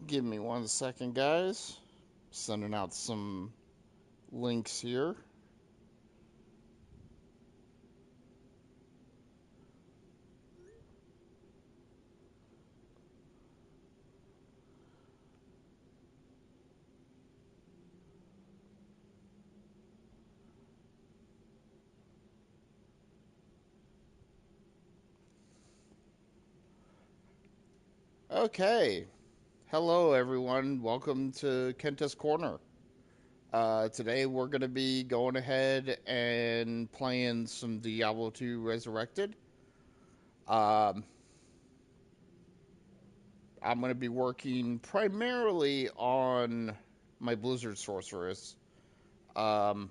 Give me 1 second, guys. Sending out some links here. Okay. Hello, everyone. Welcome to Kenta's Corner. Today we're going to be going ahead and playing some Diablo 2 Resurrected. Um, I'm going to be working primarily on my Blizzard Sorceress. Um,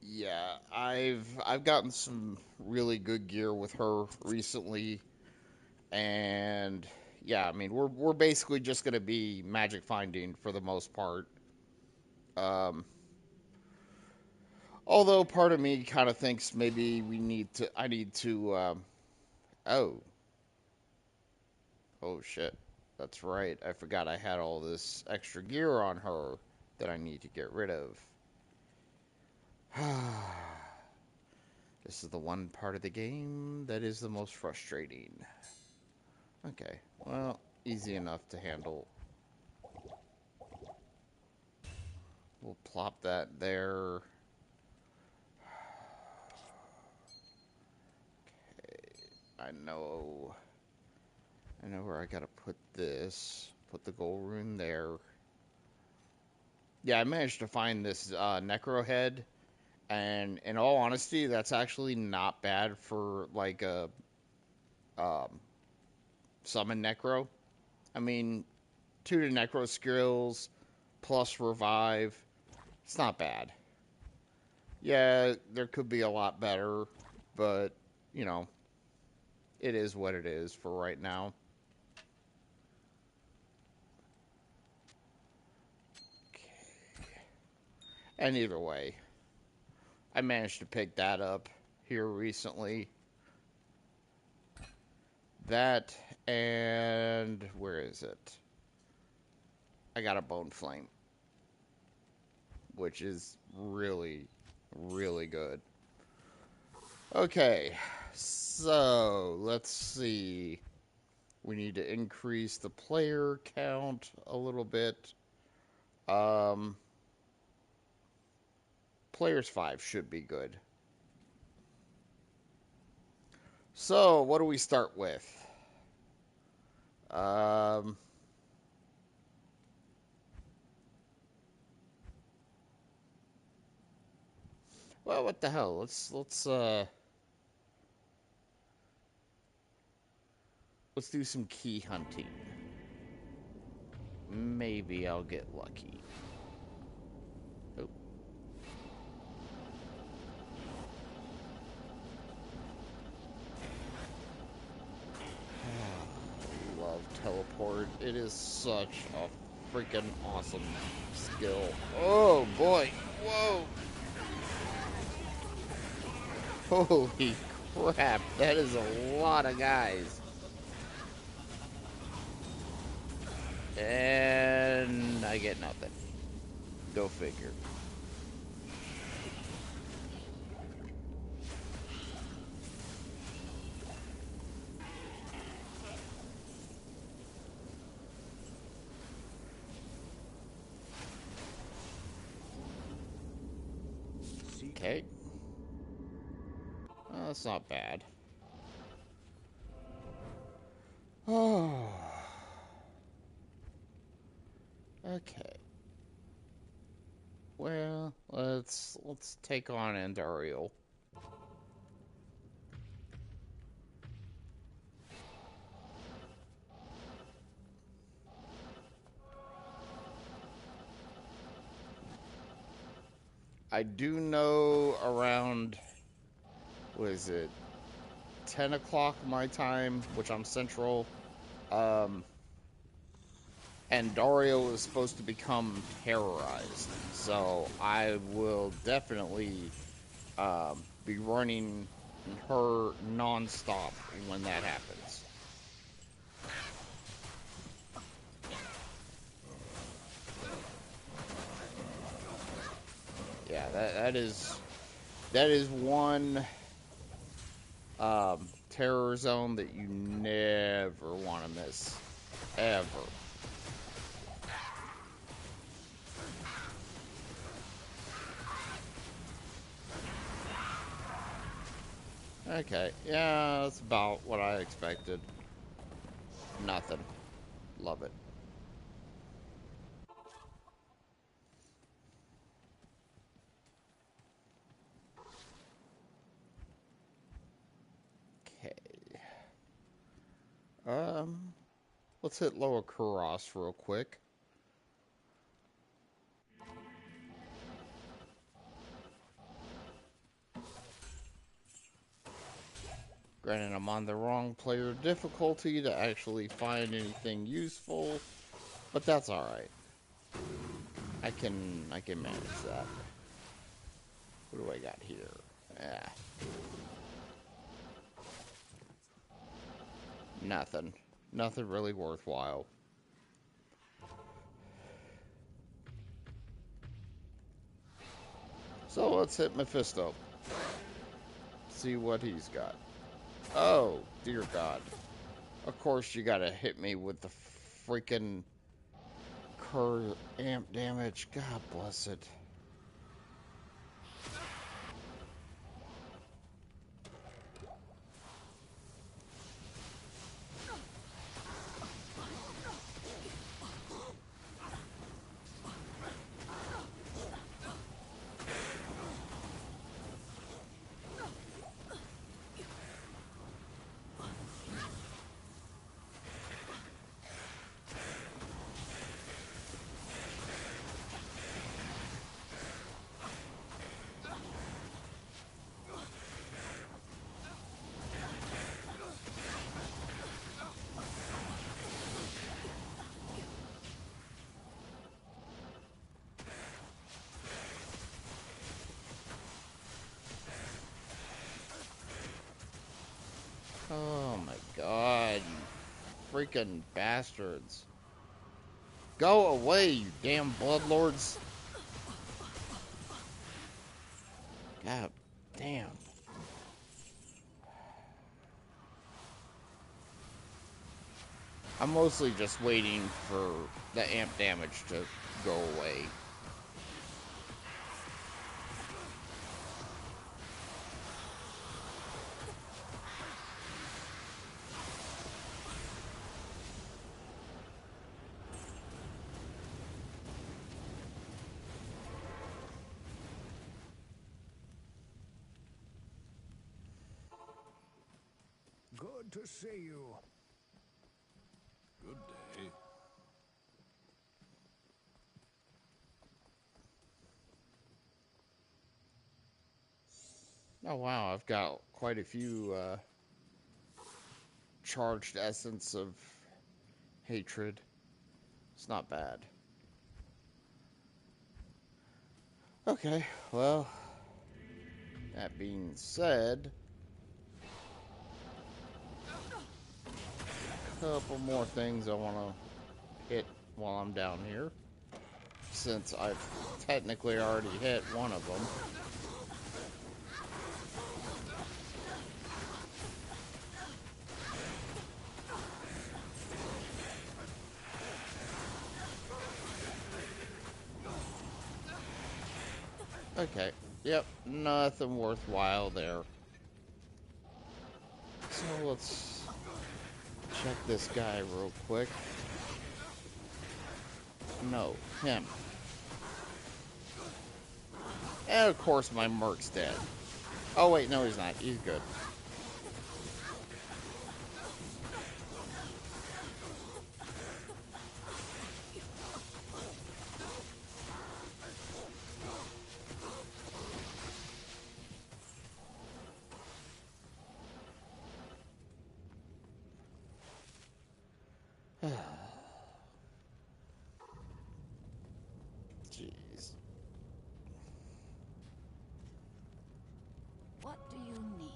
yeah, I've gotten some really good gear with her recently, and yeah, I mean we're basically just going to be magic finding for the most part. Um, Although part of me kind of thinks maybe I need to, oh, oh shit. That's right. I forgot I had all this extra gear on her that I need to get rid of. This is the one part of the game that is the most frustrating. Okay, well, easy enough to handle. We'll plop that there. I know. I know where I gotta put this. Put the gold rune there. Yeah, I managed to find this Necro head, and in all honesty, that's actually not bad for like a um, summon Necro. I mean, 2 to Necro skills plus revive. It's not bad. Yeah, there could be a lot better, but you know, it is what it is for right now. And either way, I managed to pick that up here recently. That and where is it? I got a bone flame, which is really, really good. Okay, so let's see. We need to increase the player count a little bit. Um, Players 5 should be good. So, what do we start with? Um, well, what the hell? Let's do some key hunting. Maybe I'll get lucky. Oh. Love teleport. It is such a freaking awesome skill. Oh boy. Whoa. Holy crap. That is a lot of guys. And I get nothing. Go figure. Okay. Well, that's not bad. Oh. Okay. Well, let's take on Andariel. I do know around, what is it, 10 o'clock my time, which I'm central, um, and Dario is supposed to become terrorized. So I will definitely be running her non-stop when that happens. Yeah, that is one terror zone that you never want to miss, ever. Okay, yeah, that's about what I expected. Nothing. Love it. Okay. Um, let's hit Lower Kuros real quick. Granted, I'm on the wrong player difficulty to actually find anything useful, but that's alright. I can manage that. What do I got here? Yeah, nothing. Nothing really worthwhile. So let's hit Mephisto. See what he's got. Oh, dear God. Of course you gotta hit me with the freaking cur amp damage. God bless it. Oh my God, you freaking bastards. Go away, you damn bloodlords. God damn. I'm mostly just waiting for the amp damage to go away. Good to see you. Good day. Oh wow, I've got quite a few charged essence of hatred. It's not bad. Okay, well, that being said, a couple more things I want to hit while I'm down here, since I've technically already hit one of them. Okay, yep, nothing worthwhile there. So let's check this guy real quick. No, him. And of course my Merc's dead. Oh wait, no he's not. He's good. Jeez. What do you need?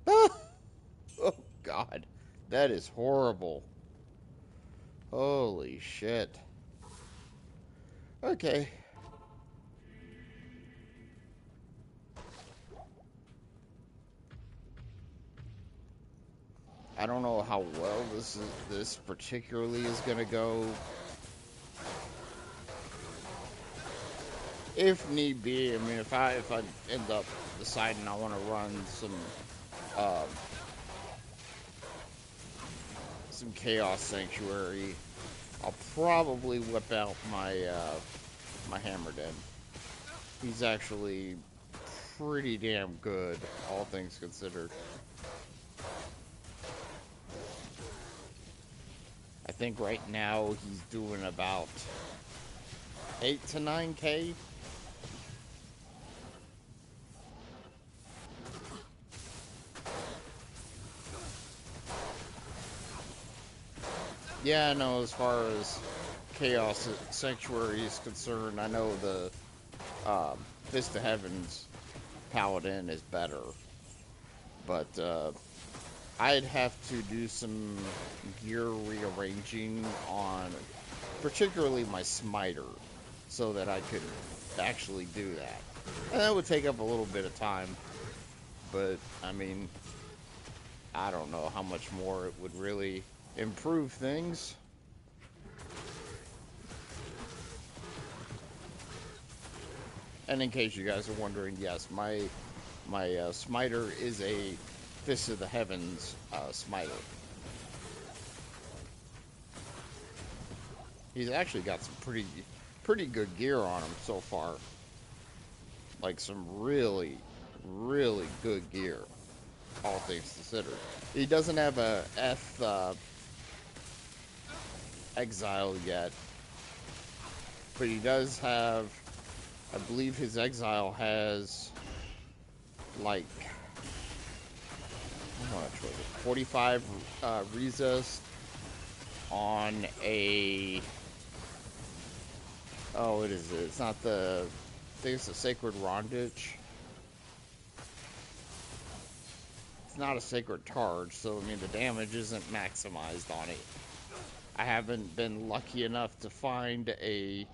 Hello. Oh God. That is horrible. Holy shit. Okay. I don't know how well this particularly is gonna go. If need be, I mean, if I end up deciding I want to run um, some Chaos Sanctuary, I'll probably whip out my Hammerden. He's actually pretty damn good, all things considered. I think right now he's doing about 8 to 9K. Yeah, no, as far as Chaos Sanctuary is concerned, I know the Fist of Heaven's Paladin is better, but I'd have to do some gear rearranging on particularly my smiter so that I could actually do that. And that would take up a little bit of time, but I mean, I don't know how much more it would really improve things. And in case you guys are wondering, yes, my smiter is a Fist of the Heavens smiter. He's actually got some pretty good gear on him so far. Like some really good gear, all things considered. He doesn't have a F exile yet, but he does have. I believe his exile has like how much was it? 45 resist on a. Oh, it is. It's not the. I think it's a Sacred Rondage. It's not a Sacred Targe, so I mean the damage isn't maximized on it. I haven't been lucky enough to find a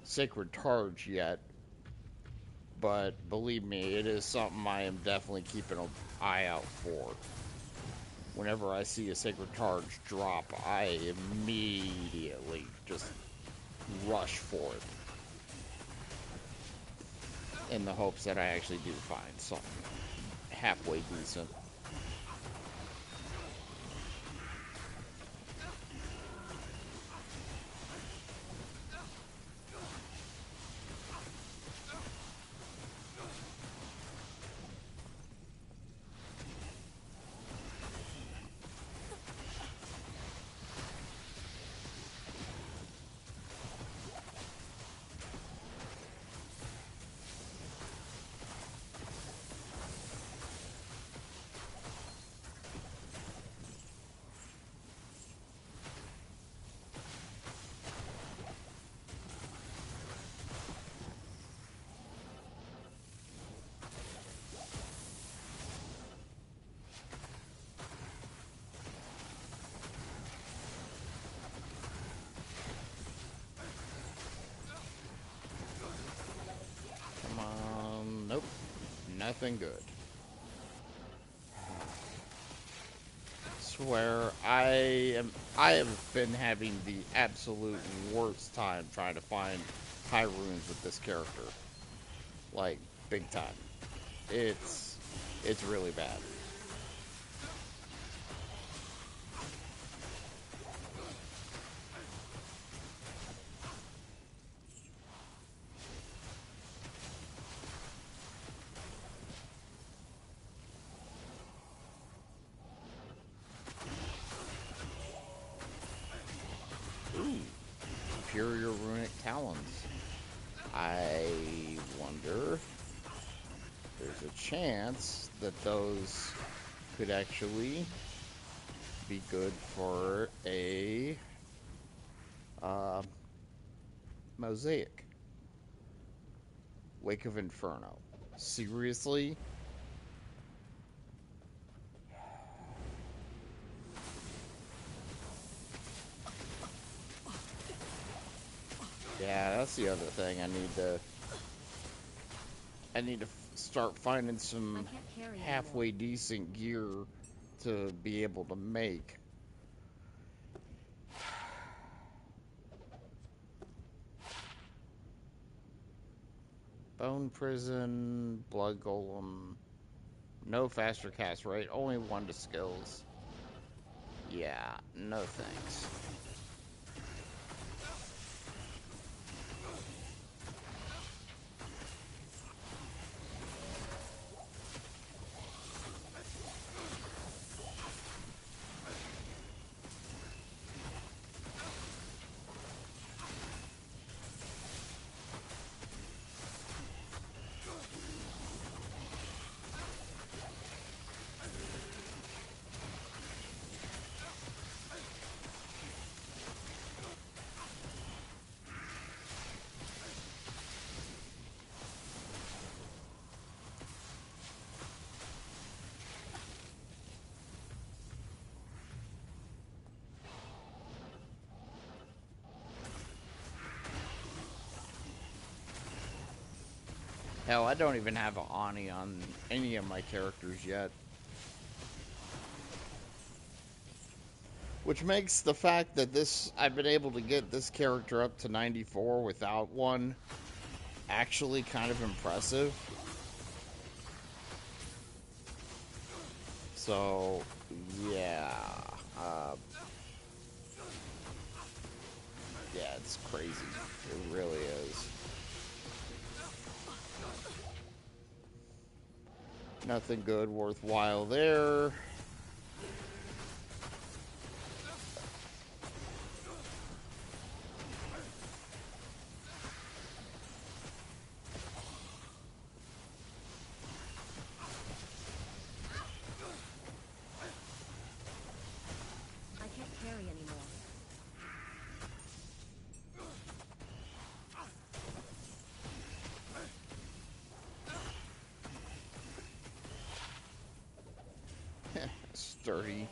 Sacred Targe yet, but believe me, it is something I am definitely keeping an eye out for. Whenever I see a Sacred Targe drop, I immediately just rush for it in the hopes that I actually do find something halfway decent. Come on, nope, nothing good. Swear, I have been having the absolute worst time trying to find high runes with this character. Like, big time. It's really bad. Ooh, Superior Runic Talons. I wonder, there's a chance that those could actually be good for a uh, mosaic. Wake of Inferno. Seriously? Yeah, that's the other thing. I need to start finding I some can't carry anymore. halfway decent gear to be able to make. Bone Prison, Blood Golem, no faster cast rate, only one to skills. Yeah, no thanks. Hell, I don't even have an Ani on any of my characters yet. Which makes the fact that I've been able to get this character up to 94 without one actually kind of impressive. So, yeah. Uh, yeah, it's crazy. It really is. Nothing good worthwhile there. I can't carry anymore. Sturdy.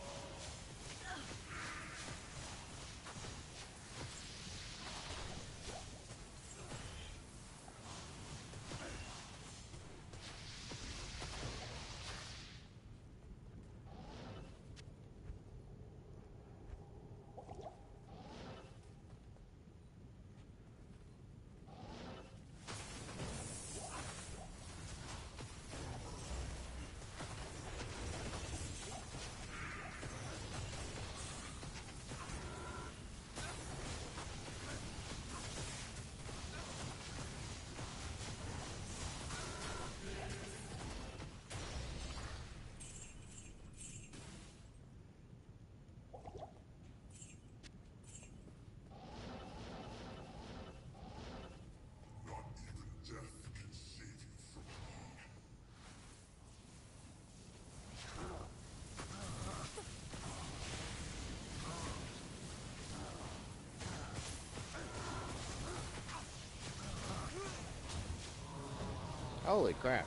Holy crap.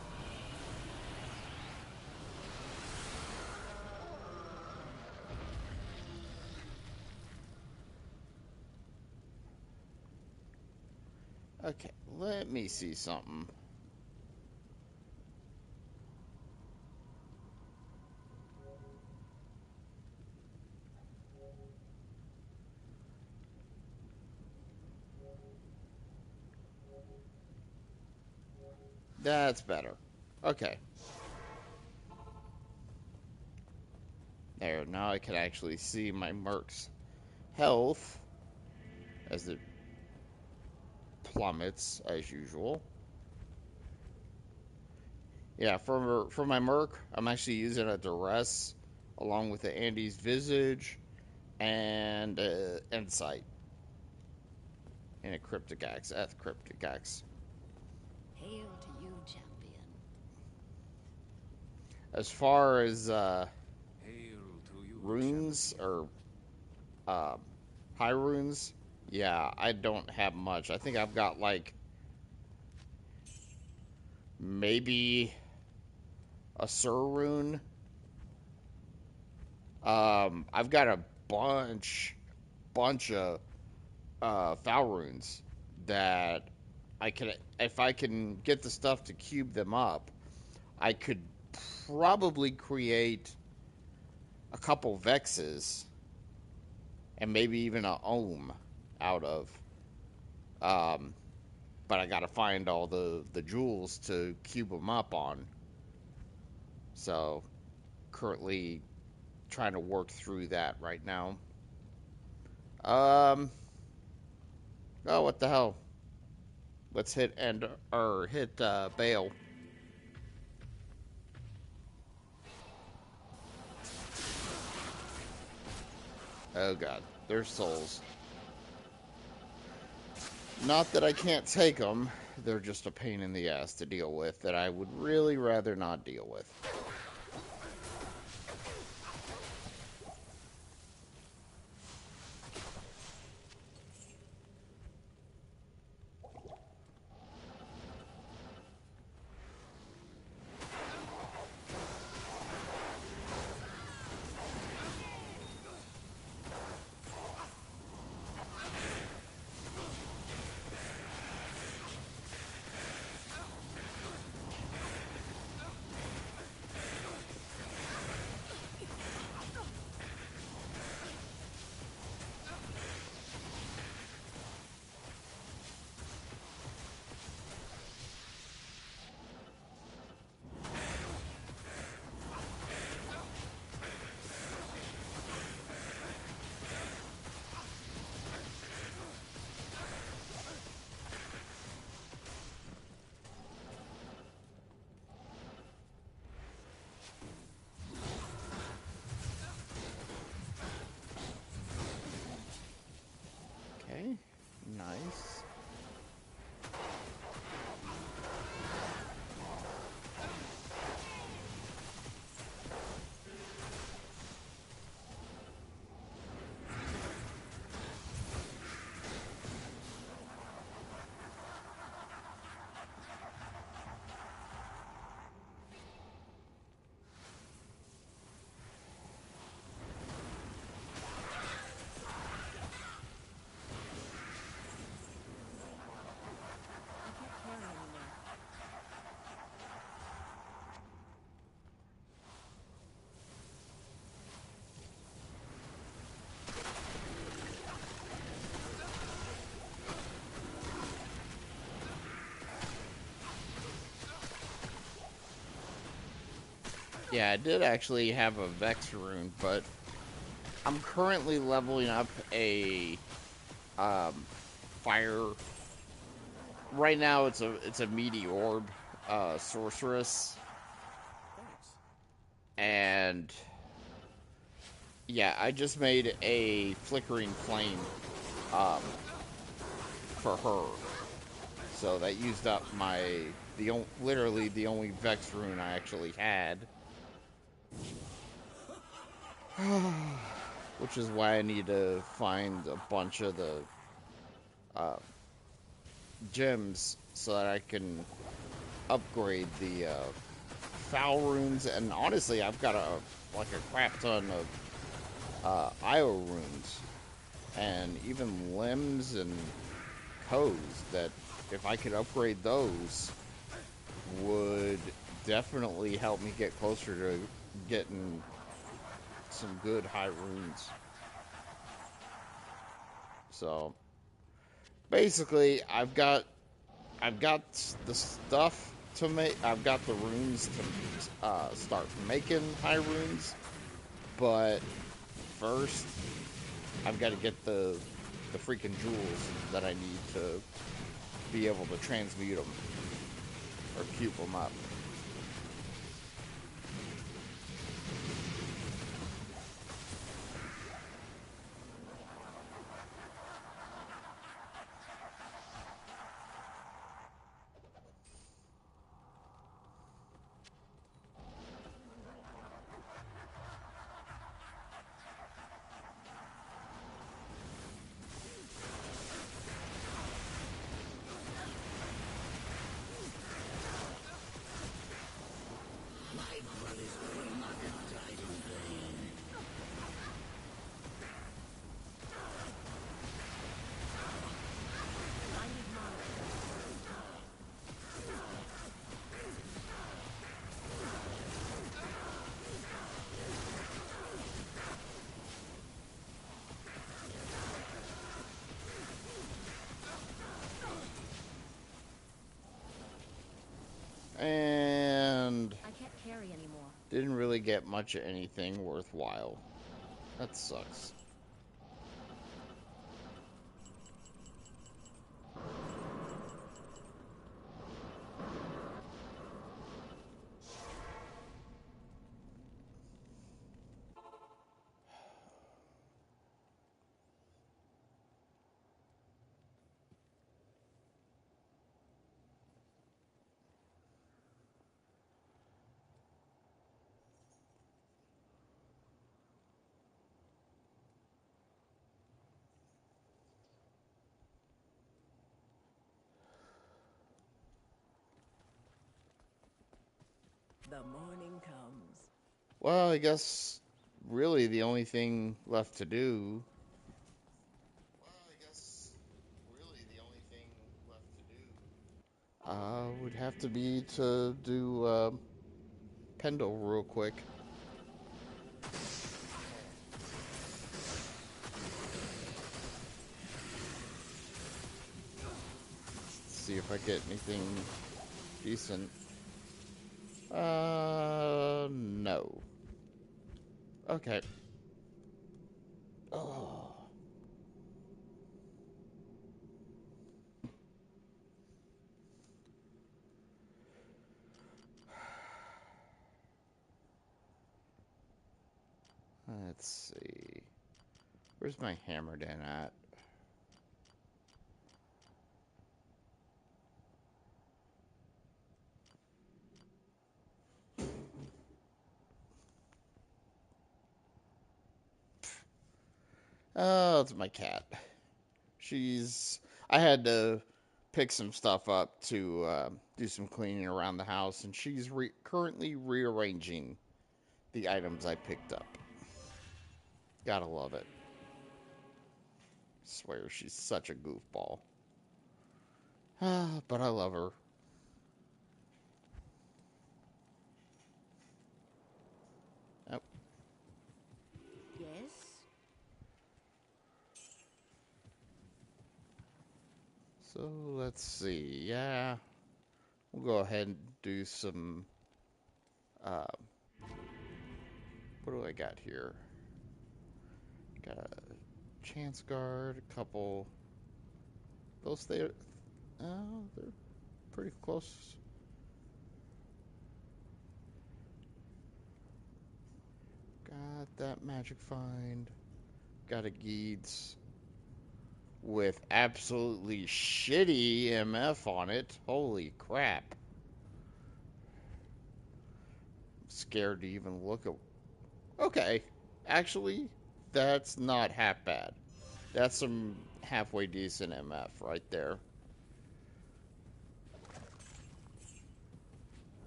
Okay, let me see something. That's better. Okay. There, now I can actually see my Merc's health as it plummets as usual. Yeah, for my Merc, I'm actually using a Duress along with the Andy's Visage and Insight and a Cryptic Axe. Cryptic Axe. Hail to you, champion. As far as Hail to you, runes champion. or um, high runes, yeah, I don't have much. I think I've got like maybe a Sur rune. I've got a bunch of foul runes that I can, if I can get the stuff to cube them up, I could probably create a couple Vexes and maybe even a Ohm out of. Um, but I gotta find all the jewels to cube them up on. So currently trying to work through that right now. Um, oh, what the hell? Let's hit end or hit Bale. Oh god, there's souls. Not that I can't take them, they're just a pain in the ass to deal with that I would really rather not deal with. Okay, nice. I can't carry anymore. Yeah, I did actually have a Vex rune, but I'm currently leveling up a fire. Right now, it's a meaty orb sorceress, Thanks. and yeah, I just made a flickering flame for her. So that used up my literally the only Vex rune I actually had, which is why I need to find a bunch of the gems so that I can upgrade the foul runes. And honestly, I've got a crap ton of IO runes and even limbs and codes that if I could upgrade those would definitely help me get closer to getting some good high runes. So basically, I've got the stuff to make. I've got the runes to start making high runes, but first I've got to get the freaking jewels that I need to be able to transmute them or cube them up. And I can't carry anymore. didn't really get much of anything worthwhile. That sucks. The morning comes. Well, I guess really the only thing left to do. Would have to be to do Pendle real quick. See if I get anything decent. No. Okay. Oh. Let's see. Where's my hammer den at? Oh, it's my cat. I had to pick some stuff up to do some cleaning around the house, and she's currently rearranging the items I picked up. Gotta love it. Swear she's such a goofball. But I love her. Oh, Yes? so let's see. Yeah, we'll go ahead and do some. Uh, what do I got here? Got a chance guard, a couple. Those they're pretty close. Got that magic find. Got a Geeds with absolutely shitty EMF on it. Holy crap. I'm scared to even look at. Okay, actually, that's not half bad. That's some halfway decent MF right there.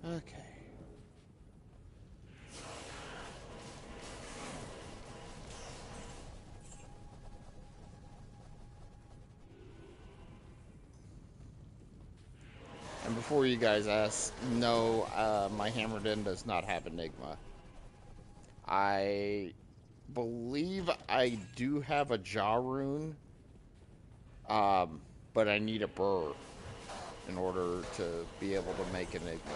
Okay. And before you guys ask, no, my Hammerden does not have Enigma. I believe I do have a Jaw rune, but I need a Burr in order to be able to make Enigma.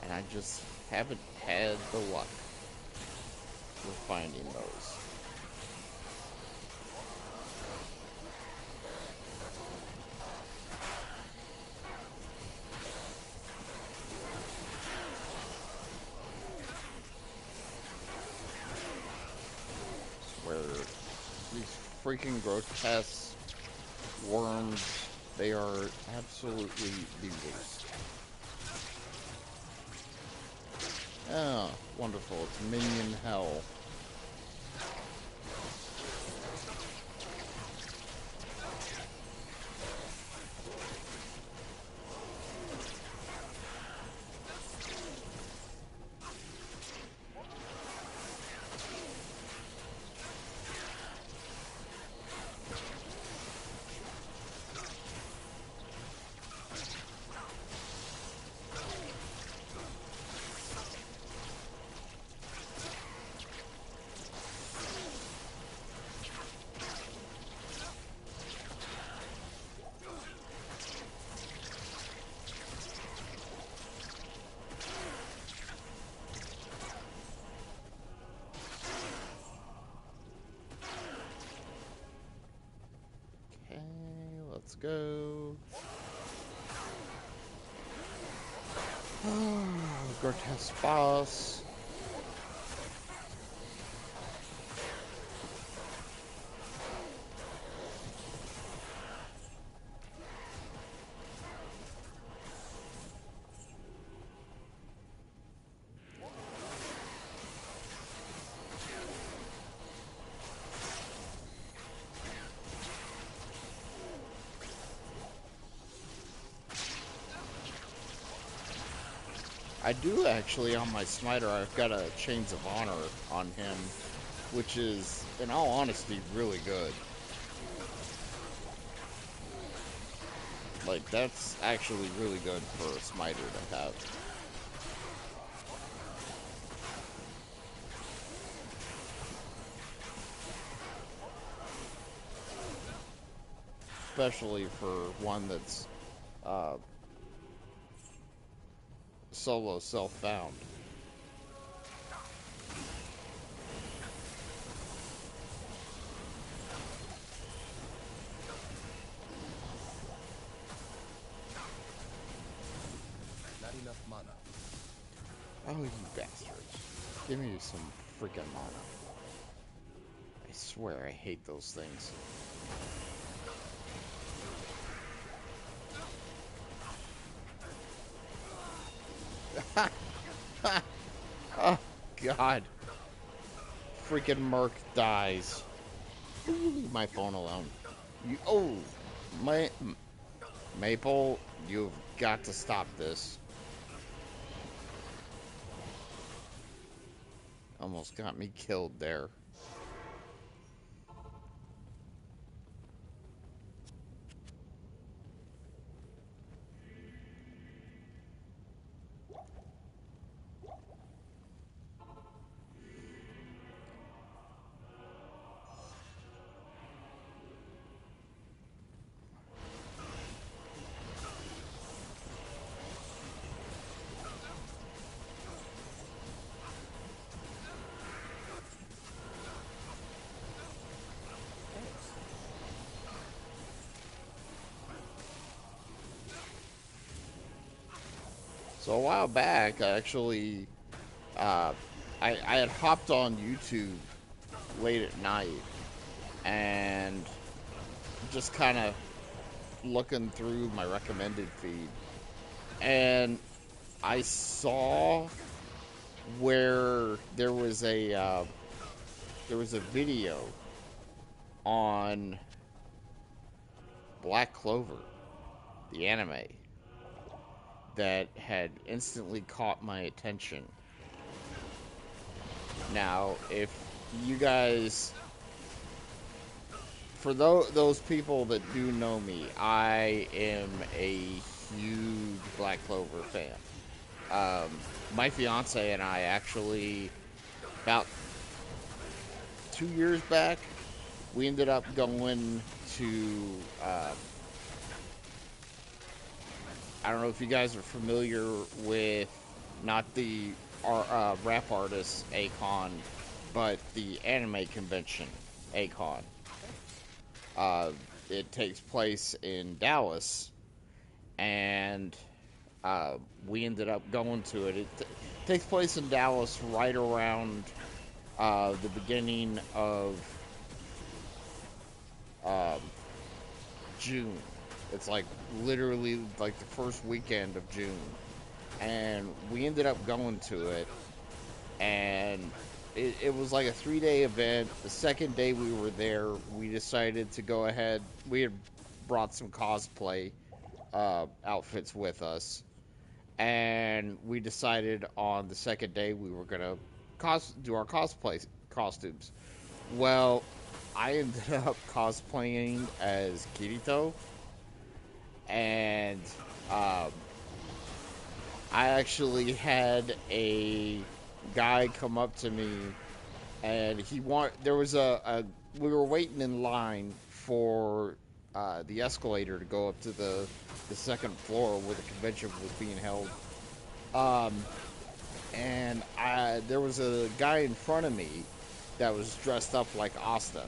And I just haven't had the luck with finding those. Where these freaking grotesque worms, they are absolutely the worst. Oh, wonderful. It's minion hell. Let's go. Grotesque boss. I do actually, on my smiter, I've got a Chains of Honor on him, which is, in all honesty, really good. Like, that's actually really good for a smiter to have. Especially for one that's solo self-found. Not enough mana. Oh, you bastards. Give me some freaking mana. I swear I hate those things. Oh, God. Freaking Merc dies. Leave my phone alone. My Maple, you've got to stop this. Almost got me killed there. So a while back, I actually, I had hopped on YouTube late at night and just kind of looking through my recommended feed, and I saw where there was a video on Black Clover, the anime, that had instantly caught my attention. Now, if you guys, for those people that do know me, I am a huge Black Clover fan. My fiance and I actually, about 2 years back, we ended up going to, I don't know if you guys are familiar with, not the rap artist Akon, but the anime convention Akon. It takes place in Dallas, and we ended up going to it. It takes place in Dallas right around the beginning of June. It's like literally like the first weekend of June, and we ended up going to it, and it was like a 3-day event. The second day we were there, we decided to go ahead. We had brought some cosplay outfits with us, and we decided on the second day we were gonna do our cosplay costumes. Well, I ended up cosplaying as Kirito, and I actually had a guy come up to me, and there was we were waiting in line for the escalator to go up to the second floor where the convention was being held. And there was a guy in front of me that was dressed up like Asta.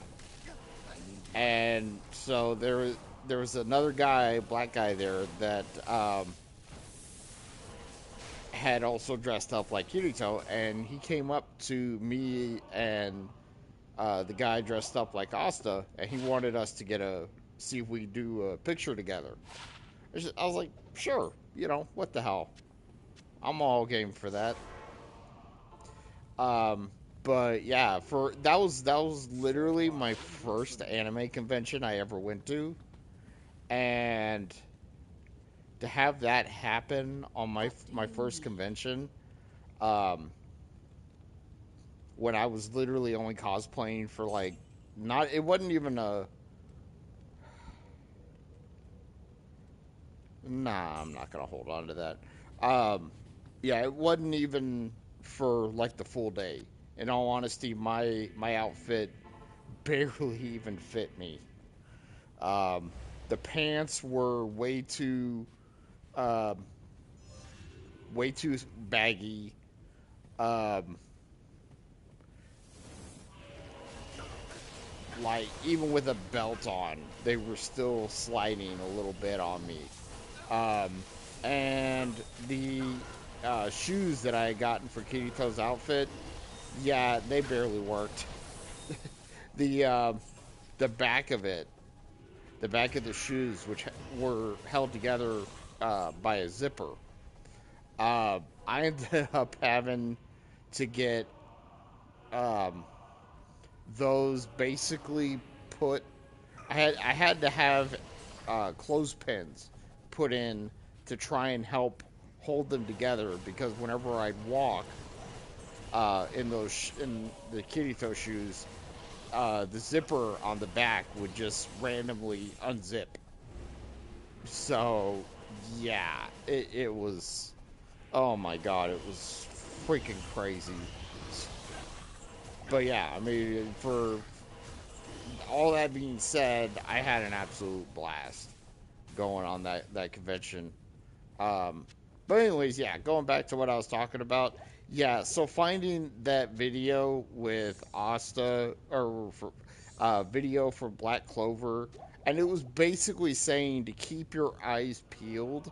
And so there was another guy, black guy there that had also dressed up like Kirito, and he came up to me and the guy dressed up like Asta, and he wanted us to see if we could do a picture together. I was like, sure, what the hell, I'm all game for that. But yeah, that was literally my first anime convention I ever went to, and to have that happen on my first convention, um, when I was literally only cosplaying for like not it wasn't even a nah, I'm not gonna hold on to that. Yeah, it wasn't even for like the full day. In all honesty, my outfit barely even fit me. Um, the pants were um, way too baggy. Um, like even with a belt on, they were still sliding a little bit on me. Um, and the shoes that I had gotten for Kirito's outfit, yeah, they barely worked. The uh, the back of it, the back of the shoes, which were held together by a zipper, I ended up having to get um, those basically put. I had to have clothespins put in to try and help hold them together because whenever I'd walk in the Kirito shoes, the zipper on the back would just randomly unzip. So yeah, it was. Oh my god, it was freaking crazy. But yeah, I mean, for all that being said, I had an absolute blast going on that convention. Um, but anyways, yeah, going back to what I was talking about. Yeah, so finding that video with Asta or for video for Black Clover, and it was basically saying to keep your eyes peeled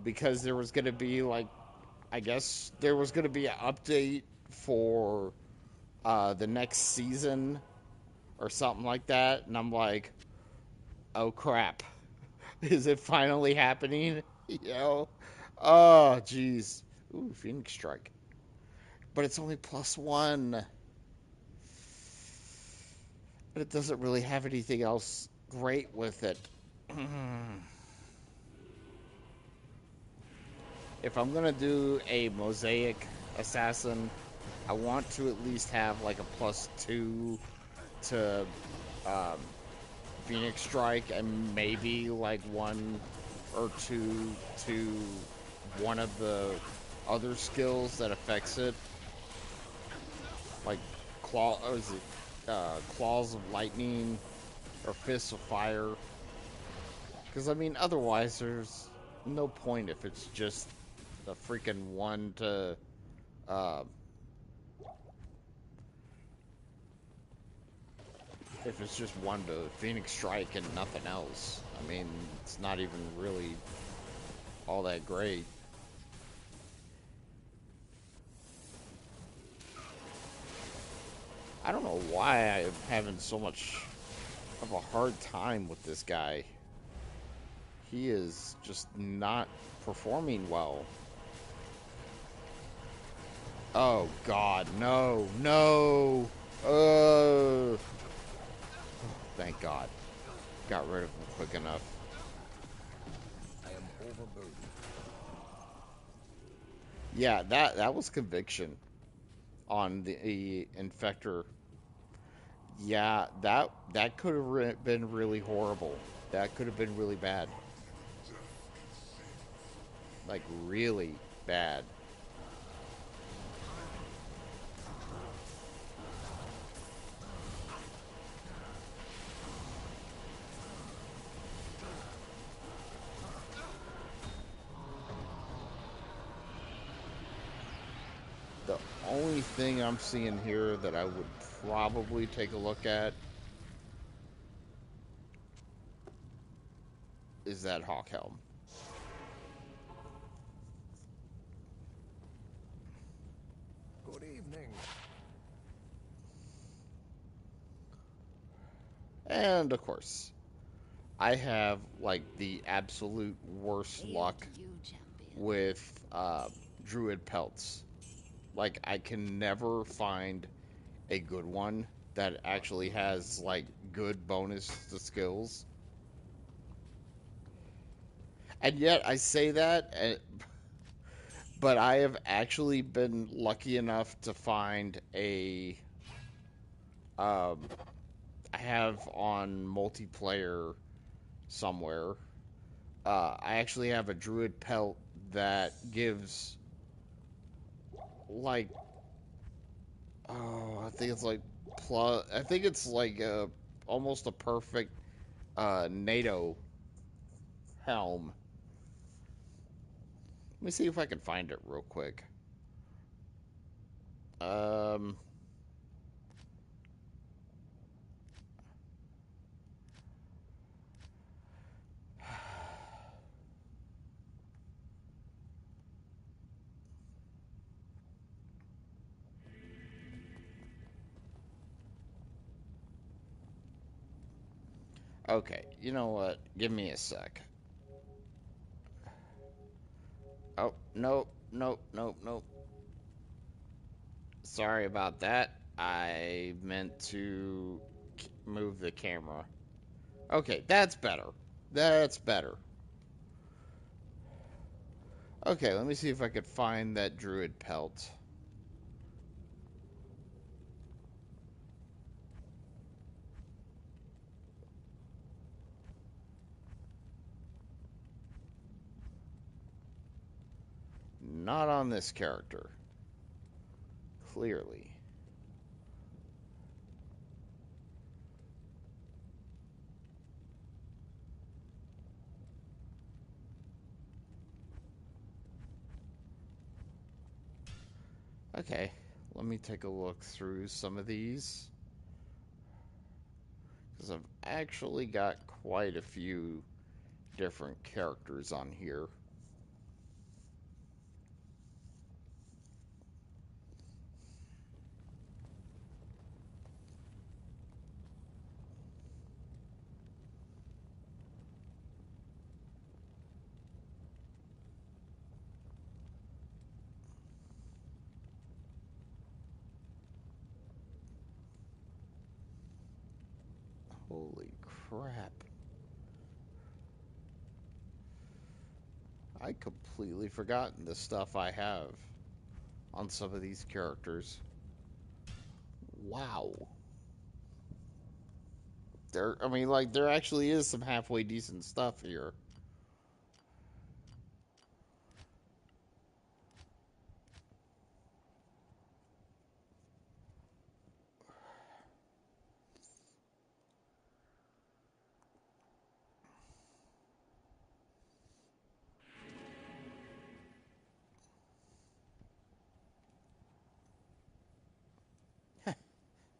because there was going to be like, I guess there was going to be an update for the next season or something like that, and I'm like, oh crap, is it finally happening? Oh, jeez. Ooh, Phoenix Strike. But it's only +1. But it doesn't really have anything else great with it. If I'm going to do a Mosaic Assassin, I want to at least have like a +2 to um, Phoenix Strike and maybe like 1 or 2 to one of the other skills that affects it, like claws of lightning or fists of fire. Because I mean, otherwise there's no point if it's just a freaking 1 to uh, if it's just 1 to Phoenix Strike and nothing else. I mean, it's not even really all that great. I don't know why I'm having so much of a hard time with this guy. He is just not performing well. Oh god, no, no. Oh, thank god. Got rid of him quick enough. I am overburdened. Yeah, that was conviction on the infector. Yeah, that could have been really horrible. That could have been really bad. Like really bad. The only thing I'm seeing here that I would probably take a look at is that hawk helm. Good evening. And of course, I have like the absolute worst Hail luck to you, champion. with druid pelts. Like I can never find a good one that actually has like good bonus to skills. And yet I say that, but I have actually been lucky enough to find a um, I have on multiplayer somewhere. I actually have a druid pelt that gives like I think it's like plus. I think it's like almost a perfect NATO helm. Let me see if I can find it real quick. Um. Okay, you know what? Give me a sec. Oh, nope, nope, nope, nope. Sorry about that. I meant to move the camera. Okay, that's better. That's better. Okay, let me see if I could find that druid pelt. Not on this character. Clearly. Okay, let me take a look through some of these. Because I've actually got quite a few different characters on here. Holy crap. I completely forgotten the stuff I have on some of these characters. Wow. I mean, like, there actually is some halfway decent stuff here.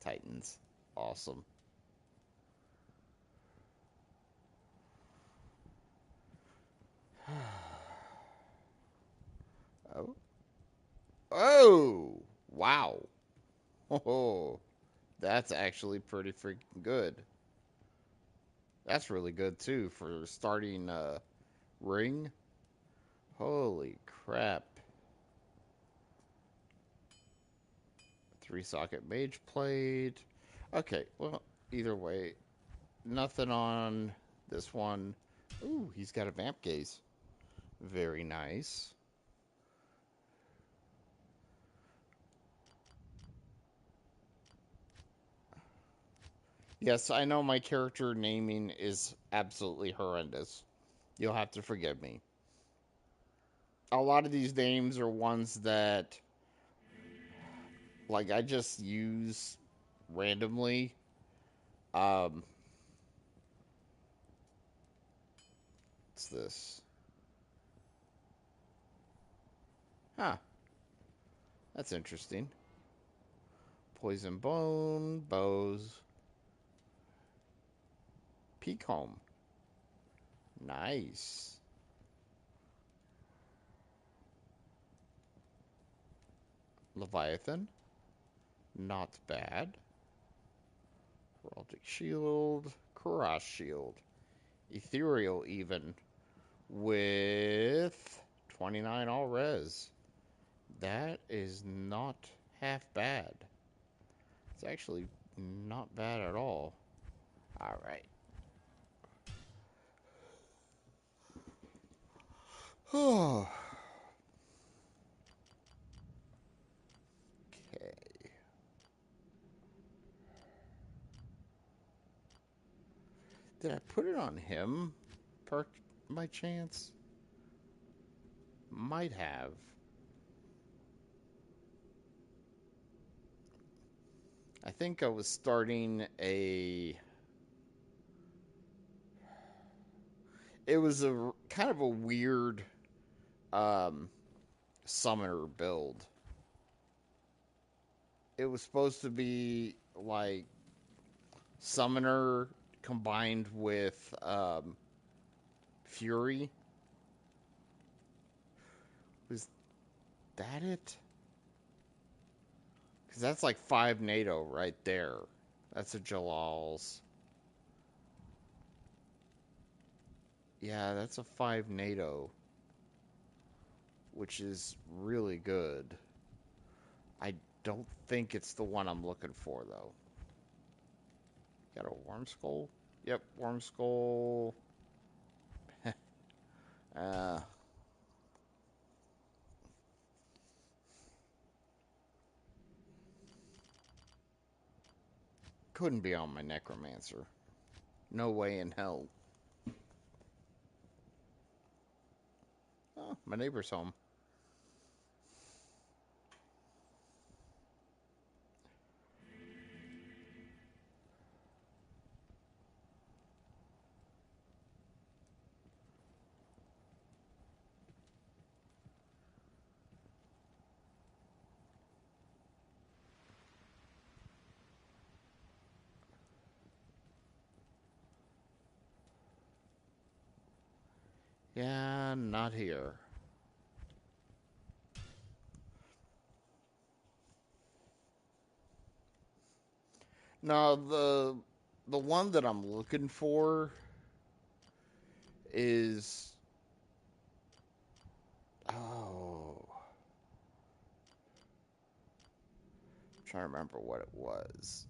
Titans. Awesome. Oh. Oh! Wow. Oh, that's actually pretty freaking good. That's really good, too, for starting Ring. Holy crap. 3-socket mage blade. Okay, well, either way, nothing on this one. Ooh, he's got a vamp gaze. Very nice. Yes, I know my character naming is absolutely horrendous. You'll have to forgive me. A lot of these names are ones that, like, I just use randomly. Um, what's this? Huh, that's interesting. Poison bone, bows, peak home. Nice. Leviathan. Not bad. Heraldic Shield. Karash Shield. Ethereal even. With 29 all res. That is not half bad. It's actually not bad at all. Alright. Okay. Did I put it on him by chance? Might have. I think I was starting a... It was a kind of a weird summoner build. It was supposed to be like summoner combined with fury. Was that it? Because that's like 5 NATO right there. That's a Jalal's. Yeah, that's a 5 NATO. Which is really good. I don't think it's the one I'm looking for, though. Got a Worm Skull? Yep, Worm Skull. uh, couldn't be on my Necromancer. No way in hell. Oh, my neighbor's home. Yeah, not here. No, the one that I'm looking for is I'm trying to remember what it was.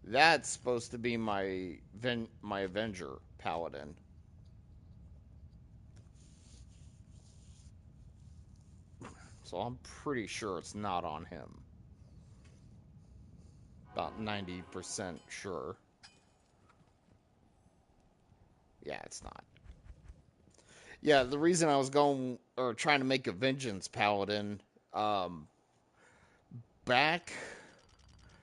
That's supposed to be my Avenger Paladin. So I'm pretty sure it's not on him. About 90% sure. Yeah, it's not. Yeah, the reason I was trying to make a Vengeance Paladin, back,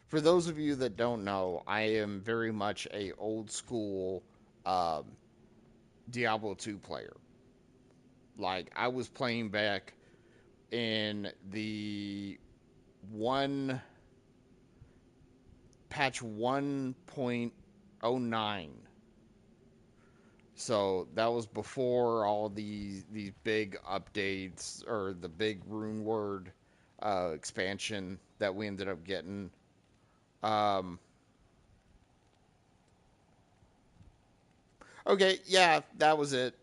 for those of you that don't know, I am very much a old school um, Diablo 2 player. Like, I was playing back in the one patch 1.09. So that was before all these big updates or the big rune word expansion that we ended up getting. Um, okay, yeah, that was it.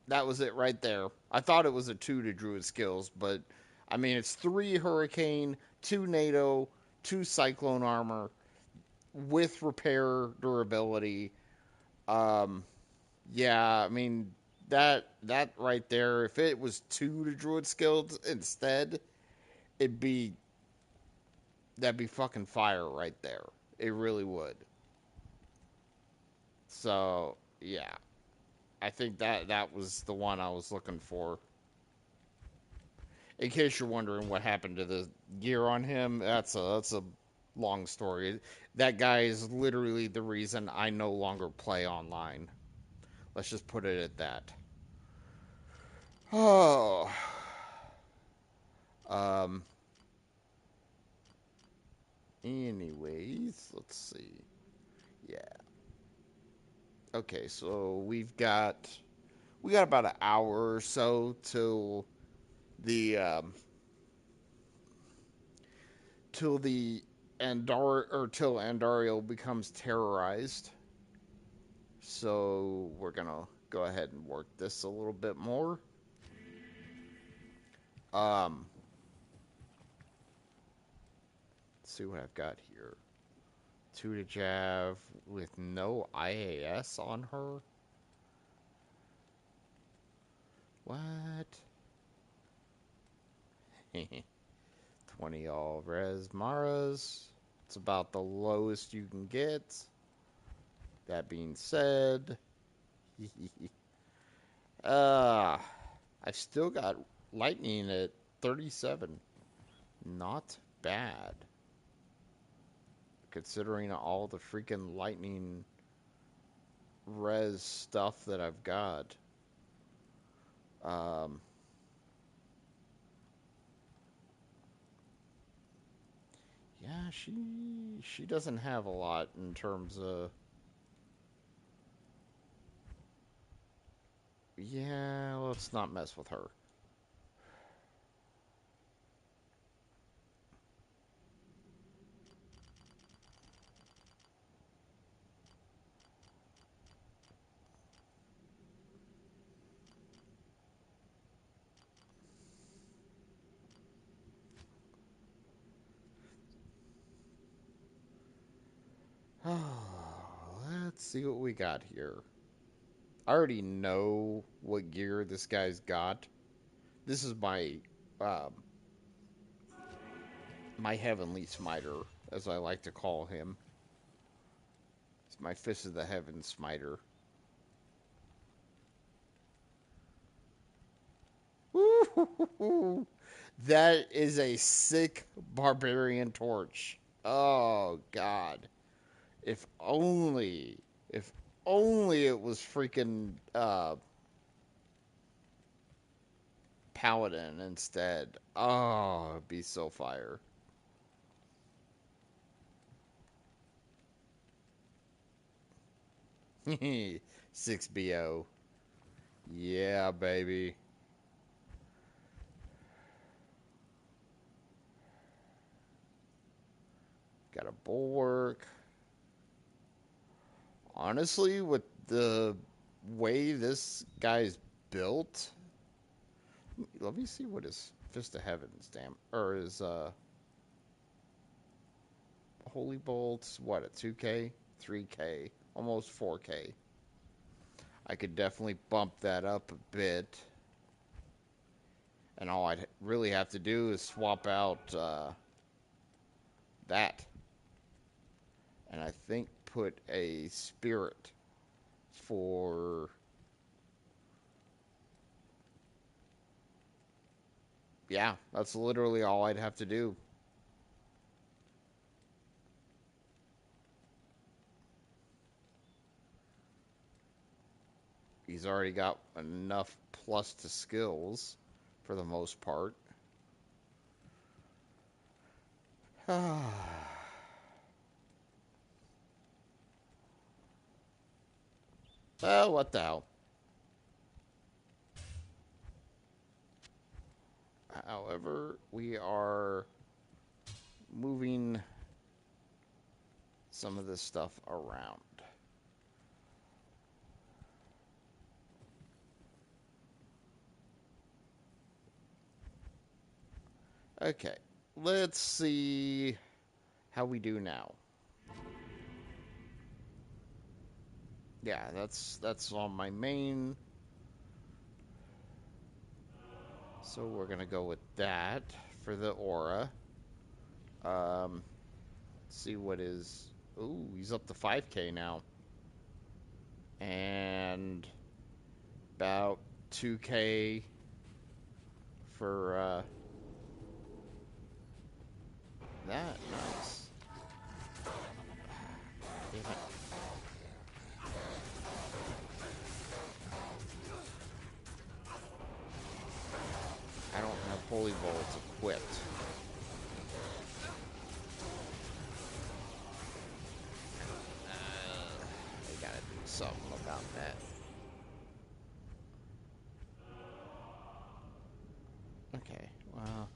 That was it right there. I thought it was a 2 to Druid skills, but I mean, it's 3 Hurricane, 2 NATO, 2 Cyclone armor with repair durability. Um, yeah, I mean, that right there, if it was 2 to Druid skills instead, it'd be that'd be fucking fire right there. It really would. So, yeah. I think that was the one I was looking for. In case you're wondering what happened to the gear on him, that's a long story. That guy is literally the reason I no longer play online. Let's just put it at that. Oh. Um Anyways, let's see. Yeah. Okay, so we got about an hour or so the um, till the till Andario becomes terrorized. So we're gonna go ahead and work this a little bit more. Um, let's see what I've got here. Tuta Jav with no IAS on her. What? 20 all res Maras. It's about the lowest you can get. That being said, uh, I've still got lightning at 37. Not bad. Considering all the freaking lightning res stuff that I've got. Um, yeah, she doesn't have a lot in terms of. Yeah, let's not mess with her. Let's see what we got here. I already know what gear this guy's got. This is um, my heavenly smiter, as I like to call him. It's my fist of the heaven smiter. Woo-hoo-hoo-hoo. That is a sick barbarian torch. Oh God! If only, if only it was freaking paladin instead. Oh, it'd be so fire. 6BO. Yeah, baby. Got a bulwark. Honestly, with the way this guy's built, let me see what his Fist of Heaven's or his Holy Bolts. What, a 2K, 3K, almost 4K. I could definitely bump that up a bit, and all I'd really have to do is swap out that, and I think put a spirit for. Yeah, that's literally all I'd have to do. He's already got enough plus to skills for the most part. Well, what the hell? However, we are moving some of this stuff around. Okay, let's see how we do now. Yeah, that's on my main. So we're gonna go with that for the aura. Um, see what is. Ooh, he's up to 5K now, and about 2K for that. Nice. Damn it. I don't have Holy Bolts equipped. I gotta do something about about that. Okay, well.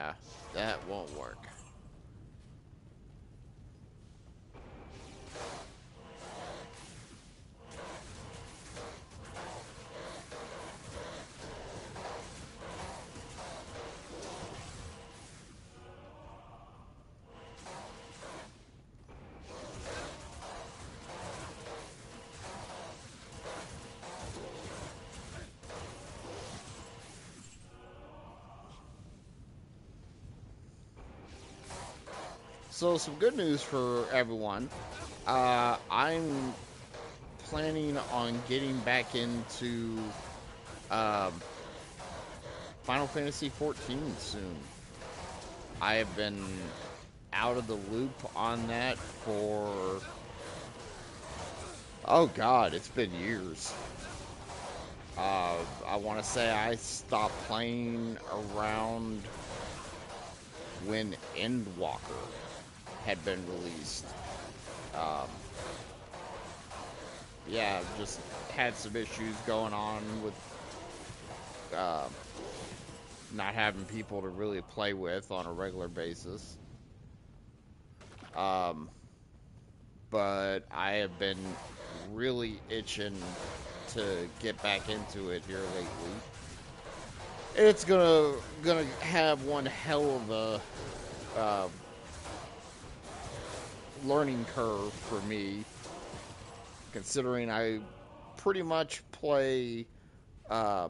Yeah, that won't work. So, some good news for everyone. I'm planning on getting back into um, Final Fantasy 14 soon. I have been out of the loop on that for, oh god, it's been years. I want to say I stopped playing around when Endwalker had been released. Um, yeah, just had some issues going on with uh, not having people to really play with on a regular basis. Um, but I have been really itching to get back into it here lately. It's gonna have one hell of a learning curve for me, considering I pretty much play. Uh,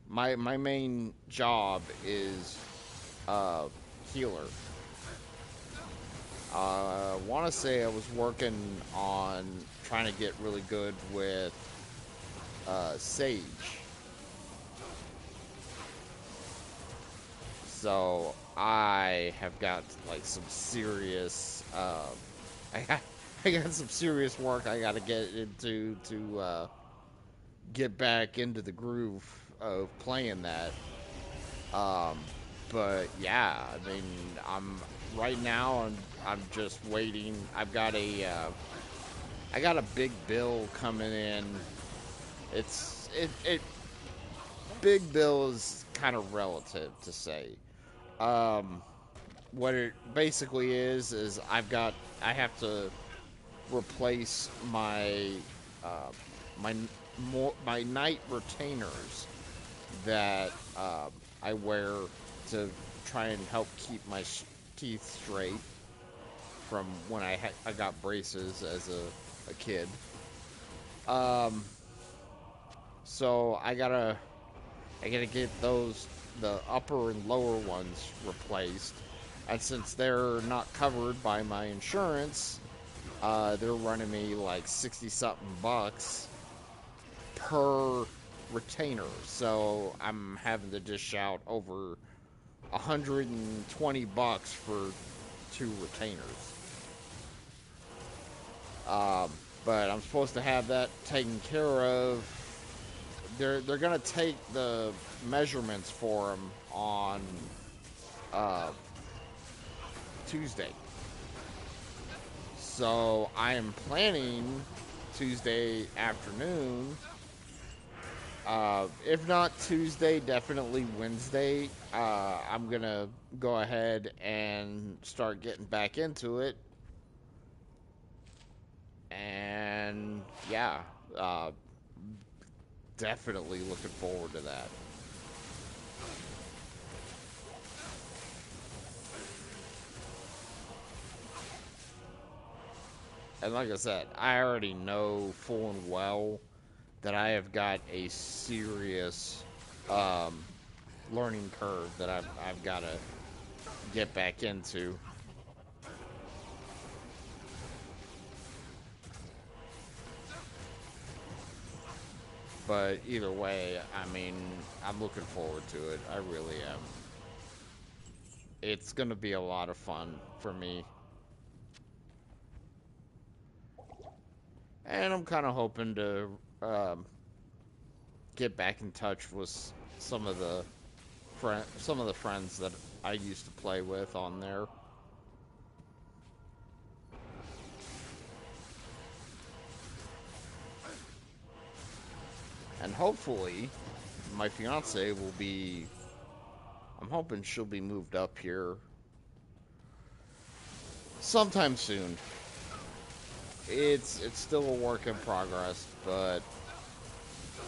my main job is healer. I want to say I was working on trying to get really good with Sage. So I have got like some serious, I got, I got some serious work I got to get into to get back into the groove of playing that. Um, but yeah, I mean, I'm right now. I'm just waiting. I got a big bill coming in. It big bill is kind of relative to say. Um, what it basically is I have to replace uh, my my night retainers that I wear to try and help keep my teeth straight from when I got braces as a kid. Um, so I gotta get the upper and lower ones replaced, and since they're not covered by my insurance, they're running me like 60 something bucks per retainer. So I'm having to dish out over 120 bucks for 2 retainers. Um, but I'm supposed to have that taken care of. They're gonna take the measurements for them on uh, Tuesday. So I am planning Tuesday afternoon. If not Tuesday, definitely Wednesday. I'm gonna go ahead and start getting back into it. And yeah, uh, definitely looking forward to that. And like I said, I already know full and well that I have got a serious um, learning curve that I've got to get back into. But either way, I mean, I'm looking forward to it. I really am. It's going to be a lot of fun for me. And I'm kind of hoping to um, get back in touch with some of the friends that I used to play with on there. And hopefully, my fiance will be. I'm hoping she'll be moved up here sometime soon. It's still a work in progress, but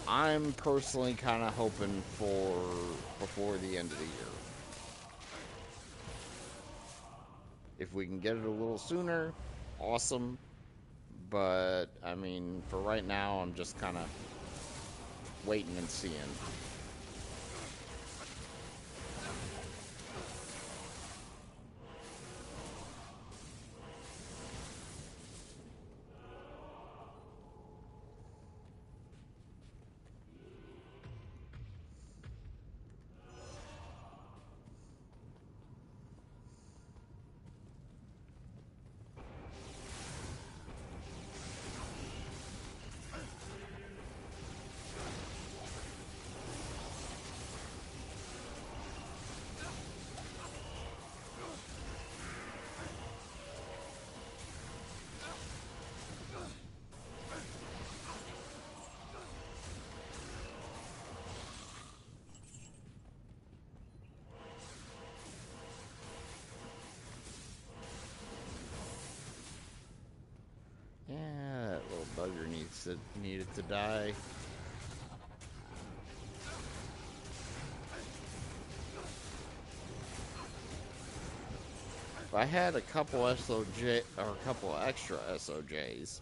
I'm personally kind of hoping for before the end of the year. If we can get it a little sooner, awesome. But I mean, for right now, I'm just kind of waiting and seeing. Yeah, that little bugger needed to die. If I had a couple SOJ or a couple extra SOJs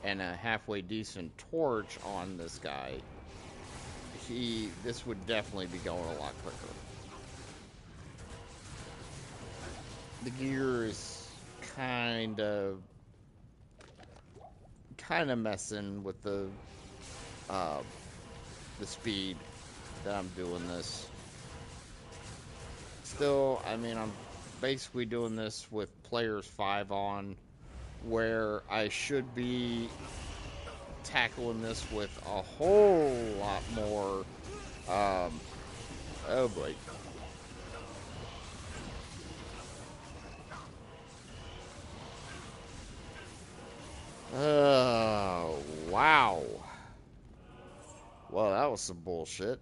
and a halfway decent torch on this guy, this would definitely be going a lot quicker. The gear is kind of messing with uh, the speed that I'm doing this. Still, I mean, I'm basically doing this with players 5 on, where I should be tackling this with a whole lot more. Oh boy. Oh, wow. Well, that was some bullshit.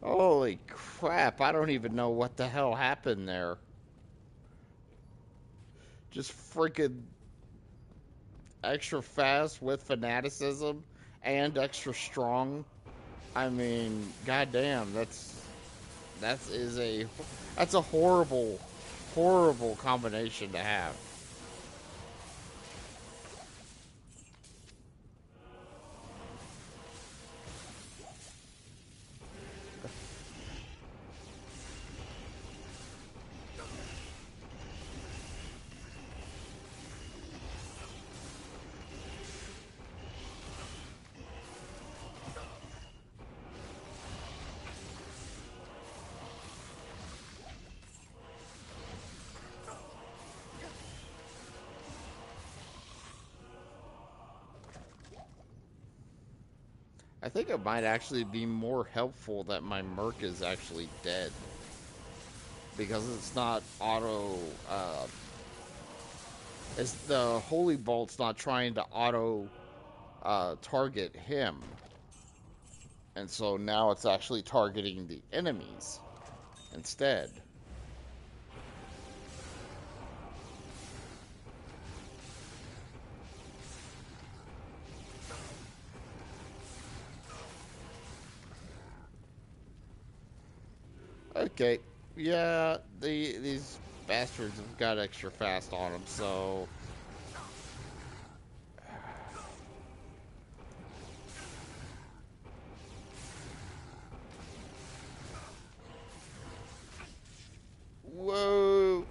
Holy crap, I don't even know what the hell happened there. Just freaking extra fast with fanaticism and extra strong. I mean, goddamn, that's a horrible, horrible combination to have. I think it might actually be more helpful that my Merc is actually dead. because it's not auto. It's the holy bolt's not trying to auto target him, and so now it's actually targeting the enemies instead. Okay, yeah, these bastards have got extra fast on them, so whoa.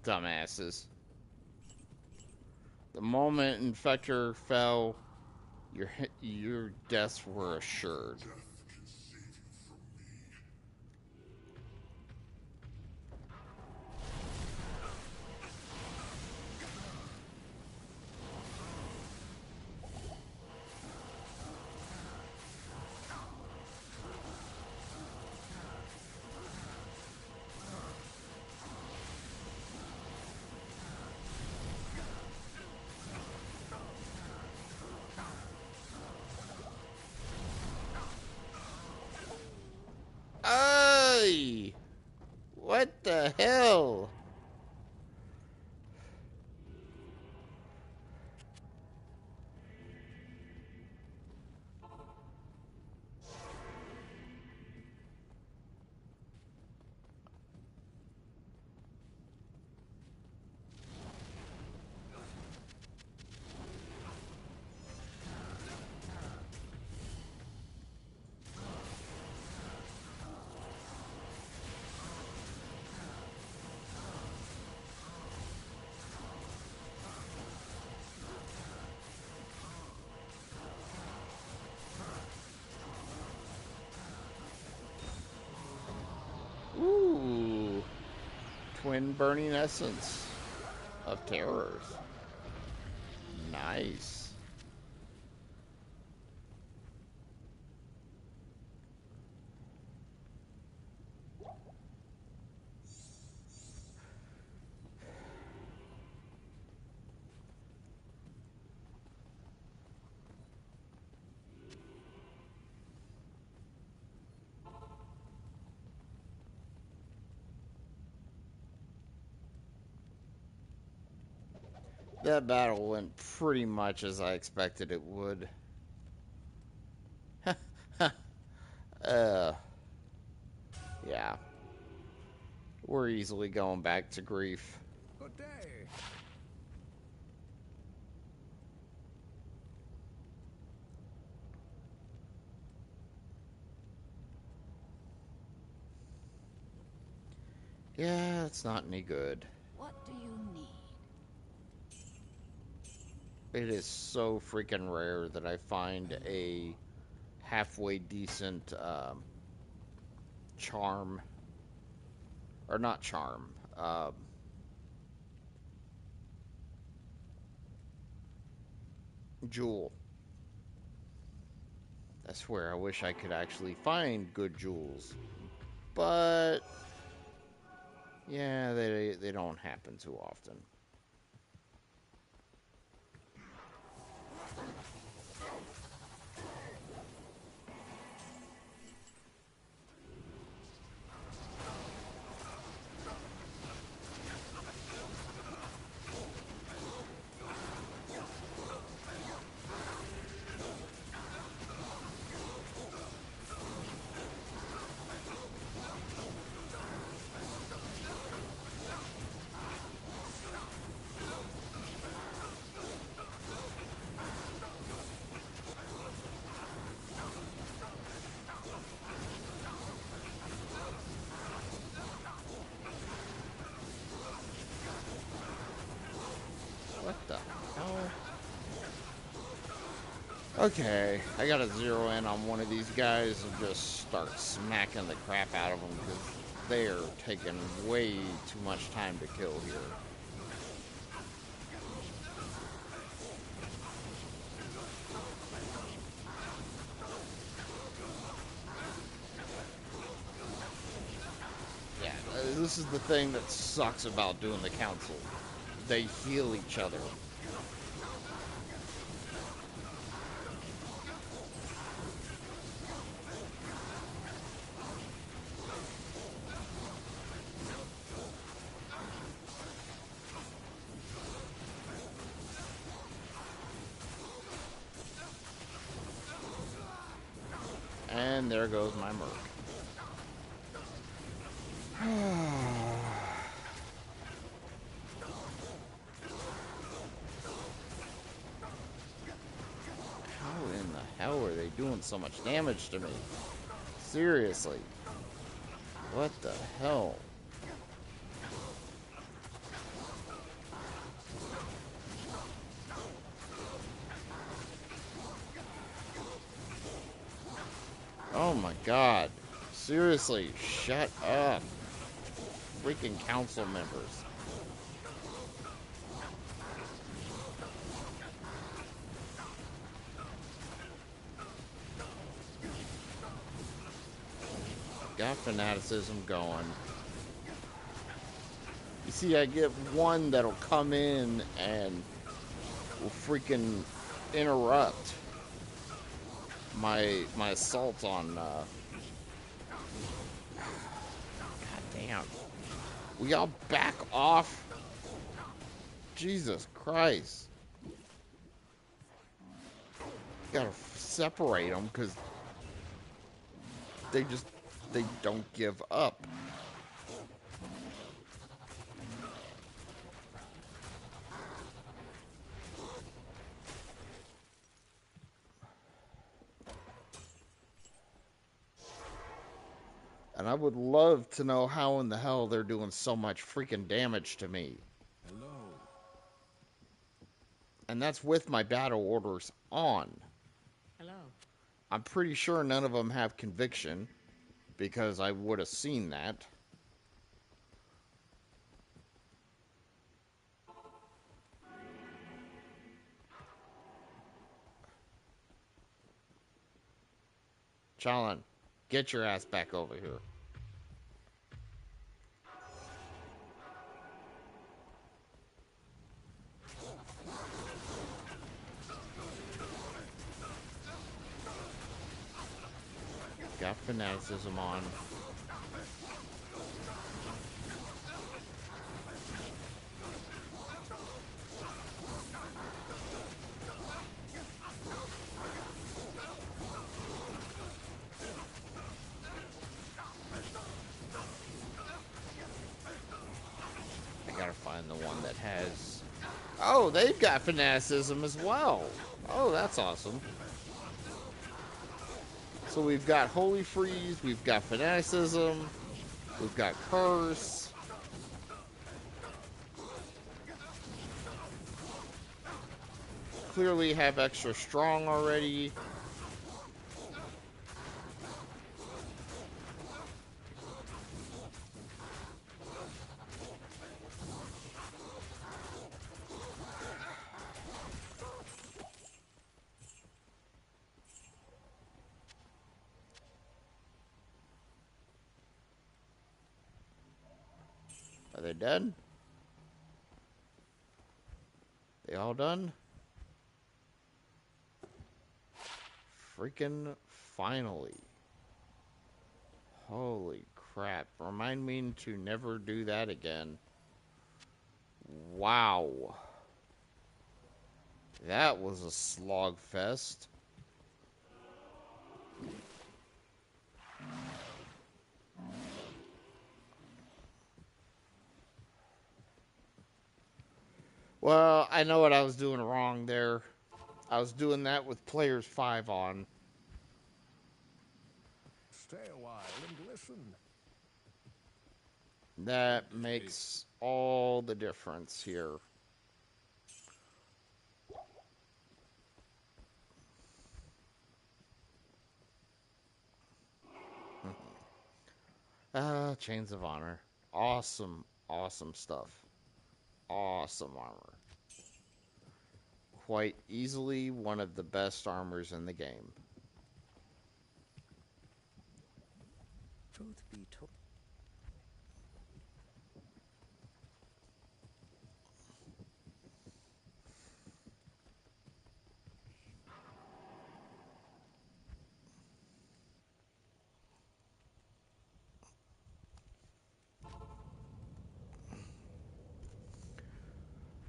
Dumbasses. The moment Infector fell, your deaths were assured. Ay! What the hell? Ooh. Twin burning essence of terrors. Nice. That battle went pretty much as I expected it would. uh, yeah. We're easily going back to grief. Good day. Yeah, it's not any good. What do you need? It is so freaking rare that I find a halfway decent charm. Or not charm. Jewel. I swear, I wish I could actually find good jewels. But yeah, they don't happen too often. Okay, I gotta zero in on one of these guys and just start smacking the crap out of them because they are taking way too much time to kill here. Yeah, this is the thing that sucks about doing the council. They heal each other. And there goes my merc. How in the hell are they doing so much damage to me? Seriously. What the hell? Oh my god. Seriously, shut up. Freaking council members. Got fanaticism going. You see, I get one that'll come in and will freaking interrupt my assault on God damn. We all back off. Jesus Christ. Gotta separate them because they don't give up. And I would love to know how in the hell they're doing so much freaking damage to me. Hello. And that's with my battle orders on. Hello. I'm pretty sure none of them have conviction, because I would have seen that. Challen, get your ass back over here. Got fanaticism on. I gotta find the one that has... Oh, they've got fanaticism as well. Oh, that's awesome. So we've got Holy Freeze, we've got fanaticism, we've got Curse. Clearly have extra strong already. Are they done? They all done? Freaking finally. Holy crap. Remind me to never do that again. Wow. That was a slog fest. Well, I know what I was doing wrong there. I was doing that with players 5 on. Stay a while and listen. That makes all the difference here. Chains of Honor. Awesome, awesome stuff. Awesome armor. Quite easily one of the best armors in the game. Truth be told.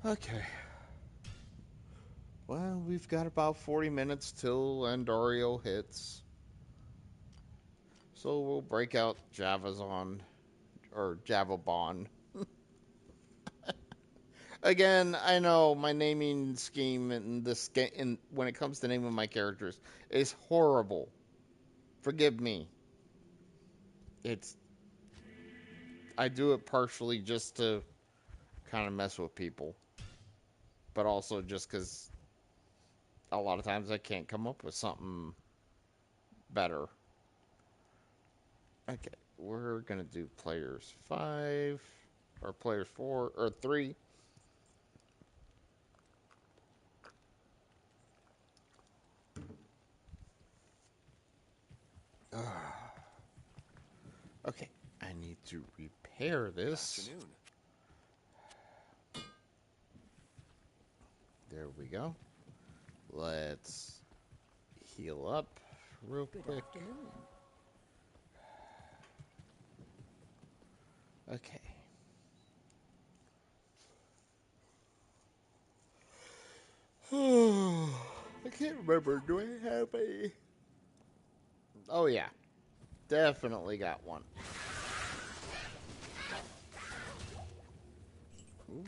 Okay. Well, we've got about 40 minutes till Andario hits. So we'll break out Javazon or Javabon. Again, I know my naming scheme in this game, when it comes to naming my characters, is horrible. Forgive me. It's I do it partially just to kind of mess with people, but also just because a lot of times I can't come up with something better. Okay, we're gonna do players 5 or players 4 or 3. Okay, I need to repair this. Afternoon. There we go. Let's heal up real Good quick. afternoon. Okay. I can't remember. Do I have a... Oh, yeah. Definitely got one. Ooh.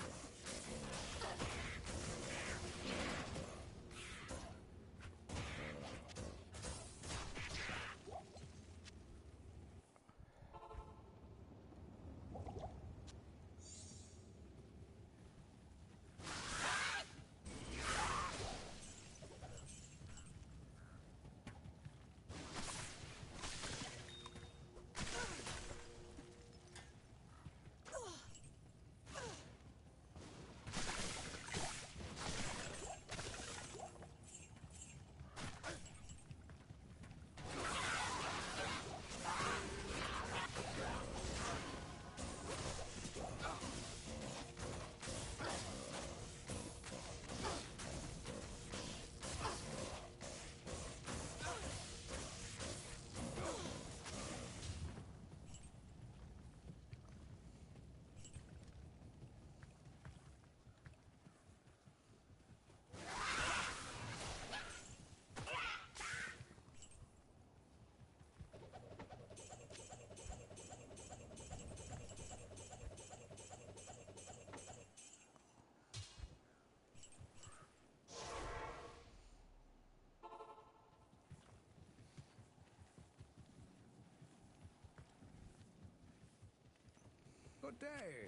Good day.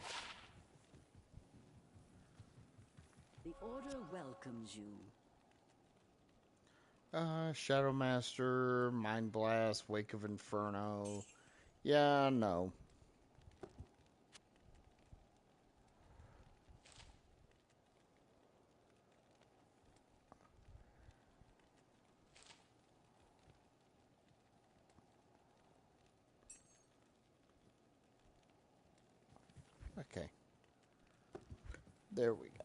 The Order welcomes you. Shadow Master, Mind Blast, Wake of Inferno. Yeah, no. Okay. There we go.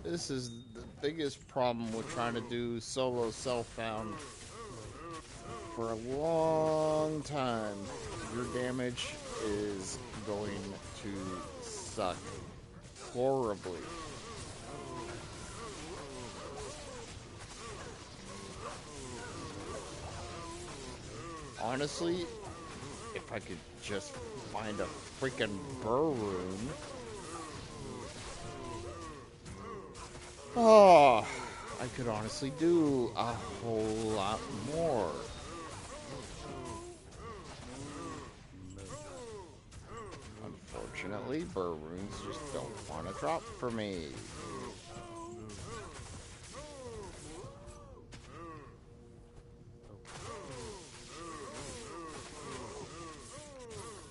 This is the biggest problem with trying to do solo self-found for a long time. Your damage is going to suck horribly. Honestly, if I could just find a freaking burr rune. Oh, I could honestly do a whole lot more. Unfortunately, burr runes just don't want to drop for me.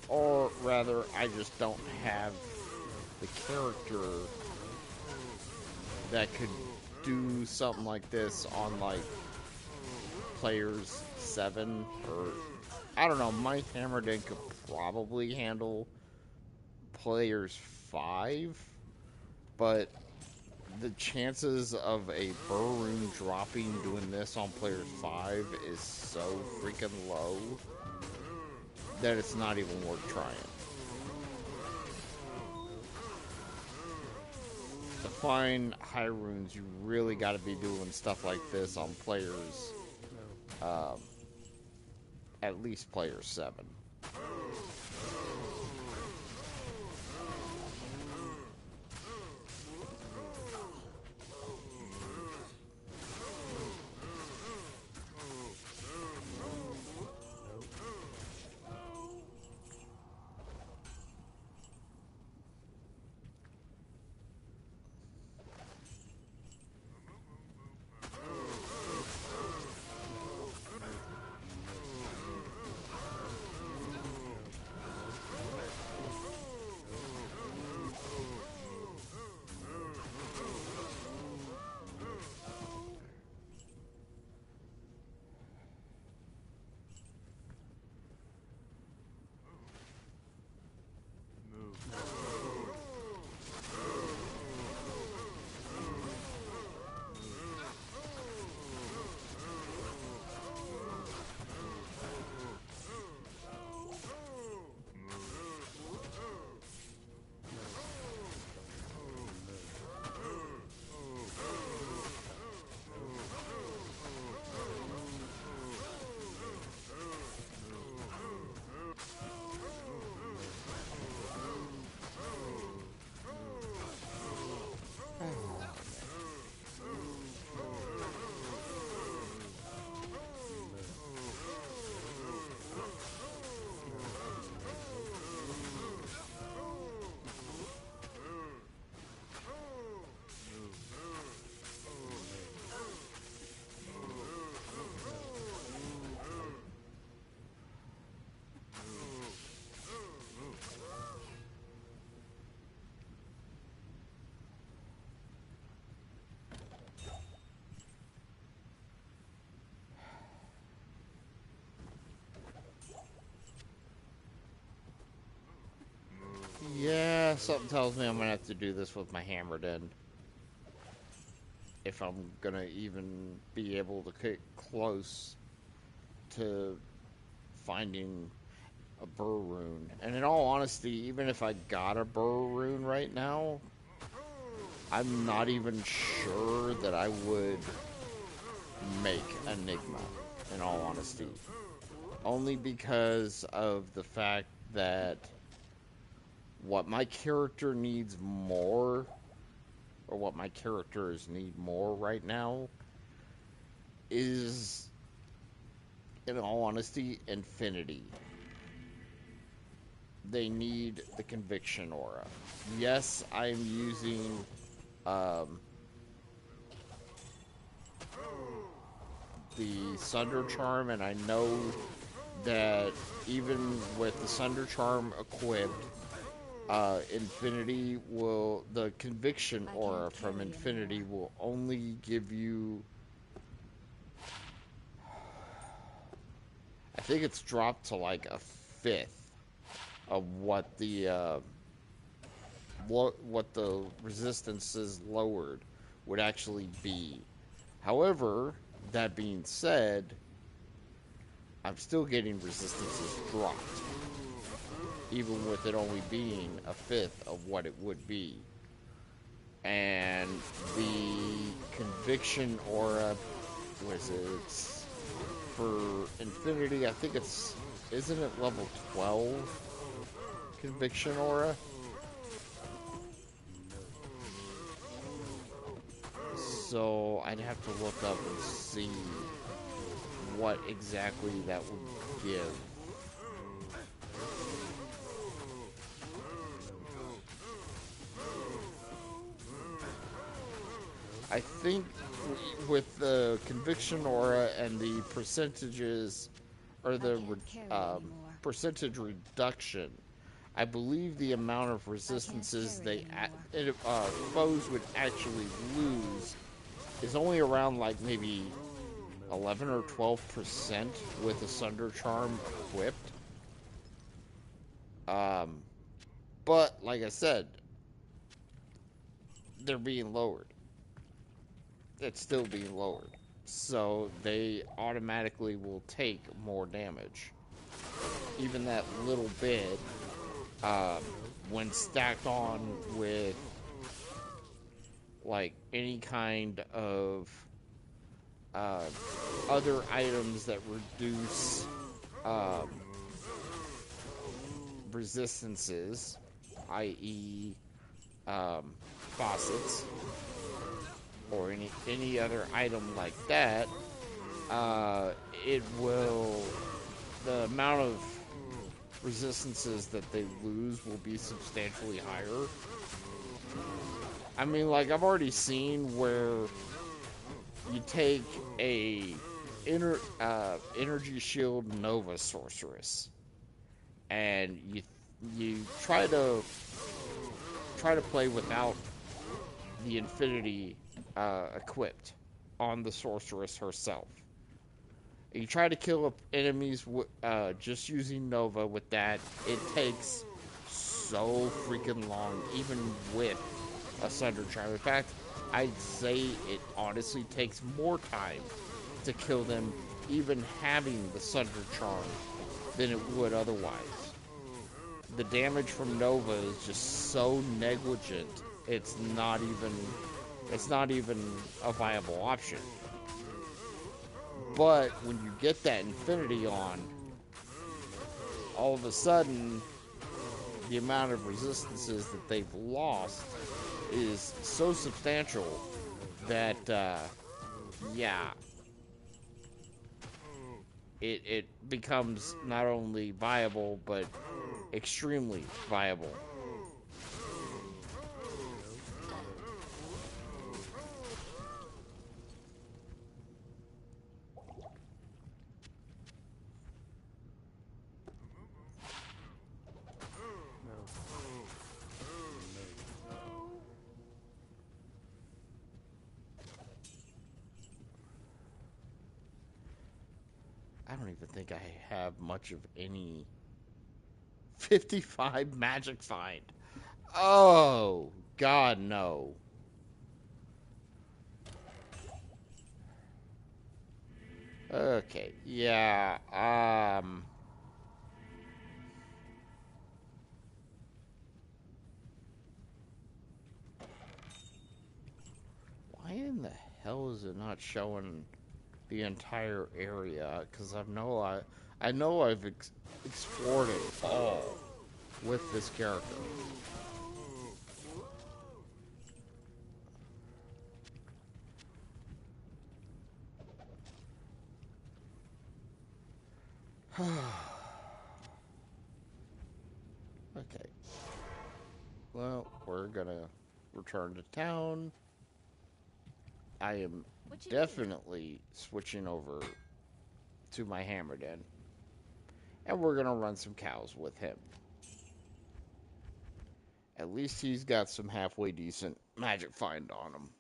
Or rather, I just don't have the character that could do something like this on, like, players 7 or... I don't know, my Hammerden could probably handle players 5, but the chances of a burr rune dropping doing this on players 5 is so freaking low that it's not even worth trying. To find high runes, you really got to be doing stuff like this on players, at least player 7. Yeah, something tells me I'm gonna have to do this with my Hammerden if I'm gonna even be able to get close to finding a burr rune. And in all honesty, even if I got a burr rune right now, I'm not even sure that I would make Enigma, in all honesty. Only because of the fact that what my character needs more, or what my characters need more right now, is, in all honesty, Infinity. They need the Conviction Aura. Yes, I'm using the Sunder Charm, and I know that even with the Sunder Charm equipped, Infinity will, the Conviction Aura from Infinity will only give you, I think it's dropped to like a fifth of what the resistance is lowered. would actually be. However, that being said, I'm still getting resistances dropped, even with it only being a fifth of what it would be. And the conviction aura, what is it? For Infinity, I think isn't it level 12 conviction aura? So I'd have to look up and see what exactly that would give. I think with the conviction aura and the percentages, or the percentage reduction, I believe the amount of resistances foes would actually lose is only around like maybe 11 or 12% with a Sunder Charm equipped. But like I said, they're being lowered. It's still being lowered. So they automatically will take more damage. Even that little bit, when stacked on with like any kind of other items that reduce resistances, i.e. faucets, or any other item like that, the amount of resistances that they lose will be substantially higher. I mean, like, I've already seen where you take a energy shield Nova sorceress and you try to play without the Infinity equipped on the sorceress herself. And you try to kill enemies just using Nova with that. It takes so freaking long, even with a Sunder Charm. In fact, I'd say it honestly takes more time to kill them, even having the Sunder Charm, than it would otherwise. The damage from Nova is just so negligent. It's not even a viable option. But when you get that Infinity on, all of a sudden, the amount of resistances that they've lost is so substantial that, it becomes not only viable, but extremely viable. I don't even think I have much of any 55 magic find. Oh, God, no. Okay, yeah, why in the hell is it not showing the entire area? Because I know I've explored it all with this character. Okay. Well, we're gonna return to town. I am definitely switching over to my hammer den. And we're gonna run some cows with him. At least he's got some halfway decent magic find on him.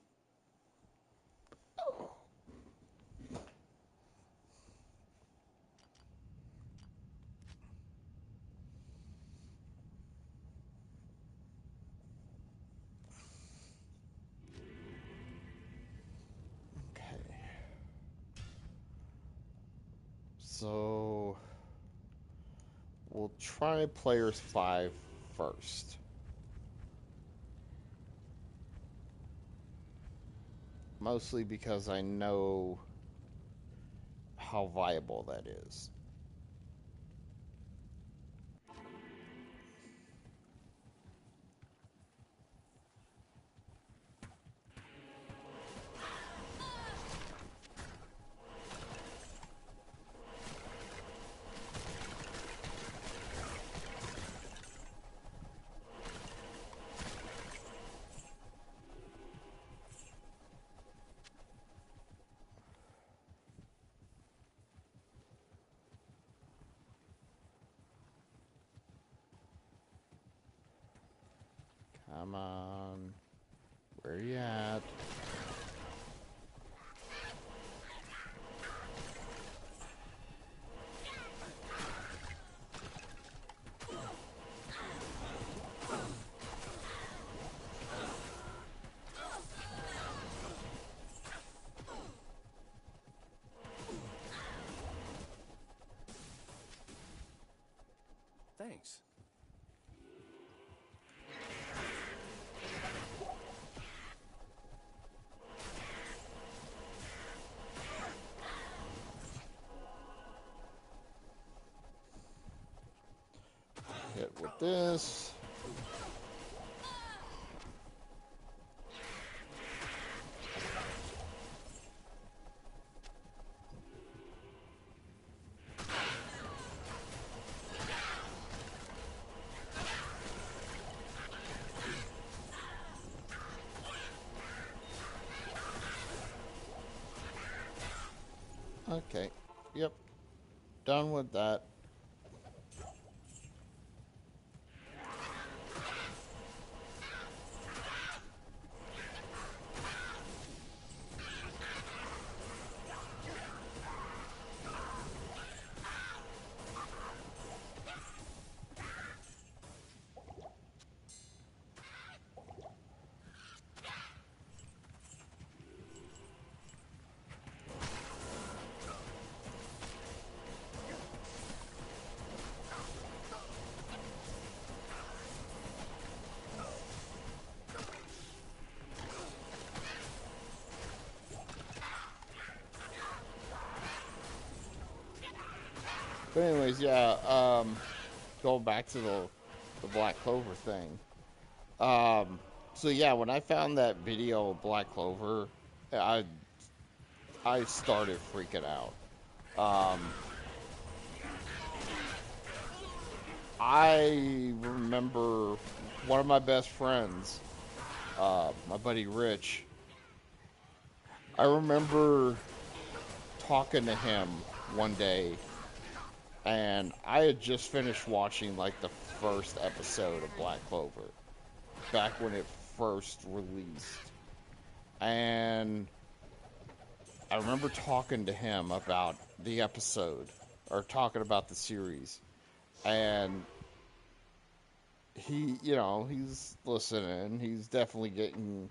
So we'll try players 5 first. Mostly because I know how viable that is. Come on. Where you at? Thanks. Hit with this. Okay. Yep. Done with that. But anyways, yeah, going back to the Black Clover thing. So yeah, when I found that video of Black Clover, I I started freaking out. Um, I remember one of my best friends, my buddy Rich. I remember talking to him one day, and I had just finished watching like the first episode of Black Clover back when it first released. And I remember talking to him about the episode or talking about the series. And he, he's listening. He's definitely getting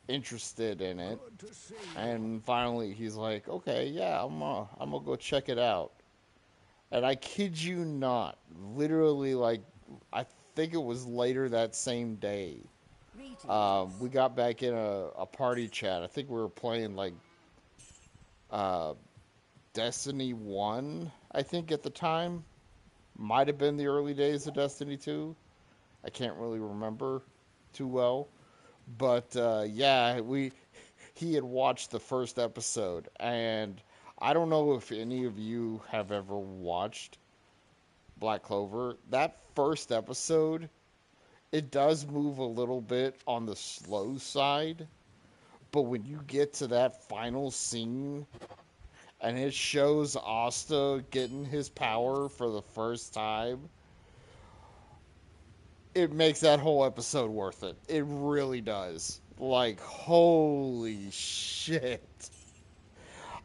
interested in it. Good to see you. And finally he's like, "Okay, yeah, I'm gonna go check it out." And I kid you not, literally, like, I think it was later that same day. Greetings. We got back in a party chat. I think we were playing like uh, Destiny 1, I think at the time. Might have been the early days of Destiny 2. I can't really remember too well. But yeah, he had watched the first episode, and I don't know if any of you have ever watched Black Clover. That first episode, it does move a little bit on the slow side, but when you get to that final scene and it shows Asta getting his power for the first time, it makes that whole episode worth it. It really does. Like, holy shit.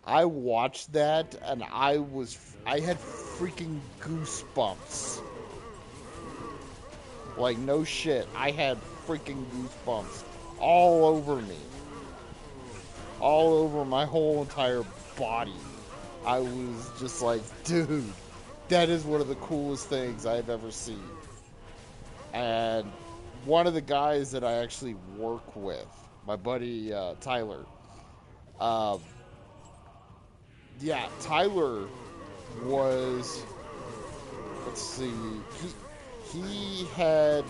I watched that and I had freaking goosebumps. Like, no shit. I had freaking goosebumps all over me. All over my whole entire body. I was just like, dude, that is one of the coolest things I've ever seen. And one of the guys that I actually work with, my buddy Tyler, uh, yeah, Tyler was, let's see, he had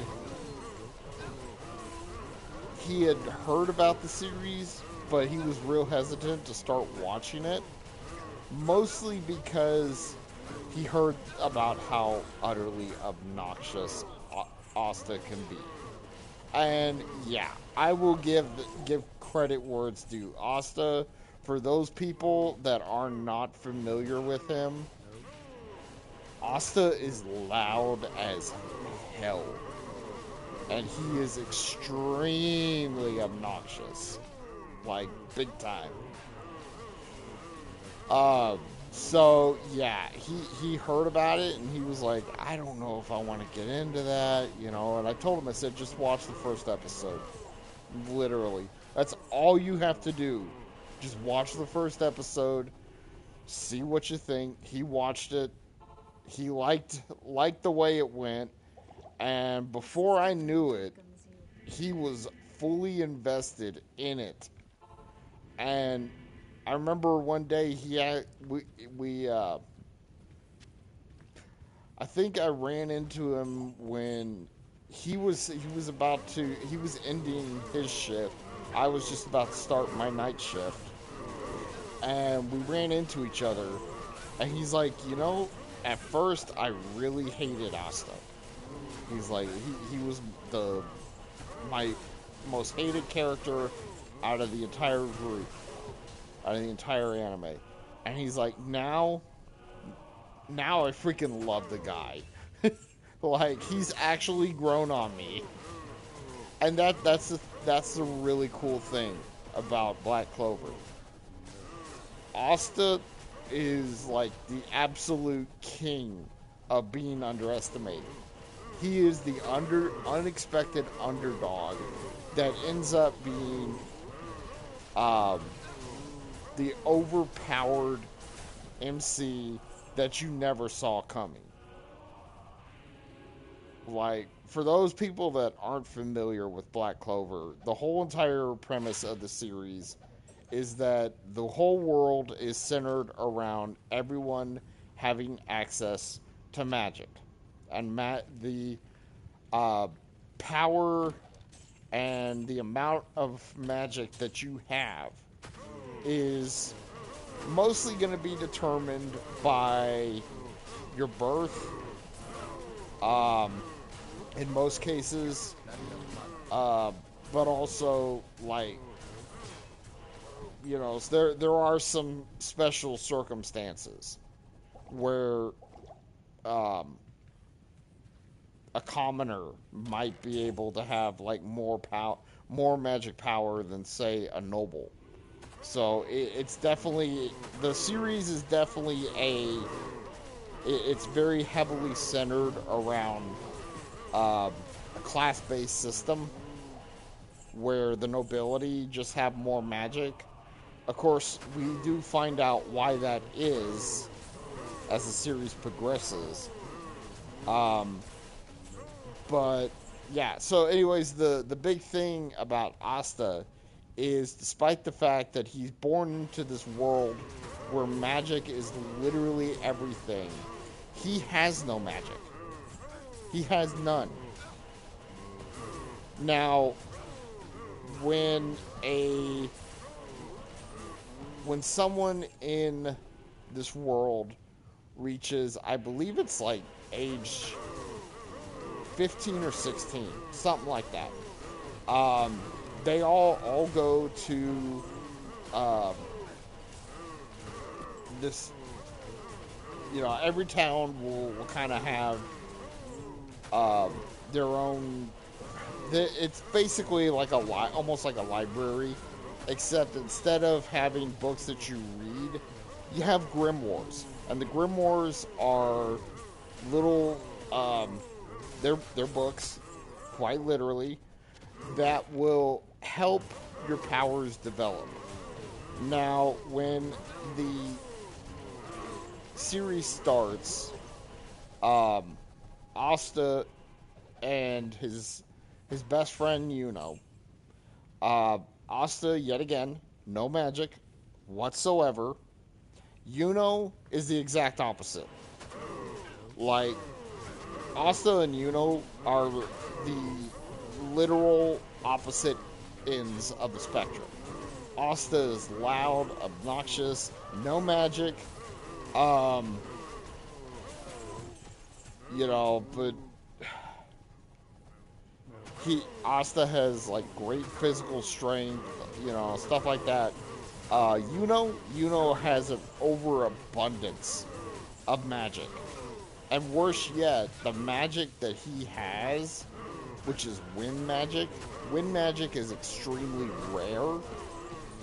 he had heard about the series, but he was real hesitant to start watching it, mostly because he heard about how utterly obnoxious Asta can be. And yeah, I will give credit where it's due. Asta, for those people that are not familiar with him, Asta is loud as hell. And he is extremely obnoxious. Like, big time. So yeah, he heard about it and he was like, I don't know if I want to get into that, you know. And I told him, I said, just watch the first episode. Literally, that's all you have to do. Just watch the first episode, see what you think. He watched it. He liked the way it went, and before I knew it, he was fully invested in it. And I remember one day he had we I think I ran into him when he was ending his shift. I was just about to start my night shift, and we ran into each other. And he's like, you know, at first I really hated Asta. He's like, he was my most hated character out of the entire group, out of the entire anime. And he's like, now I freaking love the guy. Like, he's actually grown on me. And that's the really cool thing about Black Clover. Asta is like the absolute king of being underestimated. He is the unexpected underdog that ends up being the overpowered MC that you never saw coming. Like, for those people that aren't familiar with Black Clover, the whole entire premise of the series is that the whole world is centered around everyone having access to magic. And the power and the amount of magic that you have is mostly going to be determined by your birth, in most cases, but also, like, you know, there are some special circumstances where a commoner might be able to have like more magic power than, say, a noble. So it's definitely, the series is definitely it's very heavily centered around a class-based system where the nobility just have more magic. Of course, we do find out why that is as the series progresses. But yeah, so anyways, the big thing about Asta is, despite the fact that he's born into this world where magic is literally everything, he has no magic. He has none. Now, when someone in this world reaches, I believe it's like age 15 or 16, something like that, they all go to this, you know, every town will kind of have their own, it's basically like almost like a library, except instead of having books that you read, you have grimoires. And the grimoires are little, they're books, quite literally, that will help your powers develop. Now, when series starts, Asta and his best friend Asta, yet again, no magic whatsoever. Is the exact opposite. Like, Asta and are the literal opposite ends of the spectrum. Asta is loud, obnoxious, no magic. But Asta has like great physical strength, stuff like that. Has an overabundance of magic. And worse yet, the magic that he has, which is wind magic is extremely rare,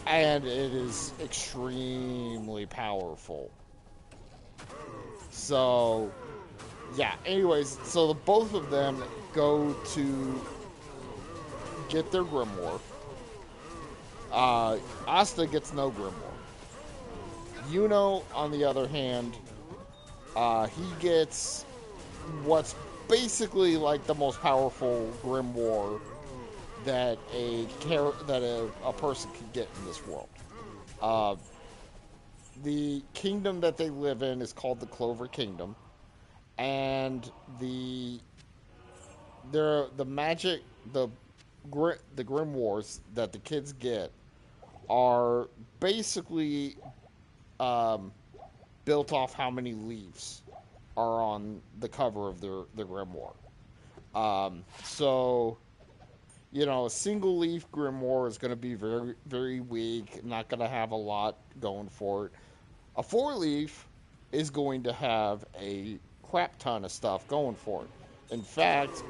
and it is extremely powerful. So, yeah, anyways, so the both of them go to get their grimoire. Asta gets no grimoire. On the other hand, he gets what's basically like the most powerful grimoire that a person could get in this world. The kingdom that they live in is called the Clover Kingdom, and the magic, the grimoires that the kids get are basically built off how many leaves are on the cover of their grimoire. So, a single leaf grimoire is going to be very, very weak, not going to have a lot going for it. A 4-leaf is going to have a crap ton of stuff going for it. In fact,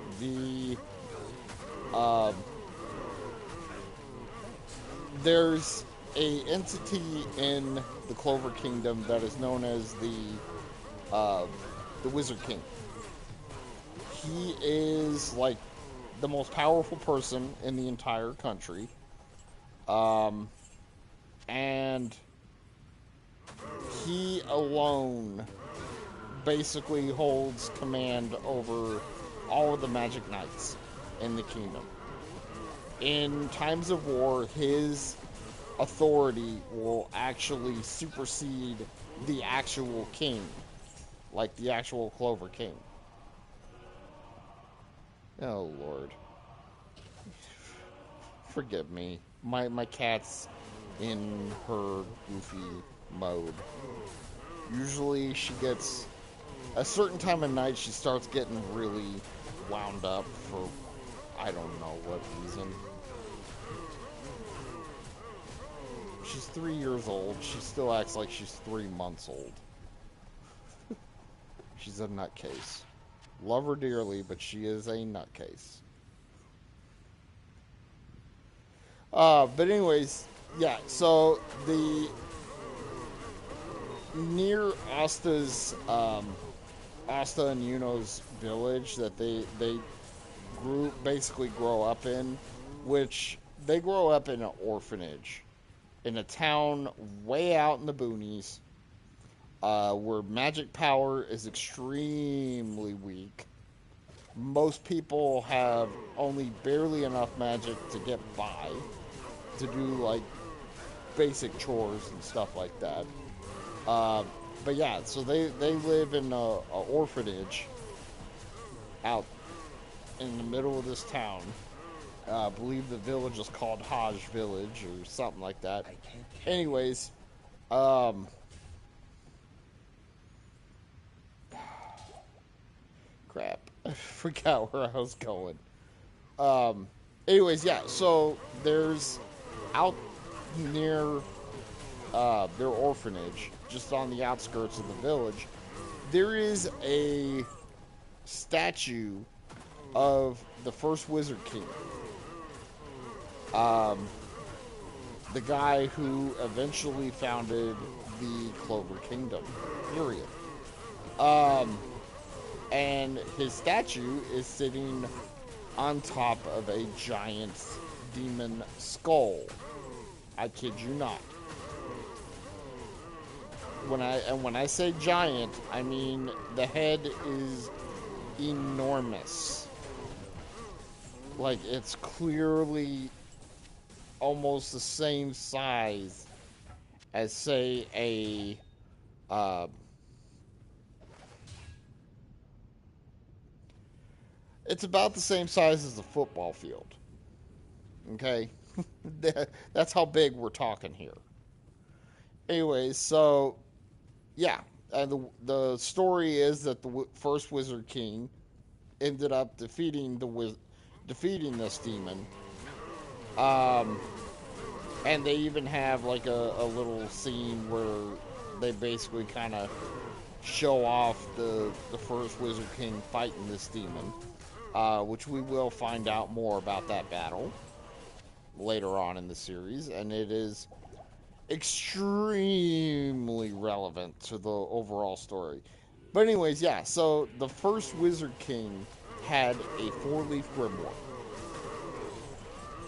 there's a entity in the Clover Kingdom that is known as the Wizard King. He is like the most powerful person in the entire country, and he alone basically holds command over all of the magic knights in the kingdom. In times of war, his authority will actually supersede the actual king, like the actual Clover King. Oh, Lord. Forgive me. My cat's in her goofy mode. Usually she gets... a certain time of night, she starts getting really wound up for I don't know what reason. She's 3 years old. She still acts like she's 3 months old. She's a nutcase. Love her dearly, but she is a nutcase. But anyways, yeah, so the near Asta's Asta and Yuno's village that they basically grow up in, which they grow up in an orphanage in a town way out in the boonies, where magic power is extremely weak. Most people have only barely enough magic to get by, to do like basic chores and stuff like that. But yeah, so they live in a orphanage out in the middle of this town. I believe the village is called Hajj Village or something like that. Anyways, crap, I forgot where I was going. Anyways, yeah, so there's out near their orphanage, just on the outskirts of the village, there is a statue of the first Wizard King. The guy who eventually founded the Clover Kingdom, period. And his statue is sitting on top of a giant demon skull. I kid you not. when I say giant, I mean the head is enormous. Like, it's clearly almost the same size as, say, it's about the same size as a football field. Okay? That's how big we're talking here. Anyways, so, yeah. And the story is that the first Wizard King ended up defeating this demon. And they even have like a little scene where they basically kind of show off the first Wizard King fighting this demon, which we will find out more about that battle later on in the series, and it is extremely relevant to the overall story. But anyways, yeah, so the first Wizard King had a 4-leaf grimoire.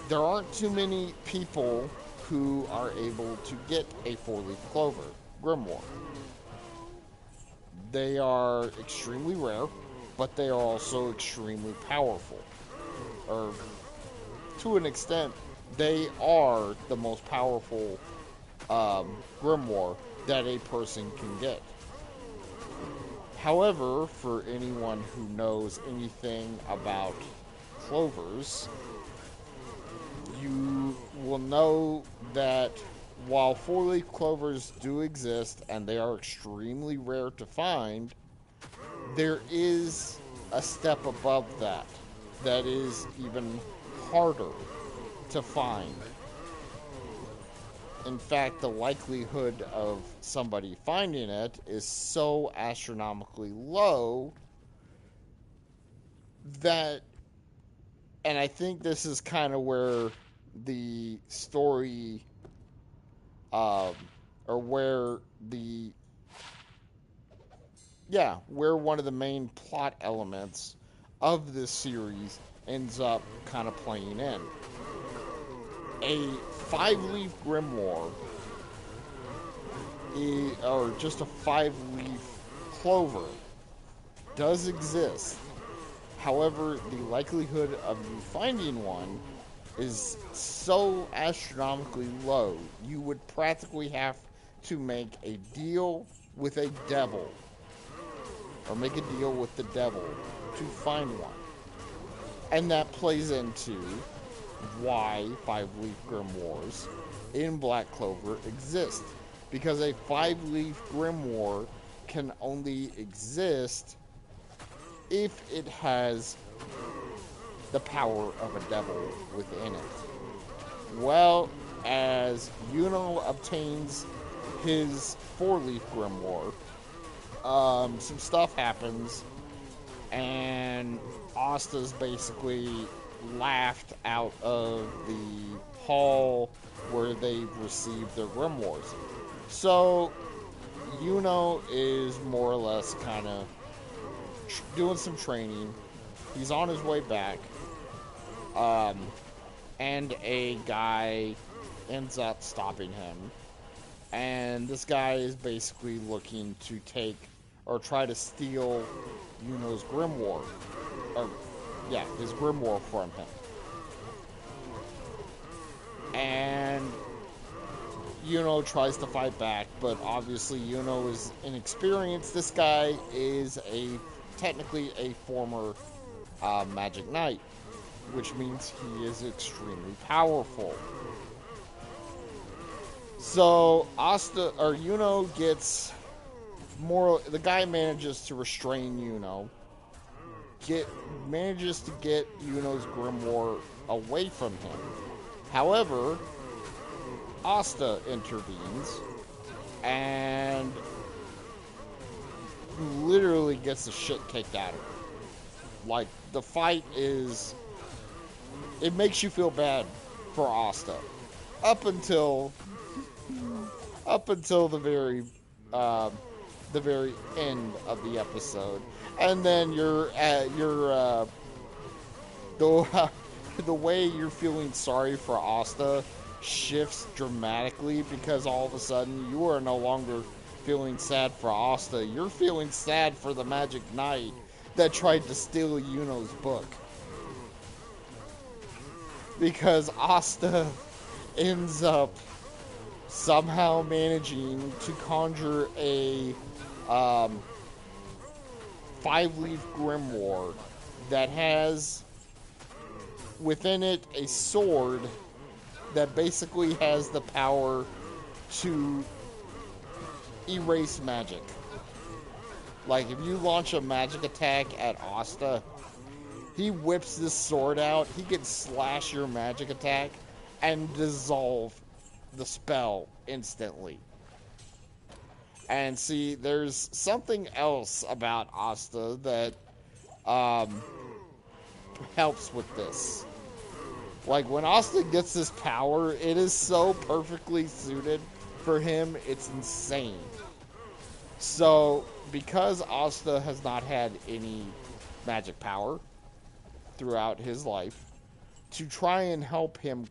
There aren't too many people who are able to get a 4-leaf clover grimoire. They are extremely rare, but they are also extremely powerful. Or, to an extent, they are the most powerful grimoire that a person can get. However, for anyone who knows anything about clovers, you will know that while 4-leaf clovers do exist and they are extremely rare to find, there is a step above that that is even harder to find. In fact, the likelihood of somebody finding it is so astronomically low that, and I think this is kind of where the story, or where where one of the main plot elements of this series ends up kind of playing in. A 5-leaf grimoire, or just a 5-leaf clover, does exist. However, the likelihood of you finding one is so astronomically low, you would practically have to make a deal with a devil, or make a deal with the devil to find one. And that plays into why 5-leaf grimoires in Black Clover exist. Because a 5-leaf grimoire can only exist if it has the power of a devil within it. Well, as Yuno obtains his 4-leaf grimoire, some stuff happens, and Asta's basically laughed out of the hall where they've received their grimoires. So, Yuno is more or less kind of doing some training. He's on his way back. And a guy ends up stopping him. And this guy is basically looking to take, or try to steal Yuno's grimoire. His grimoire from him. And Yuno tries to fight back, but obviously Yuno is inexperienced. This guy is technically a former Magic Knight, which means he is extremely powerful. So Yuno gets more. The guy manages to restrain Yuno. Manages to get Yuno's grimoire away from him. However, Asta intervenes and literally gets the shit kicked out of her. Like, the fight is, it makes you feel bad for Asta up until the very end of the episode, and then the way you're feeling sorry for Asta shifts dramatically, because all of a sudden you are no longer feeling sad for Asta. You're feeling sad for the Magic Knight that tried to steal Yuno's book. Because Asta ends up somehow managing to conjure a 5-leaf grimoire that has within it a sword that basically has the power to erase magic. Like, if you launch a magic attack at Asta, he whips this sword out, he can slash your magic attack and dissolve the spell instantly. And see, there's something else about Asta that helps with this. Like, when Asta gets this power, it is so perfectly suited for him, it's insane. So, because Asta has not had any magic power throughout his life, to try and help him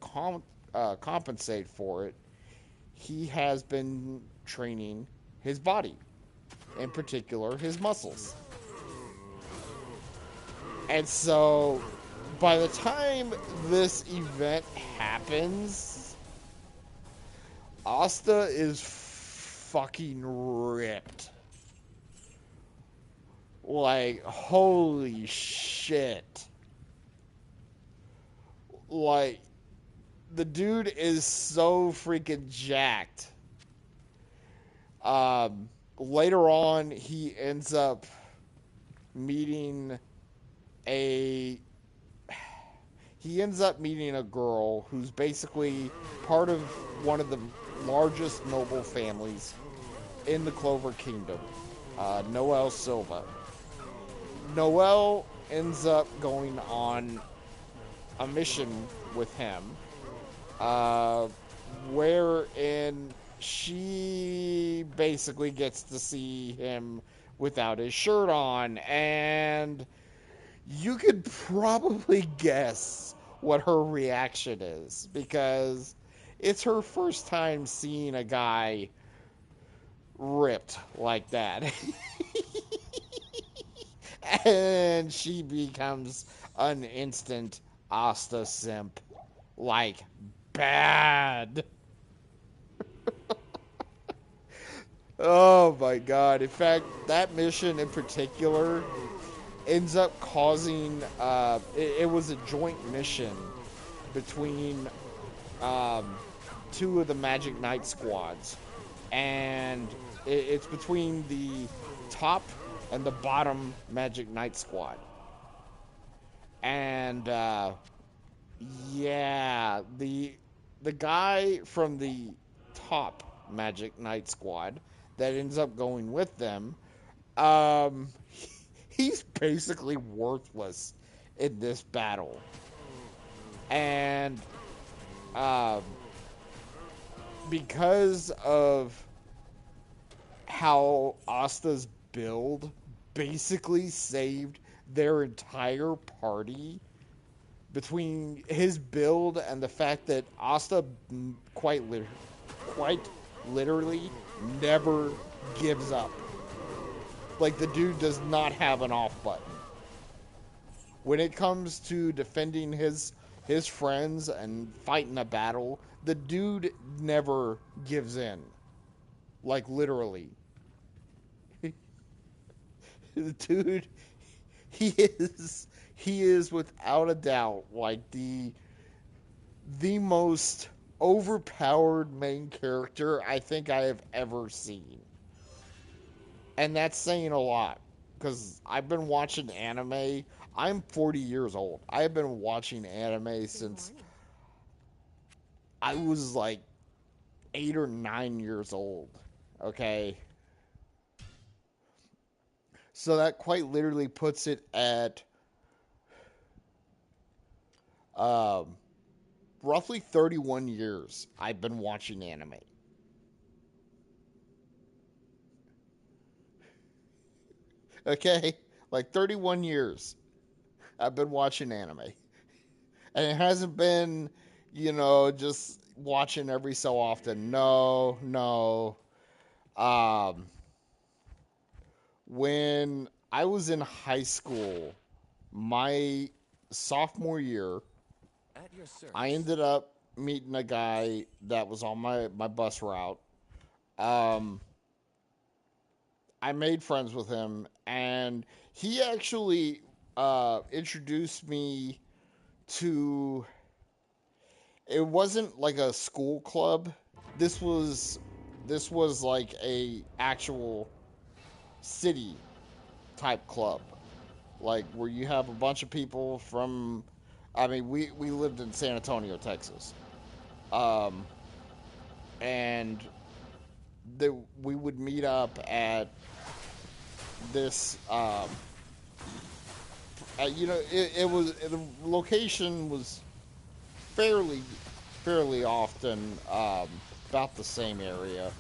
compensate for it, he has been training his body, in particular his muscles. And so, by the time this event happens, Asta is fucking ripped. Like, holy shit. Like, the dude is so freaking jacked. Later on, he ends up meeting a girl who's basically part of one of the largest noble families in the Clover Kingdom, Noelle Silva. Noelle ends up going on a mission with him, wherein she basically gets to see him without his shirt on, and you could probably guess what her reaction is, because it's her first time seeing a guy ripped like that. And she becomes an instant Asta simp. Like, bad. Oh my god. In fact, that mission in particular ends up causing, it was a joint mission between two of the Magic Knight squads. And it's between the top and the bottom Magic Knight squad. And, yeah, the guy from the top Magic Knight squad that ends up going with them, he's basically worthless in this battle. And because of how Asta's build basically saved their entire party, between his build and the fact that Asta quite literally never gives up. Like, the dude does not have an off button. When it comes to defending his friends and fighting a battle, the dude never gives in. Like, literally. The dude, he is without a doubt like the most overpowered main character I think I have ever seen. And that's saying a lot, because I've been watching anime. I'm 40 years old. I've been watching anime since I was like 8 or 9 years old. Okay? So that quite literally puts it at roughly 31 years I've been watching anime. Okay? Like 31 years I've been watching anime. And it hasn't been, just watching every so often. No. Um, when I was in high school, my sophomore year, At your I service. ended up meeting a guy that was on my bus route. Um, I made friends with him, and he actually introduced me to. It wasn't like a school club. This was this was like a actual city type club, like where you have a bunch of people from. I mean, we lived in San Antonio, Texas, um, and we would meet up at this. It was the location was fairly fairly often about the same area.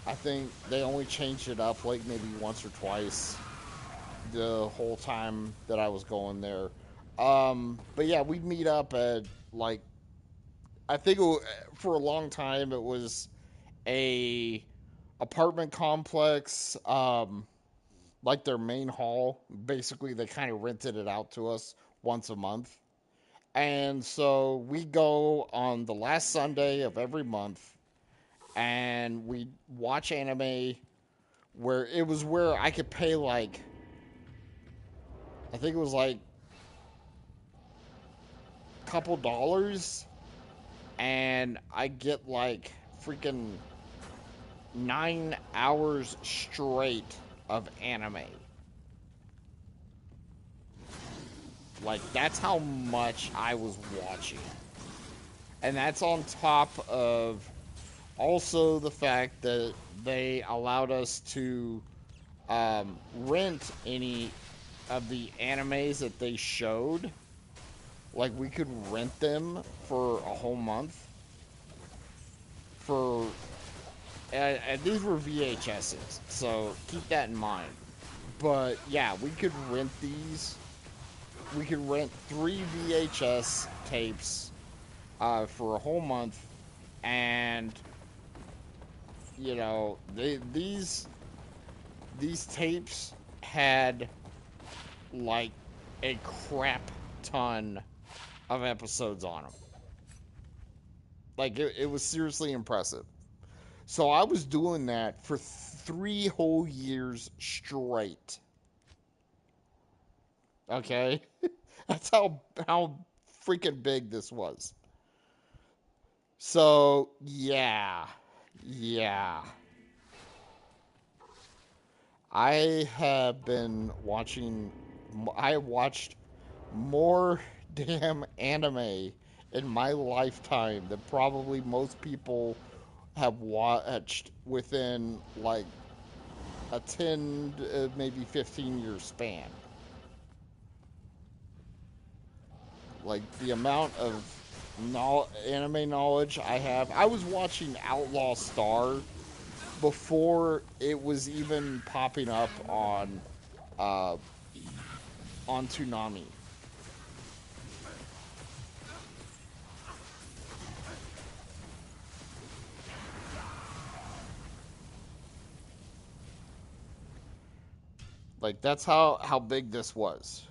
I think they only changed it up like maybe once or twice the whole time that I was going there. But yeah, we'd meet up at like I think for a long time it was a apartment complex, like their main hall. Basically, they kind of rented it out to us once a month, and so we go on the last Sunday of every month, and we watch anime. Where it was where I could pay like I think it was like a couple dollars and I get like freaking 9 hours straight of anime. Like that's how much I was watching. And that's on top of also the fact that they allowed us to rent any of the animes that they showed. Like we could rent them for a whole month for and these were VHSs, so keep that in mind. But yeah, we could rent these. We could rent 3 VHS tapes for a whole month, and these tapes had like a crap ton of episodes on them. Like it was seriously impressive. So I was doing that for 3 whole years straight. Okay, that's how freaking big this was. So yeah, I have been watching. I watched more damn anime in my lifetime than probably most people have watched within like a 10 maybe 15-year span. Like the amount of anime knowledge I have. I was watching Outlaw Star before it was even popping up uh, on Toonami. Like that's how big this was.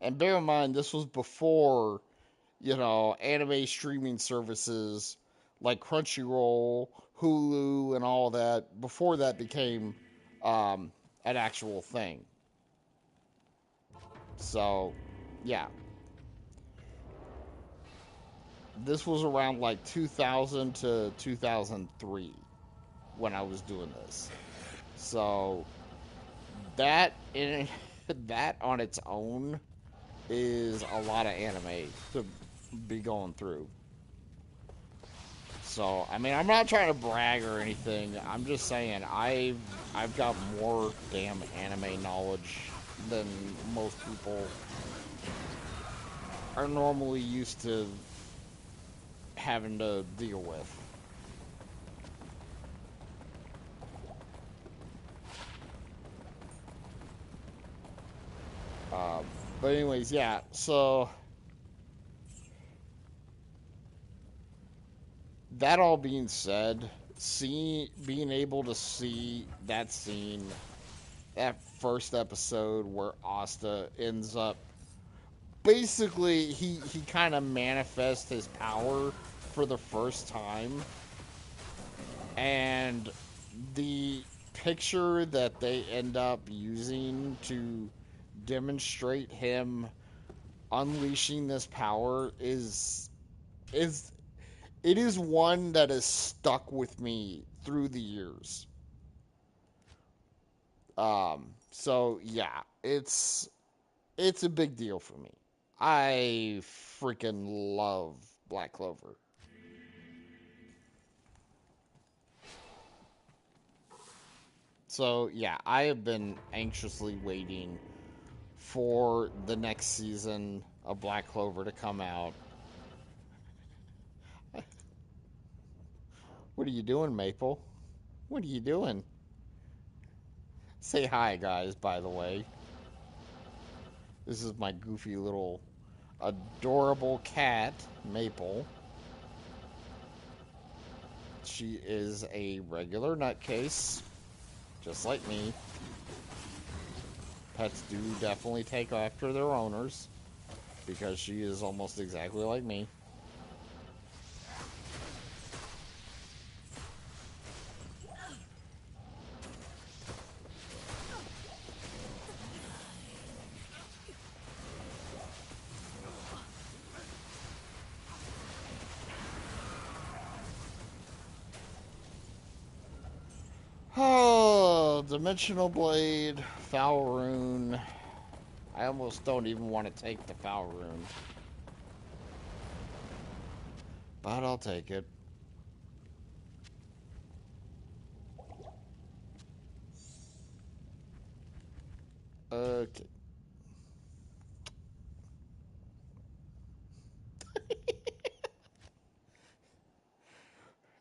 And bear in mind, this was before anime streaming services like Crunchyroll, Hulu, and all that. Before that became an actual thing. So, yeah, this was around like 2000 to 2003 when I was doing this. So that in that on its own is a lot of anime to be going through. So I mean, I'm not trying to brag or anything. I'm just saying I've got more damn anime knowledge than most people are normally used to having to deal with. Um, but anyways, yeah. So that all being said, being able to see that scene, that first episode where Asta ends up, basically he kind of manifests his power for the first time, and the picture that they end up using to demonstrate him unleashing this power is it is one that is stuck with me through the years. So yeah, it's a big deal for me. I freaking love Black Clover. So yeah, I have been anxiously waiting for the next season of Black Clover to come out. What are you doing, Maple? What are you doing? Say hi, guys, by the way. This is my goofy little adorable cat, Maple. She is a regular nutcase, just like me. Pets do definitely take after their owners, because she is almost exactly like me. Oh, Dimensional Blade, Foul Rune. I almost don't even want to take the Foul Rune, but I'll take it. Okay.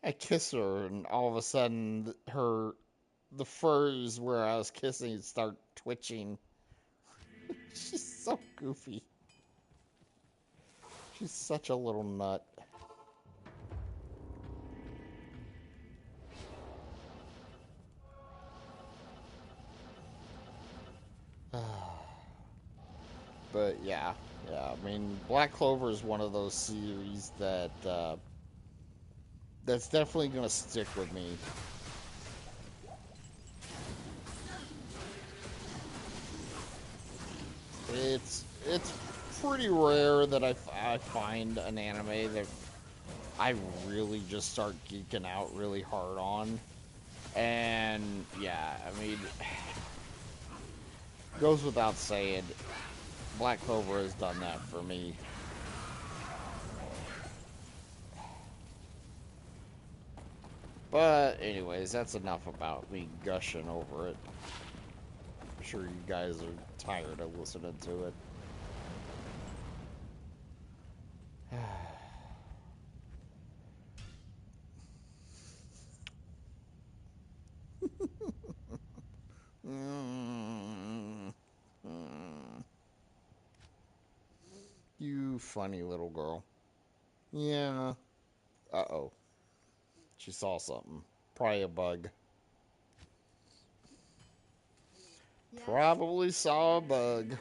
I kiss her, and all of a sudden, the furs where I was kissing start twitching. She's so goofy. She's such a little nut. But yeah, I mean, Black Clover is one of those series that that's definitely gonna stick with me. It's pretty rare that I find an anime that I really just start geeking out really hard on. And yeah, I mean, goes without saying, Black Clover has done that for me. But anyways, that's enough about me gushing over it. I'm sure you guys are tired of listening to it. You funny little girl. Yeah. Uh-oh. She saw something. Probably a bug. Probably saw a bug.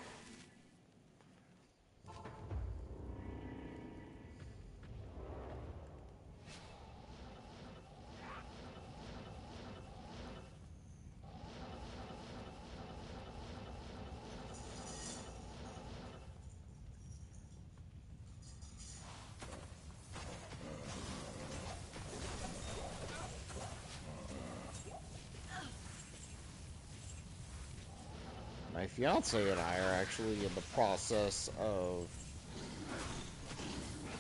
My fiance and I are actually in the process of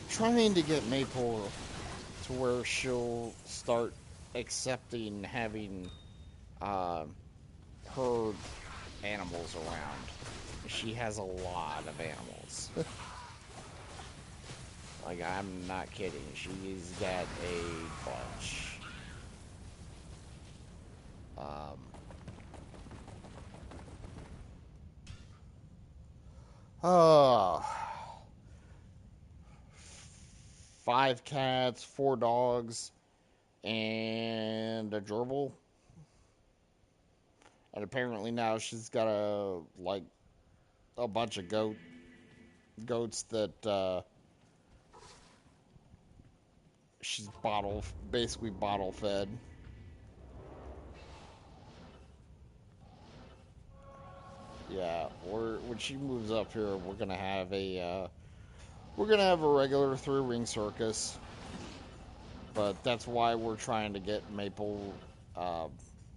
trying to get Maple to where she'll start accepting having uh, her animals around. She has a lot of animals. Like, I'm not kidding. She's got a bunch. Um, oh, 5 cats, 4 dogs, and a gerbil. And apparently now she's got a bunch of goats that she's basically bottle fed. Yeah, when she moves up here, we're gonna have a regular 3-ring circus. But that's why we're trying to get Maple uh,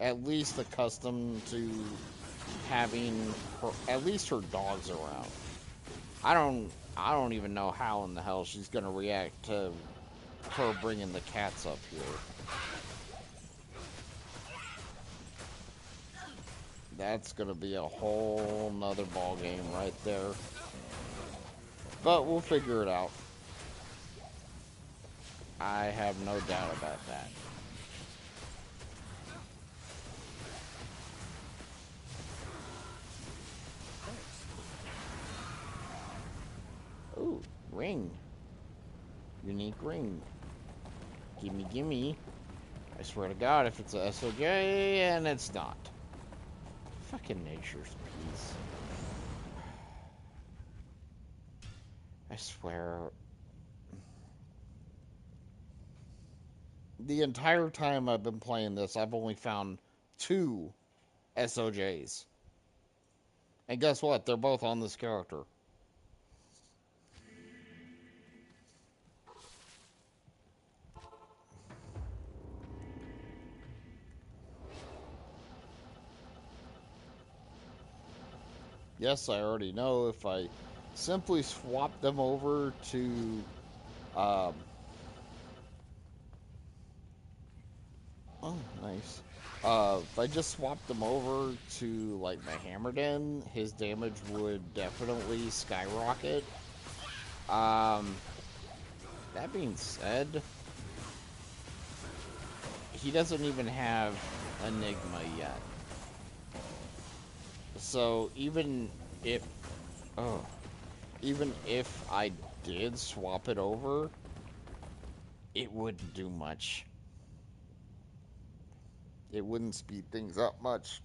at least accustomed to having at least her dogs around. I don't even know how in the hell she's gonna react to her bringing the cats up here. That's gonna be a whole nother ball game right there. But we'll figure it out. I have no doubt about that. Ooh, ring. Unique ring. Gimme, gimme. I swear to God, if it's a SOJ, and it's not. Fucking nature's peace. I swear. The entire time I've been playing this, I've only found 2 SOJs. And guess what? They're both on this character. Yes, I already know if I simply swap them over to um, oh, nice. If I just swapped them over to like my hammer den, his damage would definitely skyrocket. Um, that being said, he doesn't even have Enigma yet. So oh, even if I did swap it over, it wouldn't do much. It wouldn't speed things up much.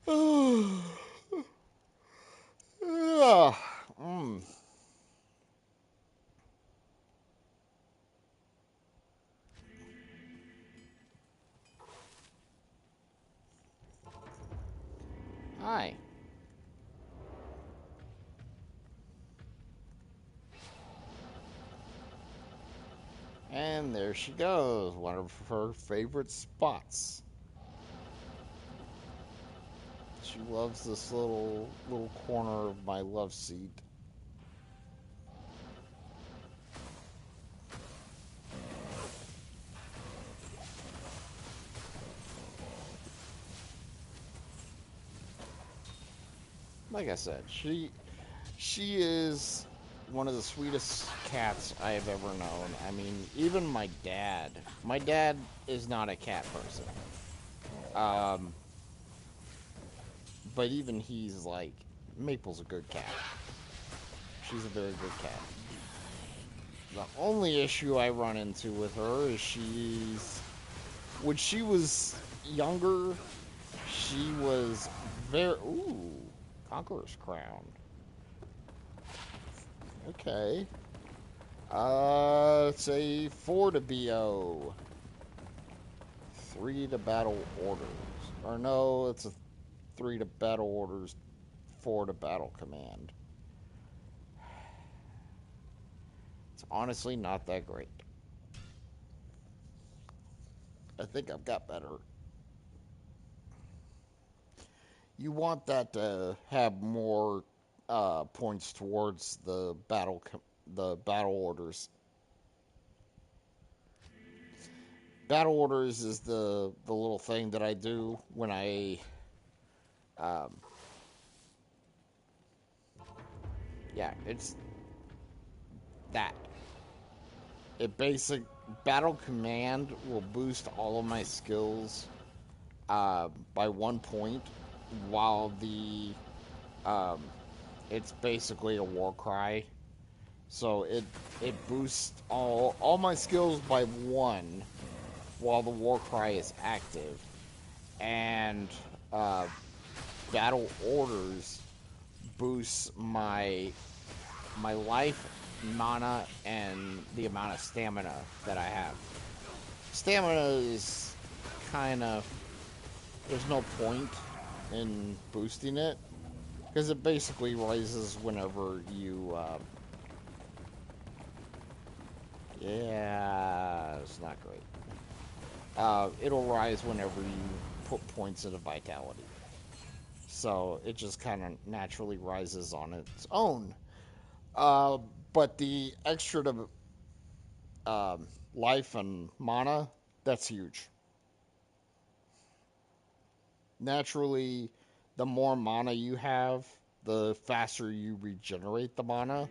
Mm. Hi. And there she goes, one of her favorite spots. She loves this little corner of my love seat. Like I said, she is one of the sweetest cats I have ever known. I mean, even my dad. My dad is not a cat person. But even he's like, Maple's a good cat. She's a very good cat. The only issue I run into with her is when she was younger, she was very... Ooh, Conqueror's Crown. Okay. It's a 4 to BO. 3 to battle orders. Or no, it's a 3 to battle orders, 4 to battle command. It's honestly not that great. I think I've got better. You want that to have more points towards the battle orders. Battle orders is the little thing that I do when I yeah, it's that. It basic battle command will boost all of my skills by 1 point, while the it's basically a war cry. So it boosts all my skills by 1 while the war cry is active, and uh, battle orders boosts my life, mana, and the amount of stamina that I have. Stamina is kind of, there's no point in boosting it because it basically rises whenever you yeah, it's not great. It'll rise whenever you put points into vitality. So it just kind of naturally rises on its own. Uh, but the extra to life and mana, that's huge. Naturally, the more mana you have, the faster you regenerate the mana.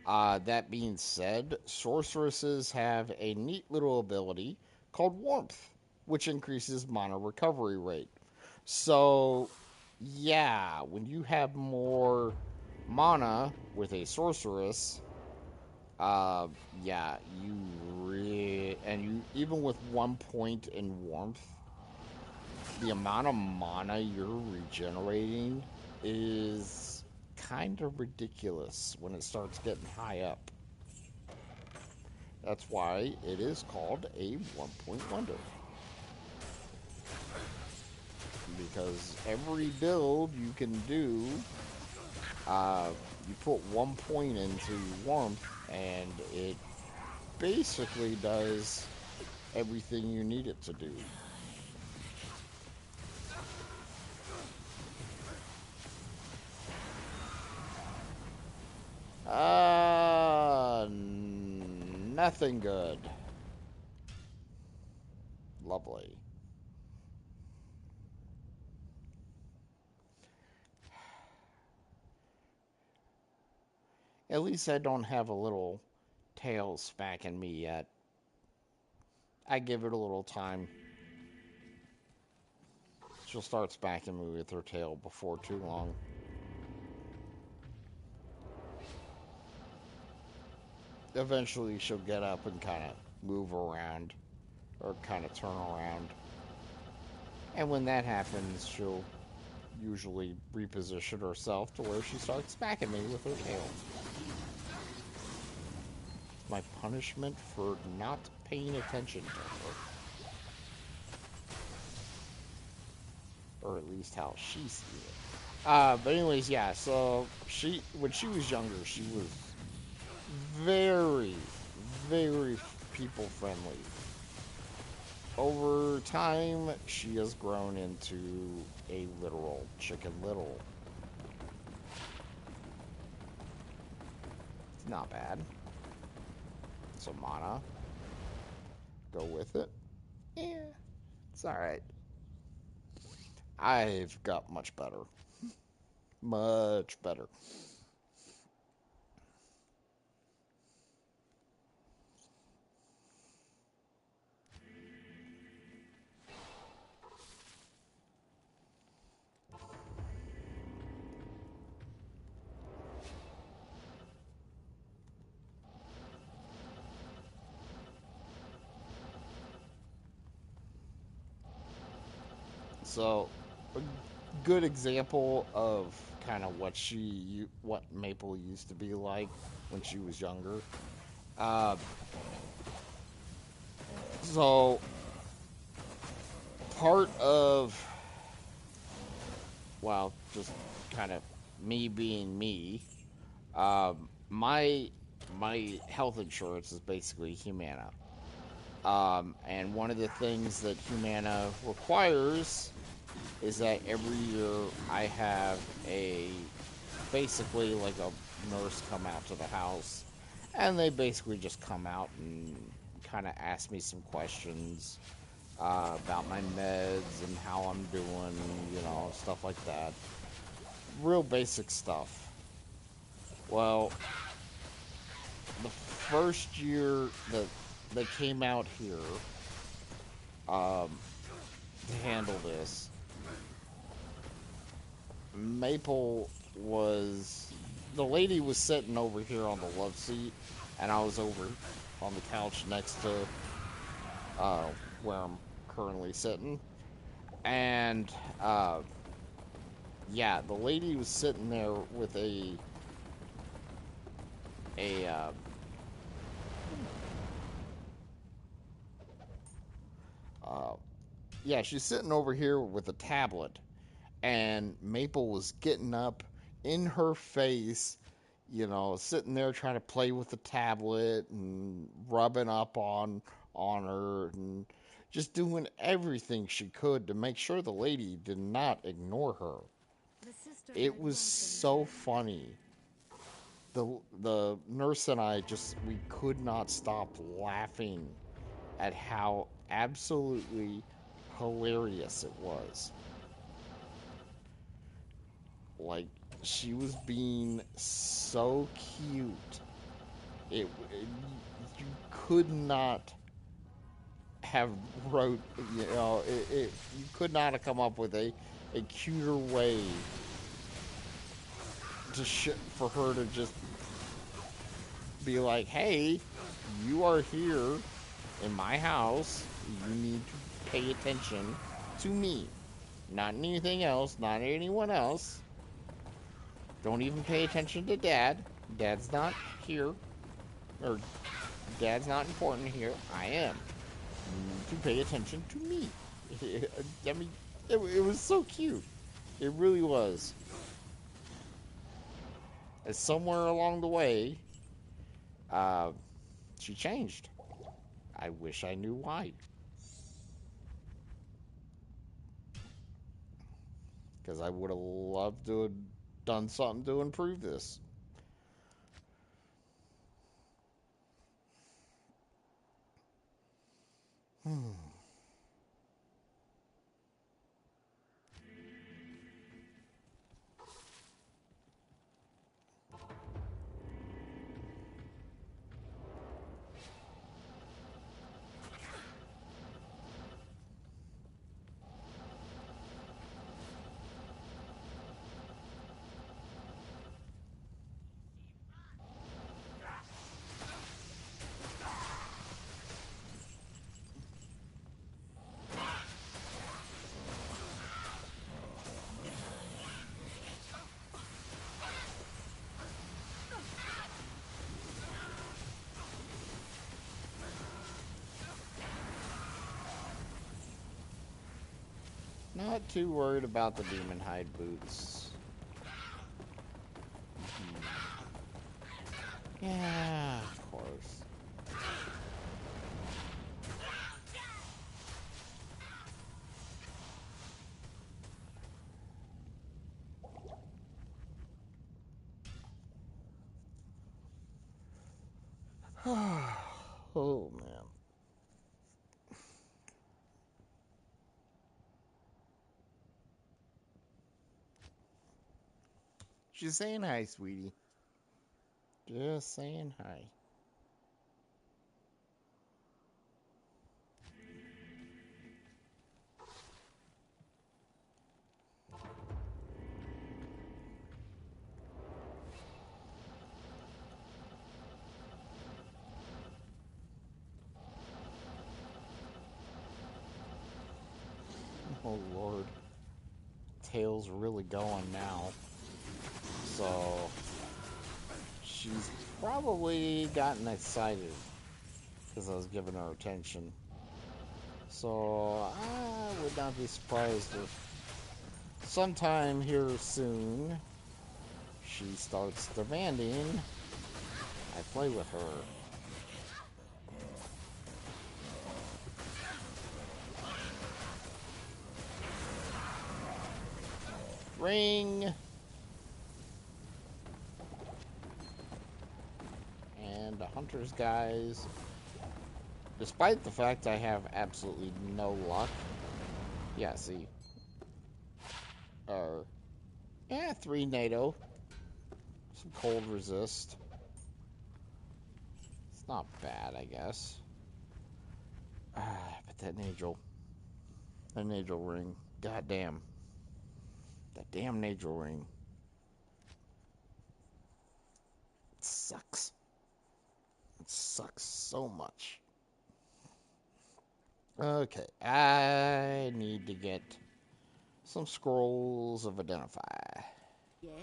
That being said, sorceresses have a neat little ability called Warmth, which increases mana recovery rate. So, yeah, when you have more mana with a sorceress, uh, yeah, and you even with 1 point in Warmth, the amount of mana you're regenerating is kind of ridiculous when it starts getting high up. That's why it is called a 1 point wonder. Because every build you can do, you put 1 point into warmth, and it basically does everything you need it to do. Nothing good. Lovely. At least I don't have a little tail smacking me yet. I give it a little time. She'll start smacking me with her tail before too long. Eventually she'll get up and kind of move around, or kind of turn around. And when that happens, she'll usually reposition herself to where she starts smacking me with her tail. It's my punishment for not paying attention to her. Or at least how she sees it. But anyways, yeah, so when she was younger, she was very, very people friendly. Over time, she has grown into a literal Chicken Little. It's not bad. So mana, go with it. Yeah, it's alright. I've got much better. Much better. So, a good example of kind of what Maple used to be like when she was younger. Uh, so, part of, well, just kind of me being me, my health insurance is basically Humana. And one of the things that Humana requires is that every year I have basically like a nurse come out to the house, and they basically just come out and kind of ask me some questions about my meds and how I'm doing, stuff like that. Real basic stuff. Well, the first year that they came out here to handle this, Maple was the lady was sitting over here on the love seat, and I was over on the couch next to uh, where I'm currently sitting. And yeah, the lady was sitting there with a uh, yeah, she's sitting over here with a tablet, and Maple was getting up in her face, sitting there trying to play with the tablet and rubbing up on her and just doing everything she could to make sure the lady did not ignore her. The It sisterhood was welcomes so you. funny. The nurse and I we could not stop laughing at how absolutely hilarious it was. Like, she was being so cute. It you could not have wrote, you could not have come up with a cuter way for her to just be like, hey, you are here in my house. You need to pay attention to me, not anything else, not anyone else. Don't even pay attention to Dad. Dad's not here, or Dad's not important here. I am. You need to pay attention to me. I mean, it was so cute. It really was. And somewhere along the way, uh, she changed. I wish I knew why. Because I would have loved to have done something to improve this. Not too worried about the demon hide boots. Yeah, of course. Oh, man. Just saying hi, sweetie. Just saying hi. Oh, Lord. Tail's really going now. So, she's probably gotten excited because I was giving her attention. So, I would not be surprised if sometime here soon she starts demanding I play with her. Ring! And the hunters, guys. Despite the fact I have absolutely no luck. Yeah, see. Yeah, 3 NATO. Some cold resist. It's not bad, I guess. But that Nagel. That Nagel ring. God damn. That damn Nagel ring. sucks. It sucks so much. Okay, I need to get some scrolls of identify. Yes?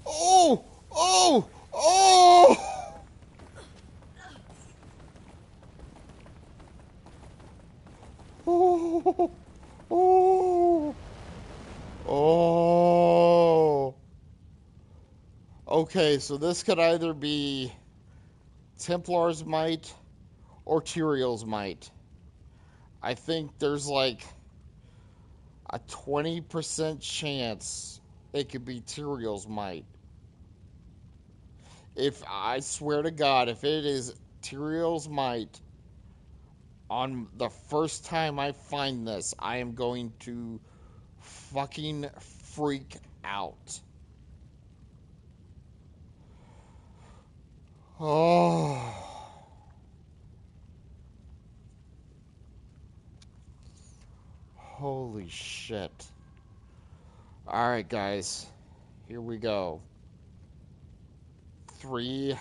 Oh! Oh! Oh! Oh! Oh! Oh! Okay, so this could either be Templar's Might or Tyrael's Might. I think there's like a 20% chance it could be Tyrael's Might. If I swear to God, if it is Tyrael's Might, on the first time I find this, I am going to fucking freak out. Oh. Holy shit. Alright, guys. Here we go. 3,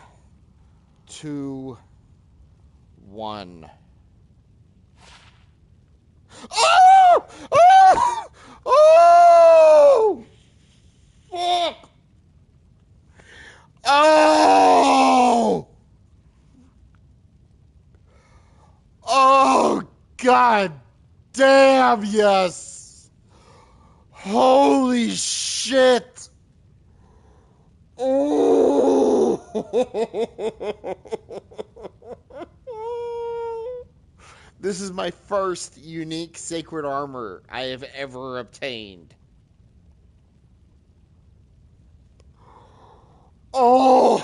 2, 1. Oh! Oh! Oh! Fuck! Oh! Oh, God damn, yes! Holy shit! Oh! This is my first unique sacred armor I have ever obtained. Oh!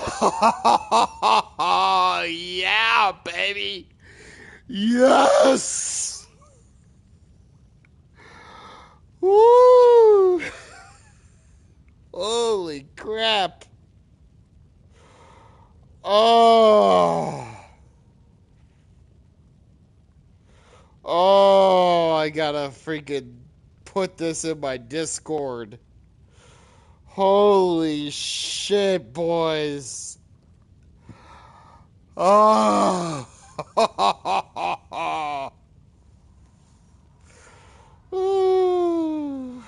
Yeah, baby! Yes! Woo! Holy crap! Oh! Oh, I gotta freaking put this in my Discord. Holy shit, boys. Oh. Ooh.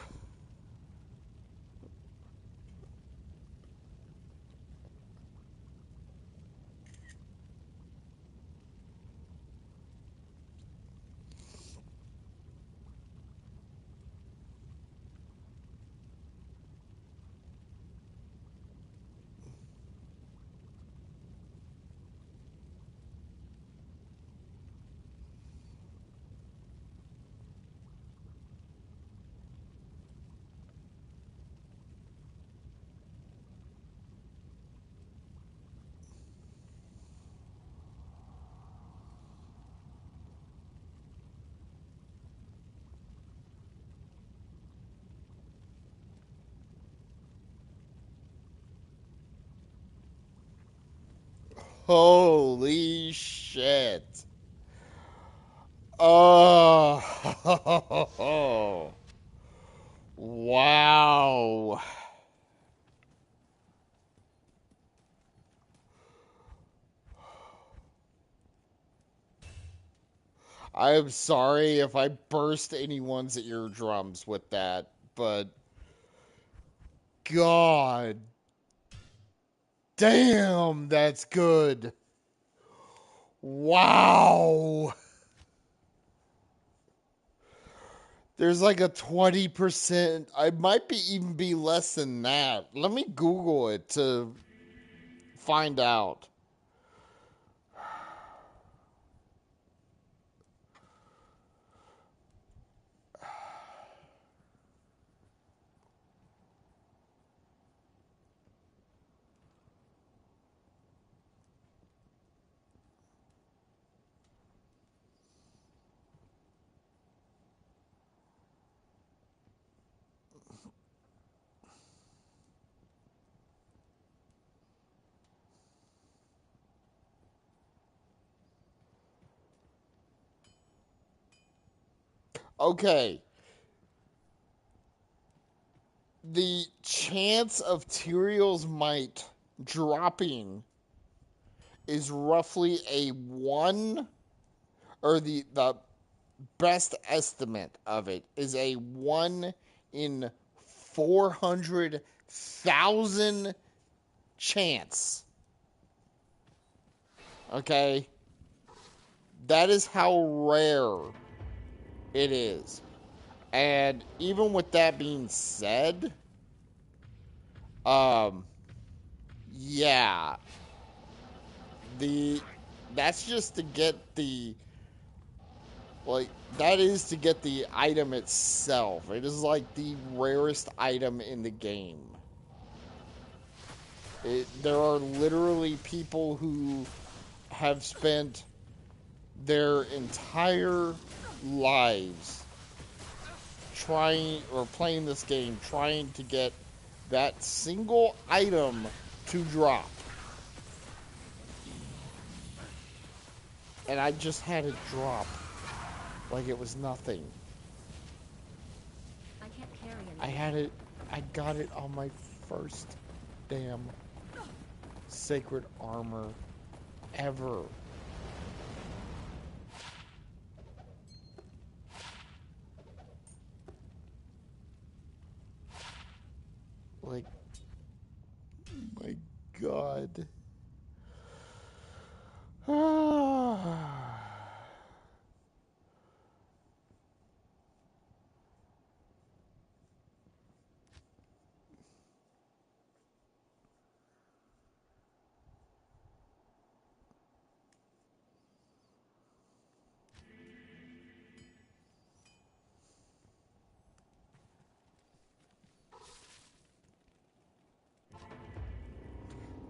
Holy shit. Oh. Wow. I am sorry if I burst anyone's eardrums with that, but God damn, that's good. Wow. There's like a 20%. I might be even be less than that. Let me Google it to find out. Okay. The chance of Tyrael's might dropping is roughly a 1, or the best estimate of it is a 1 in 400,000 chance. Okay? That is how rare it is. And even with that being said, yeah, the that's just to get the like that is to get the item itself. It is like the rarest item in the game. There are literally people who have spent their entire lives trying or playing this game, trying to get that single item to drop. And I just had it drop like it was nothing. I can't carry anything. I had it, I got it on my first damn sacred armor ever. Like, my God.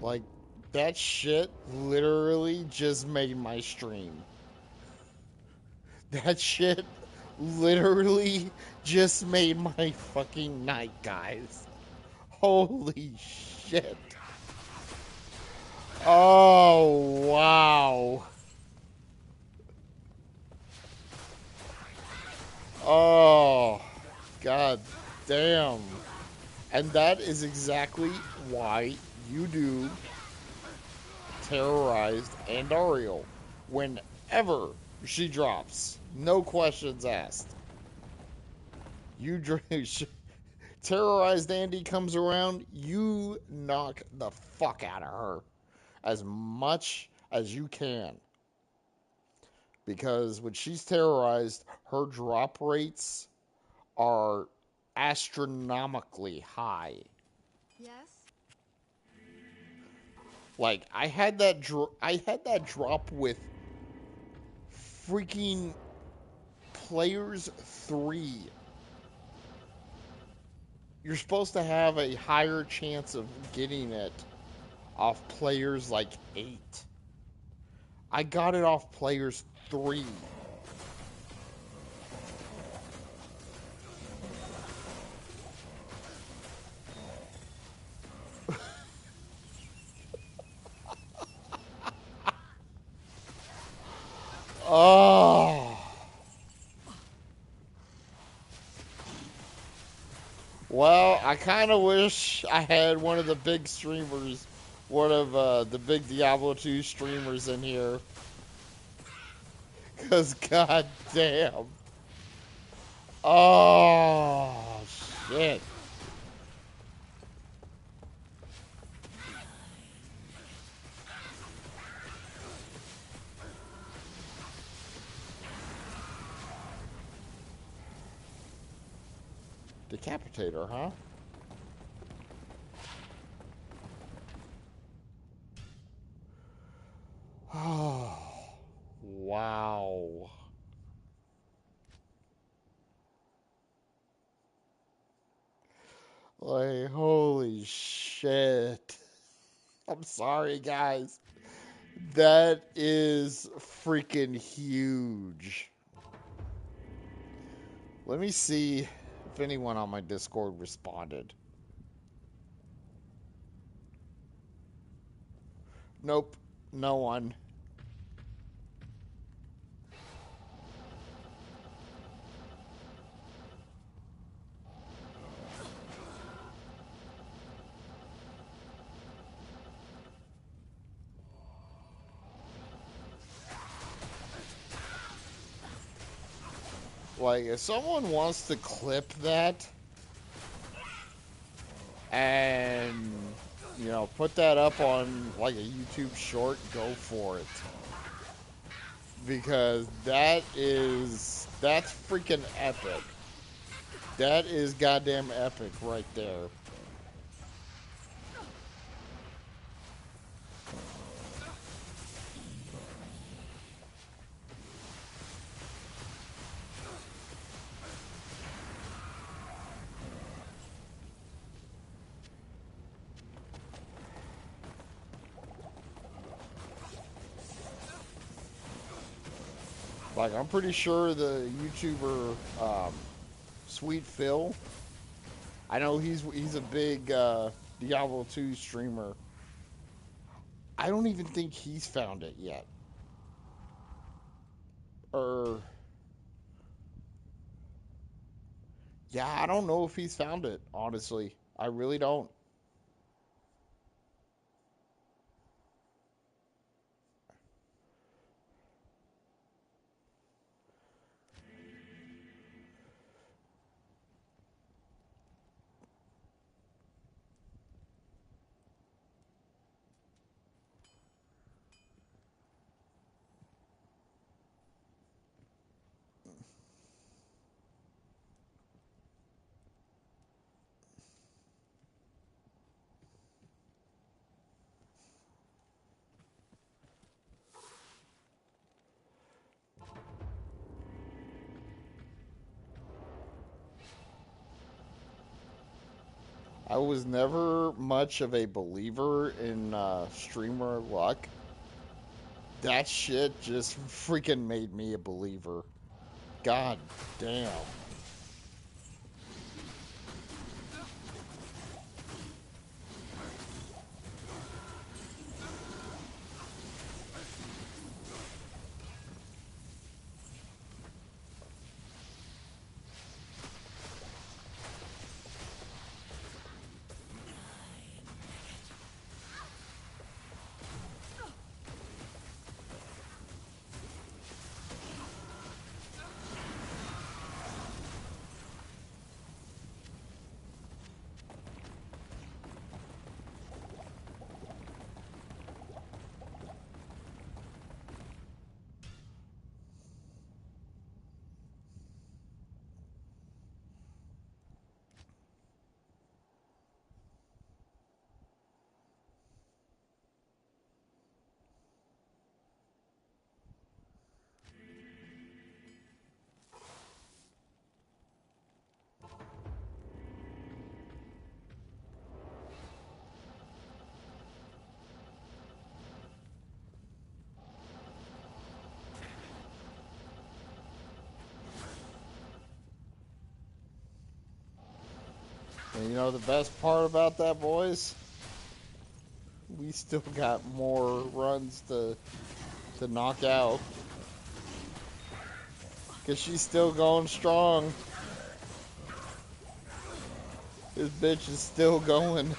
Like, that shit literally just made my stream. That shit literally just made my fucking night, guys. Holy shit. Oh, wow. Oh, God damn. And that is exactly why you do terrorized Andariel whenever she drops. No questions asked. You terrorized Andy comes around, you knock the fuck out of her as much as you can. Because when she's terrorized, her drop rates are astronomically high. Yes? Like I had that drop with freaking players 3. You're supposed to have a higher chance of getting it off players like 8. I got it off players 3. Oh. Well, I kind of wish I had one of the big streamers, one of the big Diablo 2 streamers in here. Because, god damn. Oh, shit. Decapitator, huh? Oh, wow. Like, holy shit. I'm sorry, guys. That is freaking huge. Let me see if anyone on my Discord responded. Nope, no one. Like, if someone wants to clip that and, you know, put that up on, like, a YouTube short, go for it. Because that's freaking epic. That is goddamn epic right there. Like, I'm pretty sure the YouTuber, Sweet Phil, I know he's a big Diablo 2 streamer. I don't even think he's found it yet. Or, yeah, I don't know if he's found it, honestly. I really don't. I was never much of a believer in streamer luck. That shit just freaking made me a believer. God damn. And you know the best part about that, boys? We still got more runs to knock out. Because she's still going strong. This bitch is still going.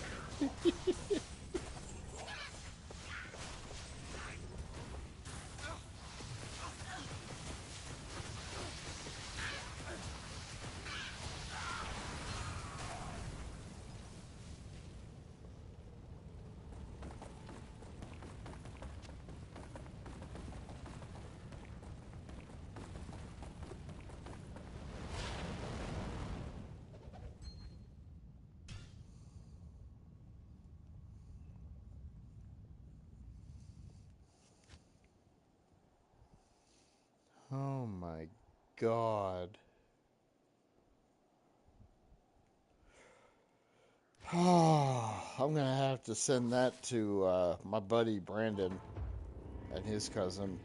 Oh my god. I'm gonna have to send that to my buddy Brandon and his cousin.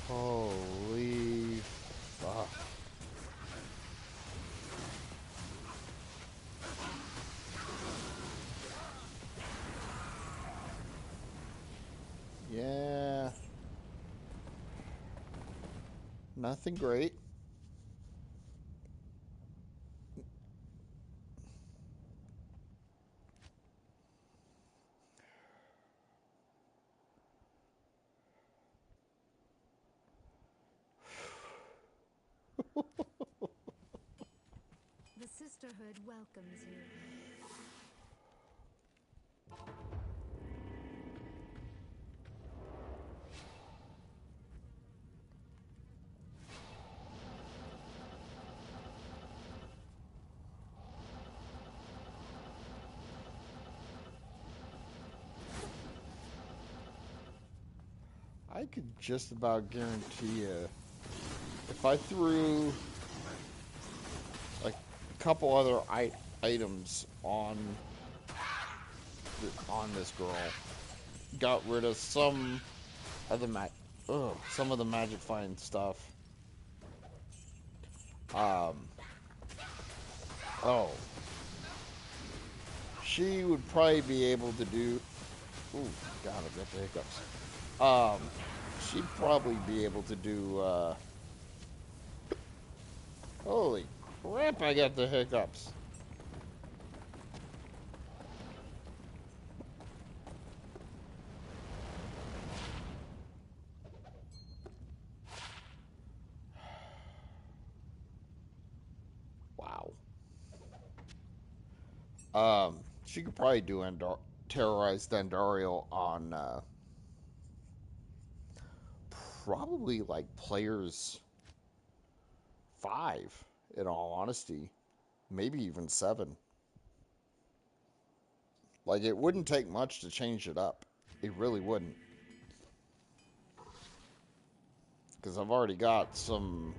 Holy fuck. Yeah. Nothing great. The sisterhood welcomes you. I could just about guarantee you if I threw like a couple other items on this girl, got rid of some of the some of the magic find stuff. Oh, she would probably be able to do. Ooh, God, I got the hiccups. She'd probably be able to do. Holy crap! I got the hiccups. Wow. She could probably do terrorize Dendarial on probably like players 5. In all honesty, maybe even 7. Like it wouldn't take much to change it up. It really wouldn't, because I've already got some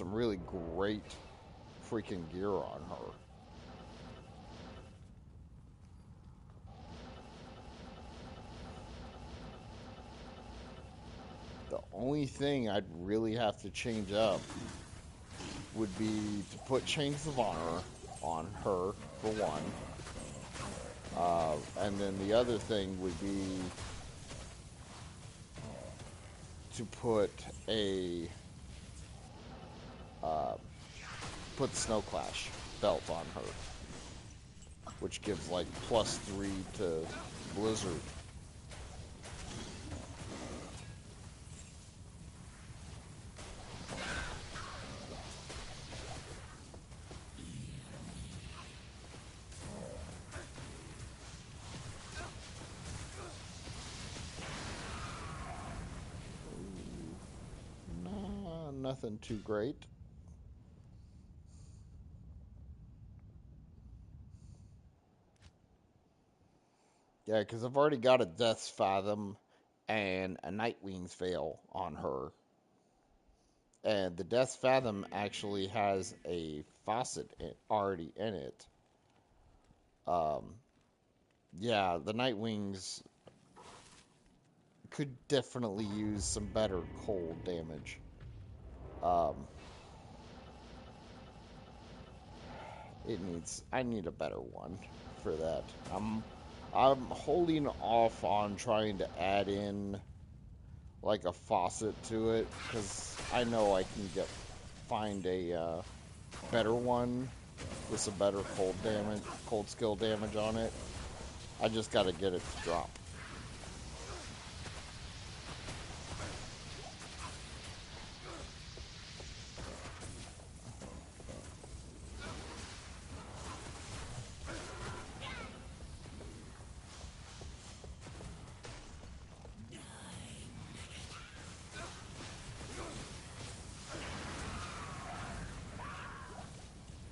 really great freaking gear on her. The only thing I'd really have to change up would be to put Chains of Honor on her, for one. And then the other thing would be to put put Snow Clash belt on her, which gives like +3 to Blizzard. Nah, nothing too great. Yeah, because I've already got a Death's Fathom and a Nightwing's Veil on her. And the Death's Fathom actually has a faucet already in it. Yeah, the Nightwings could definitely use some better cold damage. Um, I need a better one for that. I'm holding off on trying to add in like a faucet to it because I know I can find a better one with some better cold skill damage on it. I just gotta get it to drop.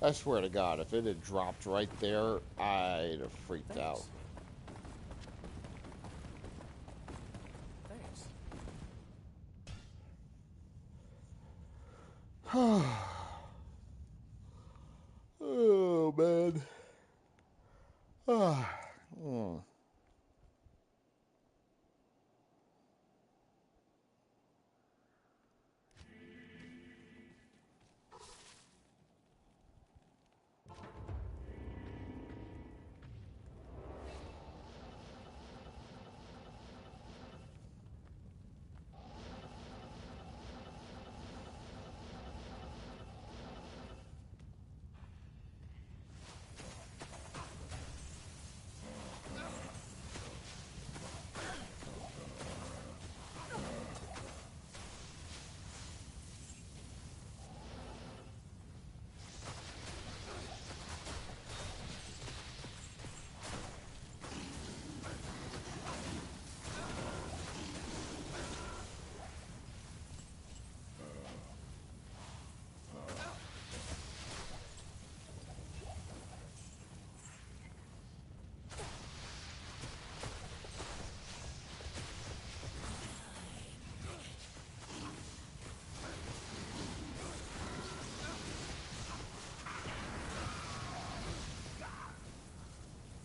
I swear to God, if it had dropped right there, I'd have freaked out. Oh, man. Ah. Mm.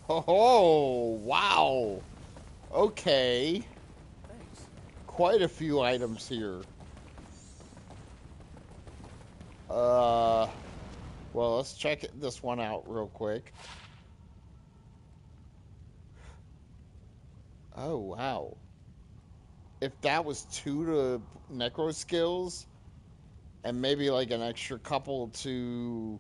Oh, wow. Okay. Quite a few items here. Well, let's check this one out real quick. Oh, wow. If that was 2 to Necro skills, and maybe like an extra couple to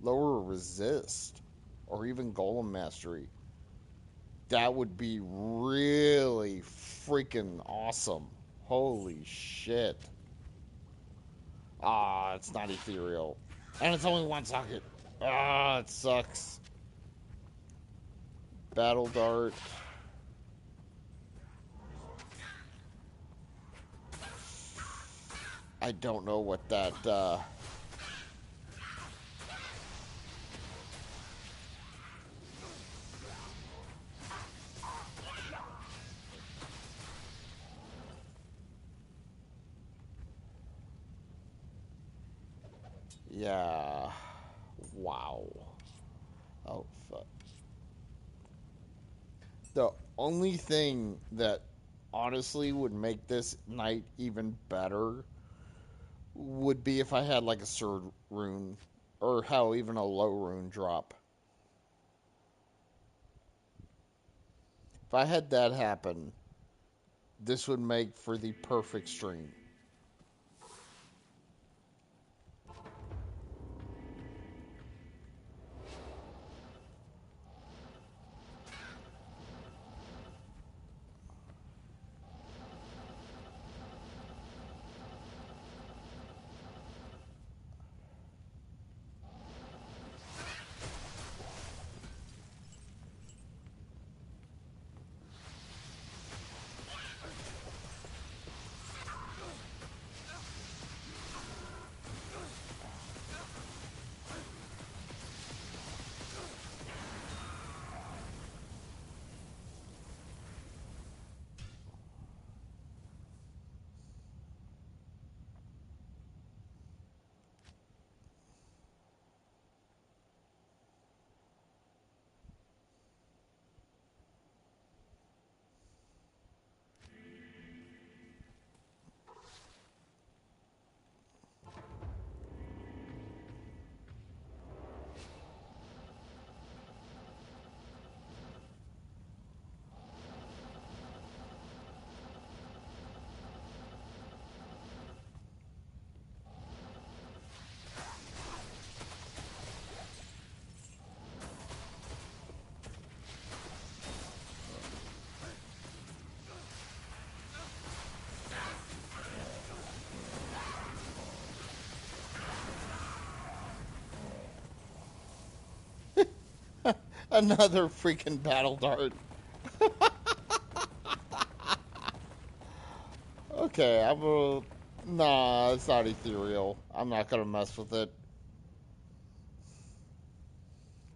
lower resist, or even Golem Mastery, that would be really freaking awesome. Holy shit. Ah, it's not ethereal. And it's only one socket. Ah, it sucks. Battle Dart. I don't know what that, yeah. Wow. Oh, fuck. The only thing that honestly would make this night even better would be if I had like a Surge rune, or hell, even a low rune drop. If I had that happen, this would make for the perfect stream. Another freaking battle dart. Okay, I'm gonna. Nah, it's not ethereal. I'm not gonna mess with it.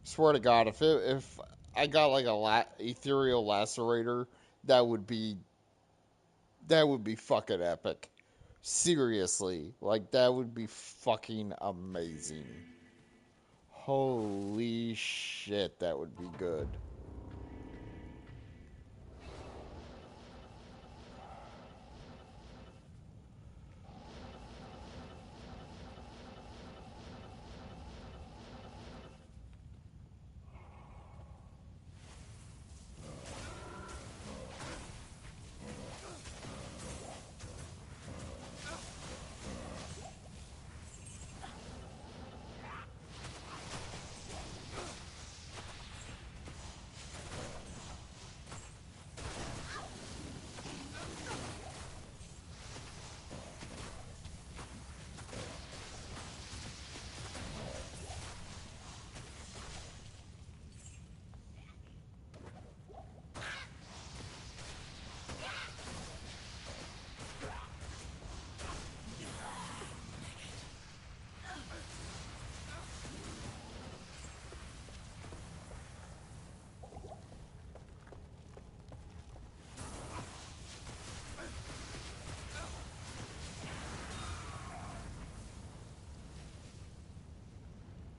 Swear to God, if I got like a ethereal lacerator, that would be fucking epic. Seriously, like that would be fucking amazing. Holy shit, that would be good.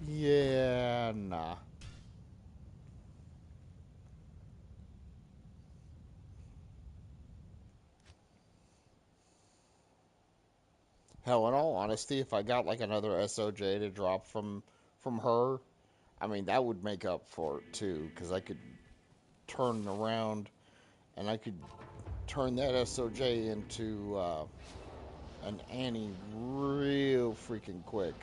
Yeah, nah. Hell, in all honesty, if I got like another SOJ to drop from her, I mean that would make up for it too, because I could turn around and I could turn that SOJ into an Annie real freaking quick.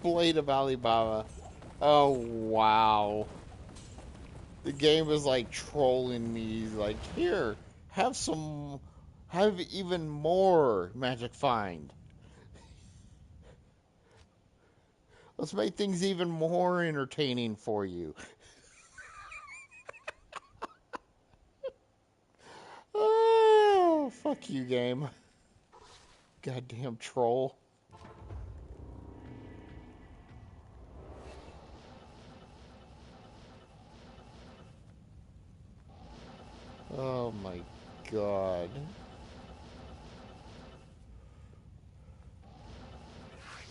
Blade of Alibaba. Oh wow. The game is like trolling me. Like, here, have some, have even more magic find. Let's make things even more entertaining for you. Oh, fuck you, game. Goddamn troll. Oh my god.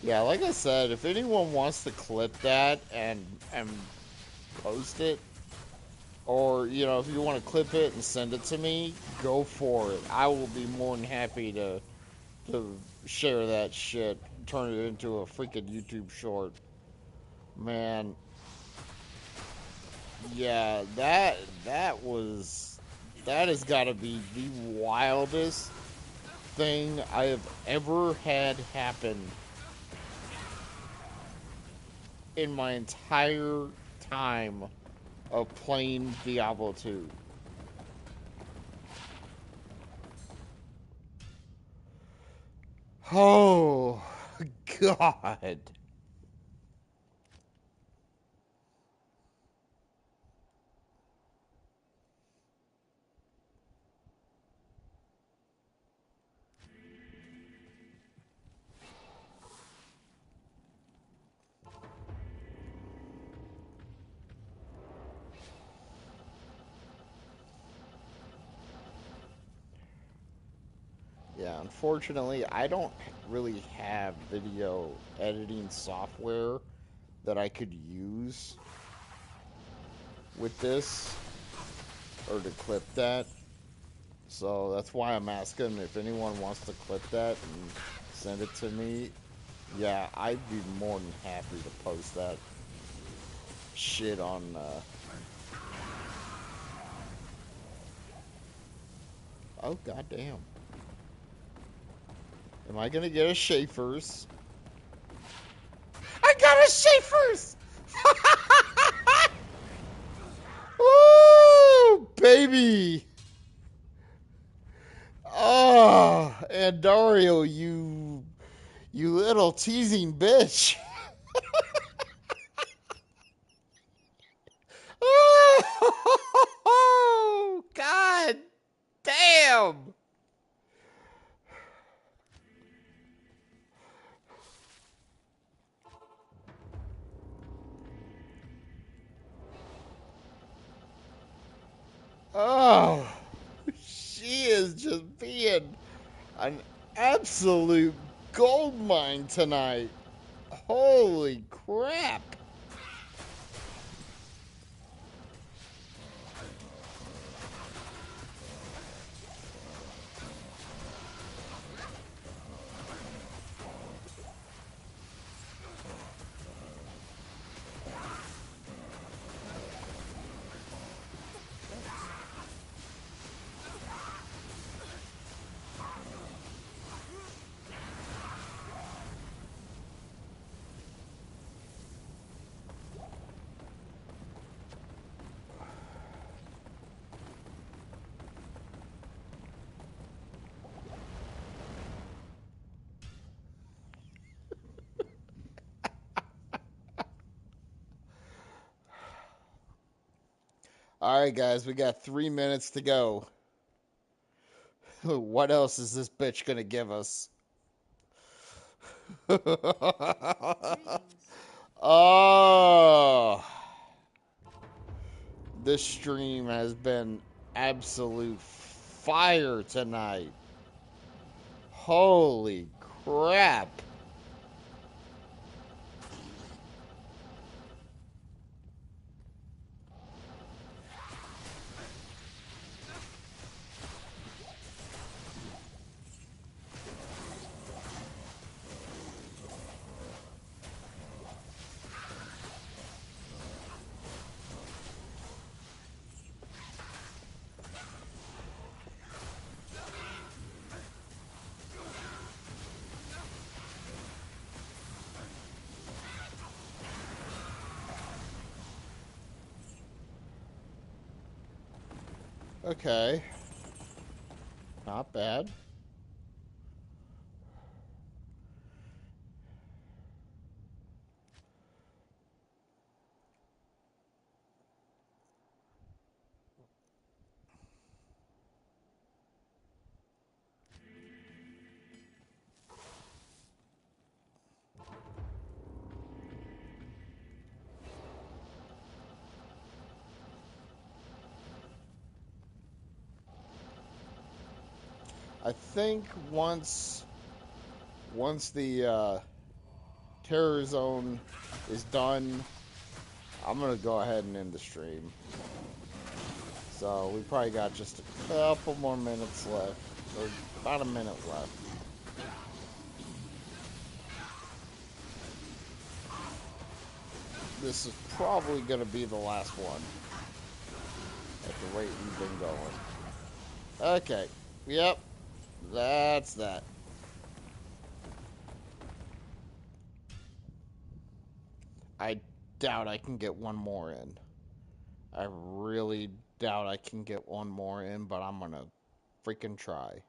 Yeah, like I said, if anyone wants to clip that and post it, or if you want to clip it and send it to me, go for it. I will be more than happy to share that shit, turn it into a freaking YouTube short. Man, yeah, that has got to be the wildest thing I have ever had happen in my entire time of playing Diablo 2. Oh, God. Yeah, unfortunately, I don't really have video editing software that I could use with this or to clip that. So that's why I'm asking if anyone wants to clip that and send it to me. Yeah, I'd be more than happy to post that shit on. Oh, goddamn. Am I gonna get a Schaefer's? I got a Schaefer's! Woo! Baby! Oh, and Dario, you little teasing bitch. Oh, God damn. Oh, she is just being an absolute gold mine tonight. Holy crap. All right, guys, we got 3 minutes to go. What else is this bitch gonna give us? Oh, this stream has been absolute fire tonight. Holy crap. Okay. Not bad. I think once the terror zone is done, I'm gonna go ahead and end the stream. So we probably got just a couple more minutes left, or about a minute left. This is probably gonna be the last one at the rate we've been going. Okay. Yep. That's that. I doubt I can get one more in. I really doubt I can get one more in, but I'm gonna freaking try.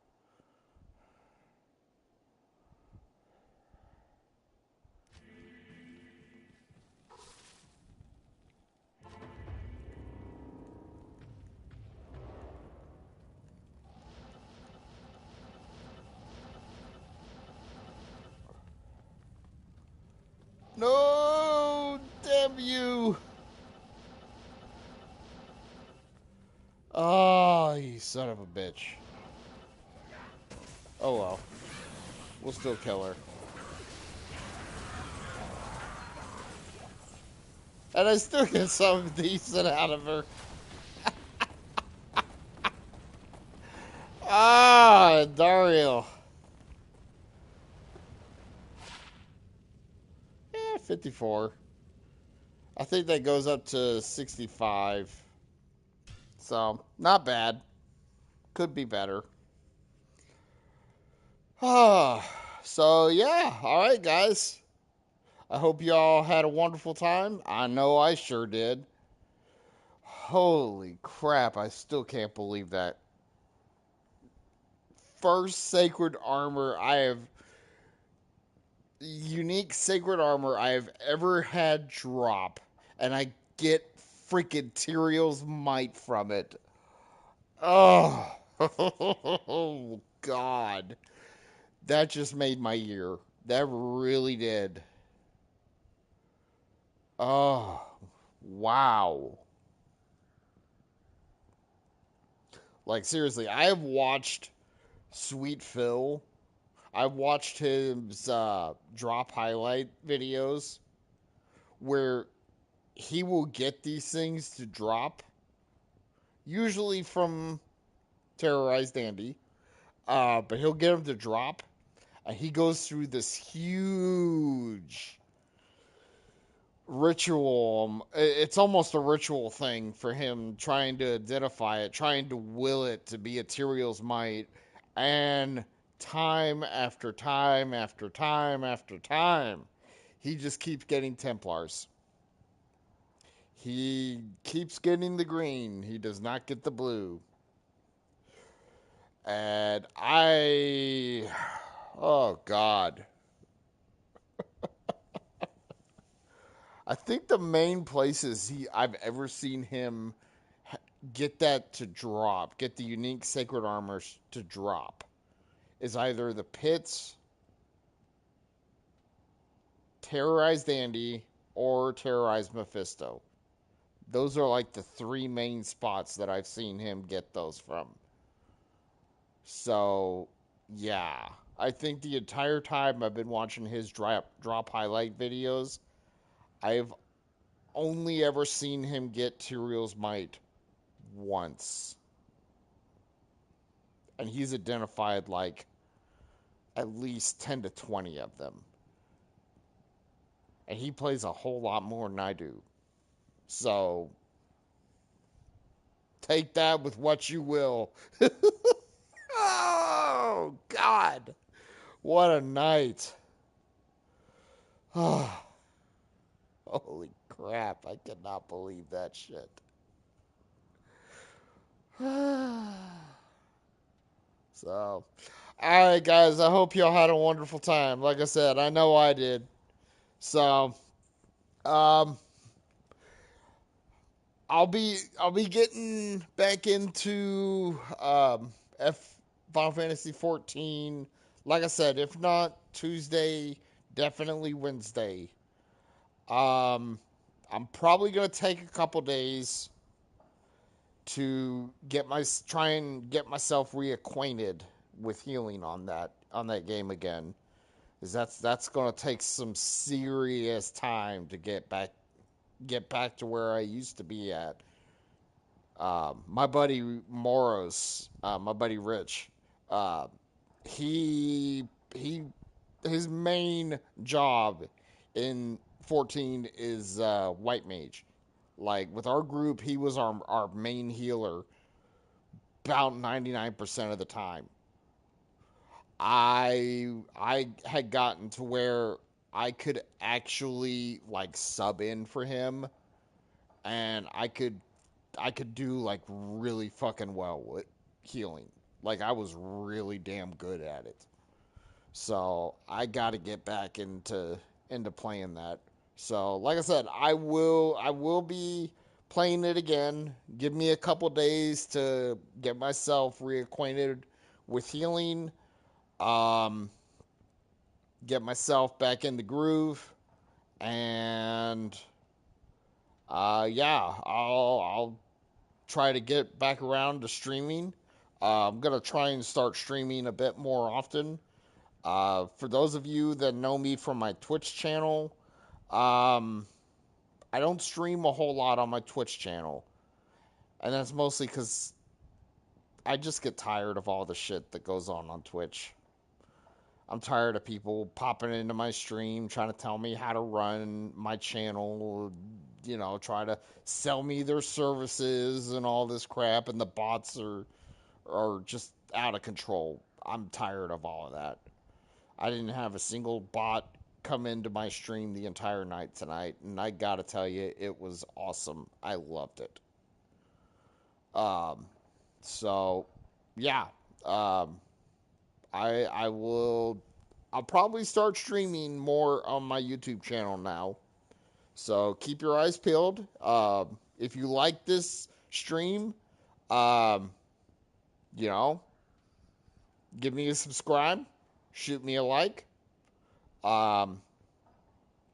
No! Damn you! Oh, you son of a bitch. Oh well. We'll still kill her. And I still get something decent out of her. Mario. Yeah, 54. I think that goes up to 65. So, not bad. Could be better. So, yeah. All right, guys. I hope y'all had a wonderful time. I know I sure did. Holy crap, I still can't believe that. First sacred armor I have, unique sacred armor I have ever had drop, and I get freaking Tyrael's might from it. Oh, God. That just made my year. That really did. Oh, wow. Like, seriously, I have watched Sweet Phil. I've watched his drop highlight videos where he will get these things to drop, usually from Terrorized Andy, but he'll get them to drop, and he goes through this huge ritual. It's almost a ritual thing for him, trying to identify it, trying to will it to be a Tyrael's might, and time after time after time after time, he just keeps getting Templars. He keeps getting the green. He does not get the blue. And oh God. I think the main places I've ever seen him get that to drop, get the unique sacred armors to drop, is either the pits, Terrorized Andy, or Terrorized Mephisto. Those are like the three main spots that I've seen him get those from. So, yeah. I think the entire time I've been watching his drop highlight videos, I've only ever seen him get Tyrael's might once. And he's identified like at least 10 to 20 of them. And he plays a whole lot more than I do. So take that with what you will. Oh, God. What a night. Oh, holy crap. I cannot believe that shit. So, all right, guys. I hope y'all had a wonderful time. Like I said, I know I did. So, um, I'll be getting back into F Final Fantasy 14. Like I said, if not Tuesday, definitely Wednesday. I'm probably gonna take a couple days to try and get myself reacquainted with healing on that game again. Because that's gonna take some serious time to get back to where I used to be at. My buddy Moros, my buddy Rich, uh, he his main job in 14 is white mage. Like with our group, he was our main healer about 99% of the time. I had gotten to where I could actually like sub in for him, and I could do like really fucking well with healing. Like I was really damn good at it. So I got to get back into playing that. So like I said, I will be playing it again. Give me a couple days to get myself reacquainted with healing. Um, get myself back in the groove, and yeah, I'll try to get back around to streaming. I'm gonna try and start streaming a bit more often. For those of you that know me from my Twitch channel, um, I don't stream a whole lot on my Twitch channel, and that's mostly because I just get tired of all the shit that goes on Twitch. I'm tired of people popping into my stream trying to tell me how to run my channel, try to sell me their services and all this crap, and the bots are just out of control. I'm tired of all of that. I didn't have a single bot come into my stream the entire night tonight, and I gotta tell you, it was awesome. I loved it. Um, so yeah, um, I will. I'll probably start streaming more on my YouTube channel now. So keep your eyes peeled. If you like this stream, um, you know, give me a subscribe, shoot me a like. Um,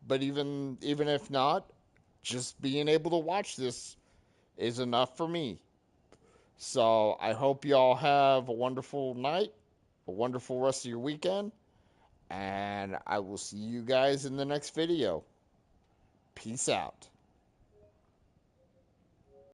but even if not, just being able to watch this is enough for me. So I hope y'all have a wonderful night, a wonderful rest of your weekend, and I will see you guys in the next video. Peace out.